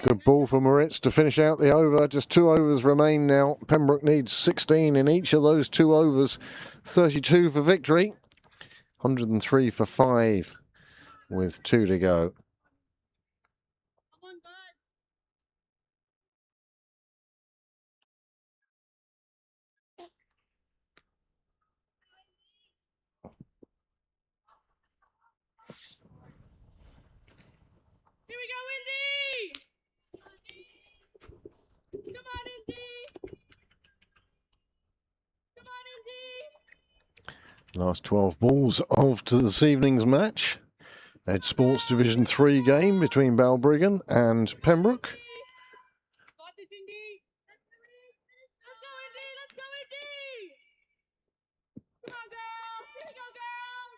Good ball for Moritz to finish out the over. Just 2 overs remain now. Pembroke needs 16 in each of those 2 overs. 32 for victory. 103 for 5 with 2 to go. Here we go, Indy! Come on, Indy! Come on, Indy! Last 12 balls of to this evening's match. Ed Sports Division 3 game between Balbriggan and Pembroke. Got this, Indy! Let's go, Indy! Let's go, Indy! Come on, girls! Here we go, girls!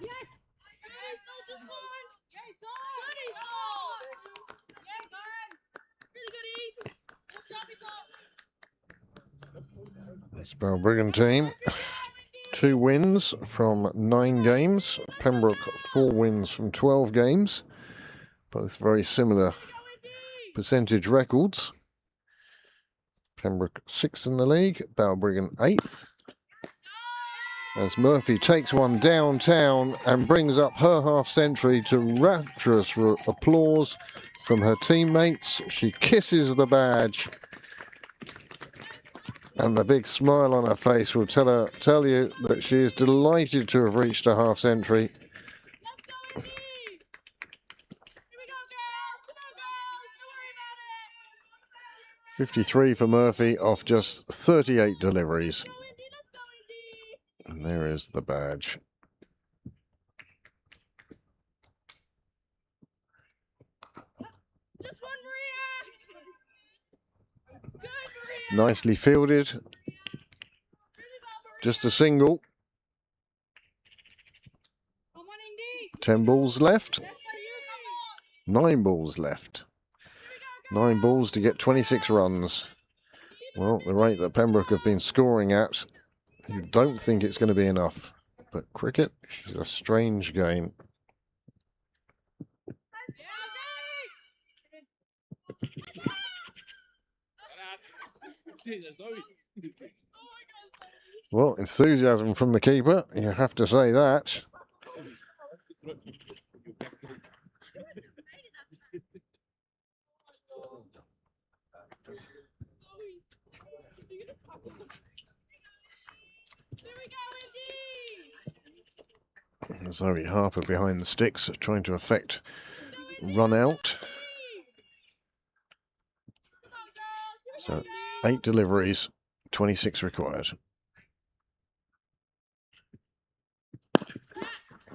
Yes! Yes, those are fun! Yes, on! Good, on! Yes, on! Really good, East! Good job, it's on! This Balbriggan team, 2 wins from 9 games. Pembroke 4 wins from 12 games. Both very similar percentage records. Pembroke 6th in the league, Balbriggan 8th. As Murphy takes one downtown and brings up her half-century to rapturous applause from her teammates. She kisses the badge, and the big smile on her face will tell you that she is delighted to have reached a half-century. Let's go, Indy! Here we go, girls! Come on, girls! Don't worry about it! 53 for Murphy off just 38 deliveries. Let's go, Indy! Let's go, Indy! And there is the badge. Just one, Maria! Good, Maria! Nicely fielded. Really well, Maria! Just a single. Come on, Indy! 10 balls left. That's for you, come on! 9 balls left. 9 balls to get 26 runs. Well, the rate that Pembroke have been scoring at, you don't think it's going to be enough. But cricket is a strange game. Well, enthusiasm from the keeper, you have to say that. Zoe Harper behind the sticks, trying to effect run out. So 8 deliveries, 26 required.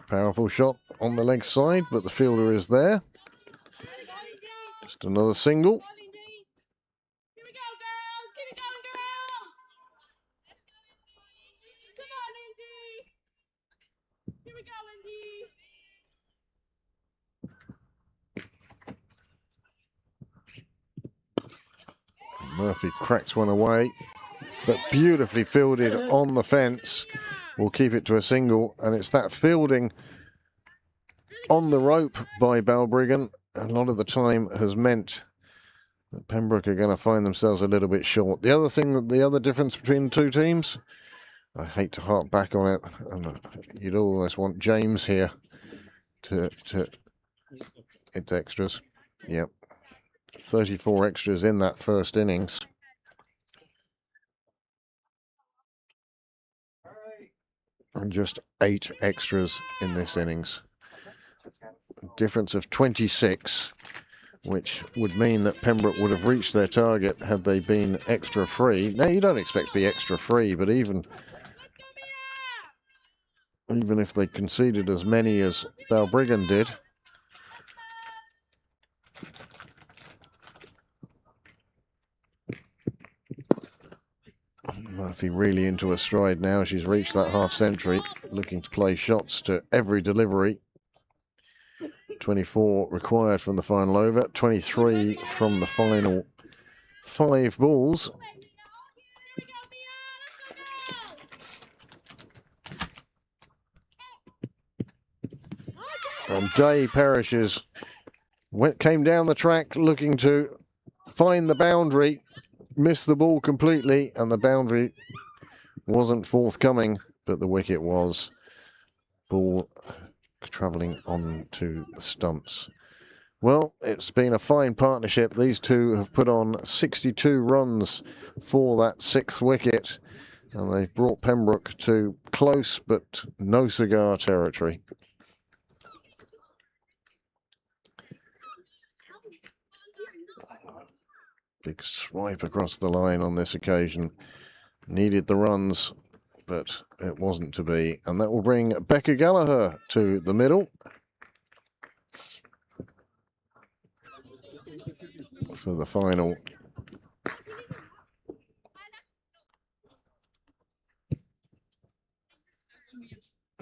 Powerful shot on the leg side, but the fielder is there. Just another single. Here we go, girls! Keep it going, girls! Come on, Indy! Here we go, Indy! Murphy cracks one away, but beautifully fielded on the fence. Will keep it to a single, and it's that fielding on the rope by Balbriggan. A lot of the time has meant that Pembroke are going to find themselves a little bit short. The other difference between the two teams, I hate to harp back on it, and you'd almost want James here to it's extras. Yep, 34 extras in that first innings. And just 8 extras in this innings. A difference of 26, which would mean that Pembroke would have reached their target had they been extra free. Now, you don't expect to be extra free, but even if they conceded as many as Balbriggan did, Murphy really into her stride now. She's reached that half century, looking to play shots to every delivery. 24 required from the final over, 23 from the final 5 balls. And Day perishes. Came down the track looking to find the boundary, missed the ball completely, and the boundary wasn't forthcoming, but the wicket was. Ball travelling on to the stumps. Well, it's been a fine partnership. These two have put on 62 runs for that 6th wicket, and they've brought Pembroke to close but no cigar territory. Big swipe across the line on this occasion. Needed the runs, but it wasn't to be. And that will bring Becca Gallagher to the middle for the final.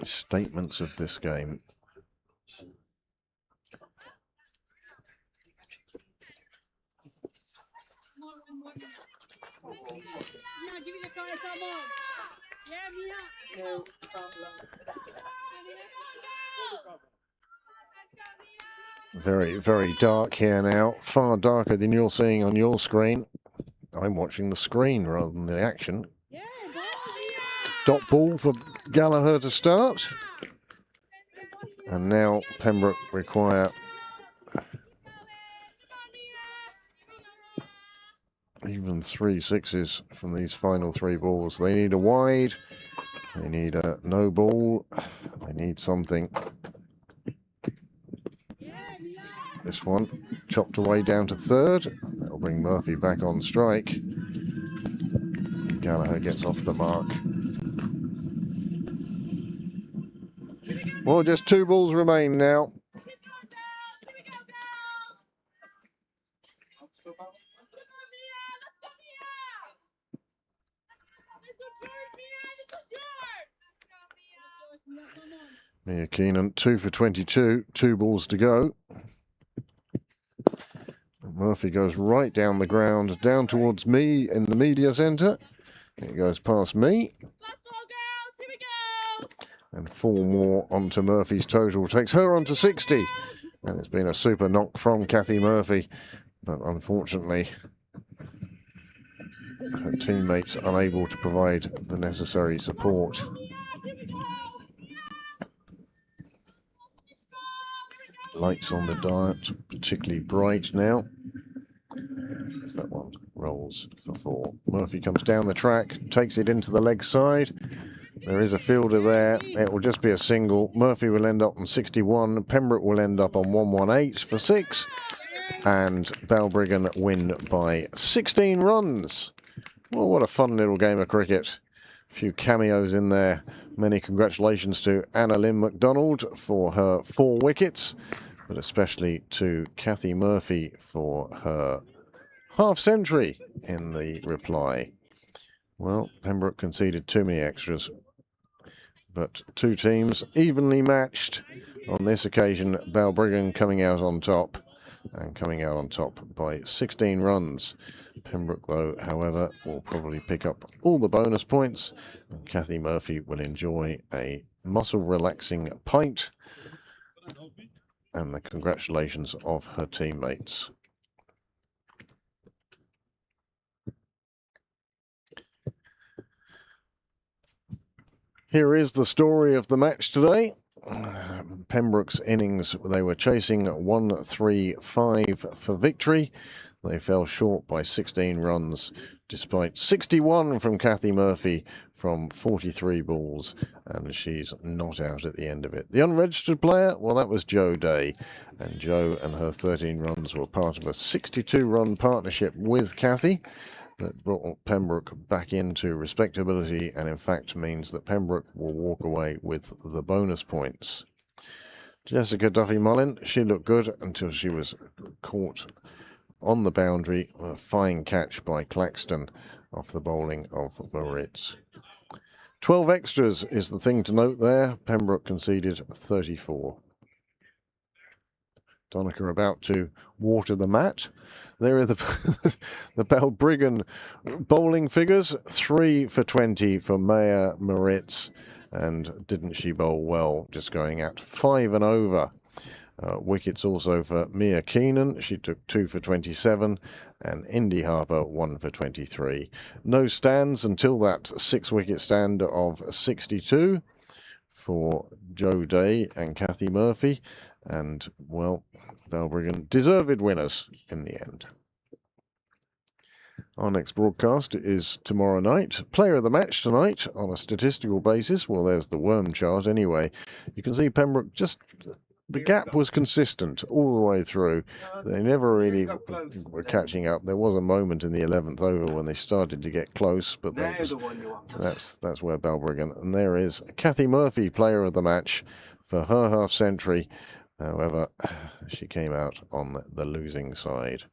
Statements of this game. Very, very dark here now. Far darker than you're seeing on your screen. I'm watching the screen rather than the action. Dot ball for Gallagher to start. And now Pembroke require even 3 sixes from these final 3 balls. They need a wide. They need a no ball. They need something. This one chopped away down to 3rd. That'll bring Murphy back on strike. Gallagher gets off the mark. Well, just 2 balls remain now. Mia Keenan, 2 for 22, 2 balls to go. Murphy goes right down the ground, down towards me in the media centre. It goes past me. And 4 more onto Murphy's total. Takes her on to 60. And it's been a super knock from Kathy Murphy. But unfortunately, her teammates unable to provide the necessary support. Lights on the diet, particularly bright now. As that one rolls for 4. Murphy comes down the track, takes it into the leg side. There is a fielder there. It will just be a single. Murphy will end up on 61. Pembroke will end up on 118 for 6. And Balbriggan win by 16 runs. Well, what a fun little game of cricket. A few cameos in there. Many congratulations to Anna Lynn MacDonald for her 4 wickets, but especially to Kathy Murphy for her half-century in the reply. Well, Pembroke conceded too many extras, but 2 teams evenly matched. On this occasion, Balbriggan coming out on top, and coming out on top by 16 runs. Pembroke, though, however, will probably pick up all the bonus points, and Kathy Murphy will enjoy a muscle-relaxing pint and the congratulations of her teammates. Here is the story of the match today. Pembroke's innings, they were chasing 1-3-5 for victory. They fell short by 16 runs, despite 61 from Kathy Murphy from 43 balls, and she's not out at the end of it. The unregistered player, well, that was Jo Day, and Jo and her 13 runs were part of a 62-run partnership with Kathy that brought Pembroke back into respectability, and in fact means that Pembroke will walk away with the bonus points. Jessica Duffy-Mullin, she looked good until she was caught on the boundary. A fine catch by Claxton off the bowling of Moritz. 12 extras is the thing to note there. Pembroke conceded 34. Donica about to water the mat. There are the Balbriggan bowling figures. 3 for 20 for Maya Moritz, and didn't she bowl well, just going at 5 and over. Wickets also for Mia Keenan. She took 2 for 27, and Indy Harper 1 for 23. No stands until that 6-wicket stand of 62 for Jo Day and Kathy Murphy. And, well, Balbriggan deserved winners in the end. Our next broadcast is tomorrow night. Player of the match tonight on a statistical basis. Well, there's the worm chart anyway. You can see Pembroke just... The gap was consistent all the way through. They never really were catching up. There was a moment in the 11th over when they started to get close, but that's where Balbriggan. And there is Kathy Murphy, player of the match, for her half century. However, she came out on the losing side.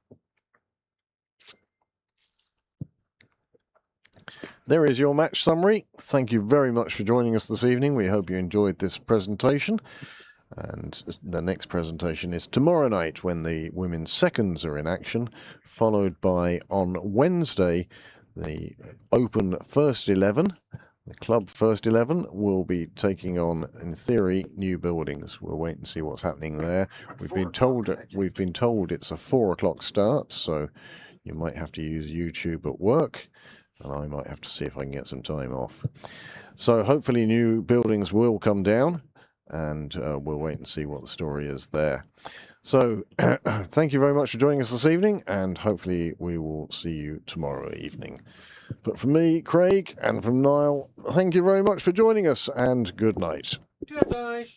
There is your match summary. Thank you very much for joining us this evening. We hope you enjoyed this presentation. And the next presentation is tomorrow night when the women's seconds are in action, followed by, on Wednesday, the Open First 11. The club First 11 will be taking on, in theory, New Buildings. We'll wait and see what's happening there. We've been told it's a 4 o'clock start, so you might have to use YouTube at work, and I might have to see if I can get some time off. So hopefully New Buildings will come down, and we'll wait and see what the story is there. So thank you very much for joining us this evening, and hopefully we will see you tomorrow evening. But from me, Craig, and from Niall, thank you very much for joining us, and good night. Good night.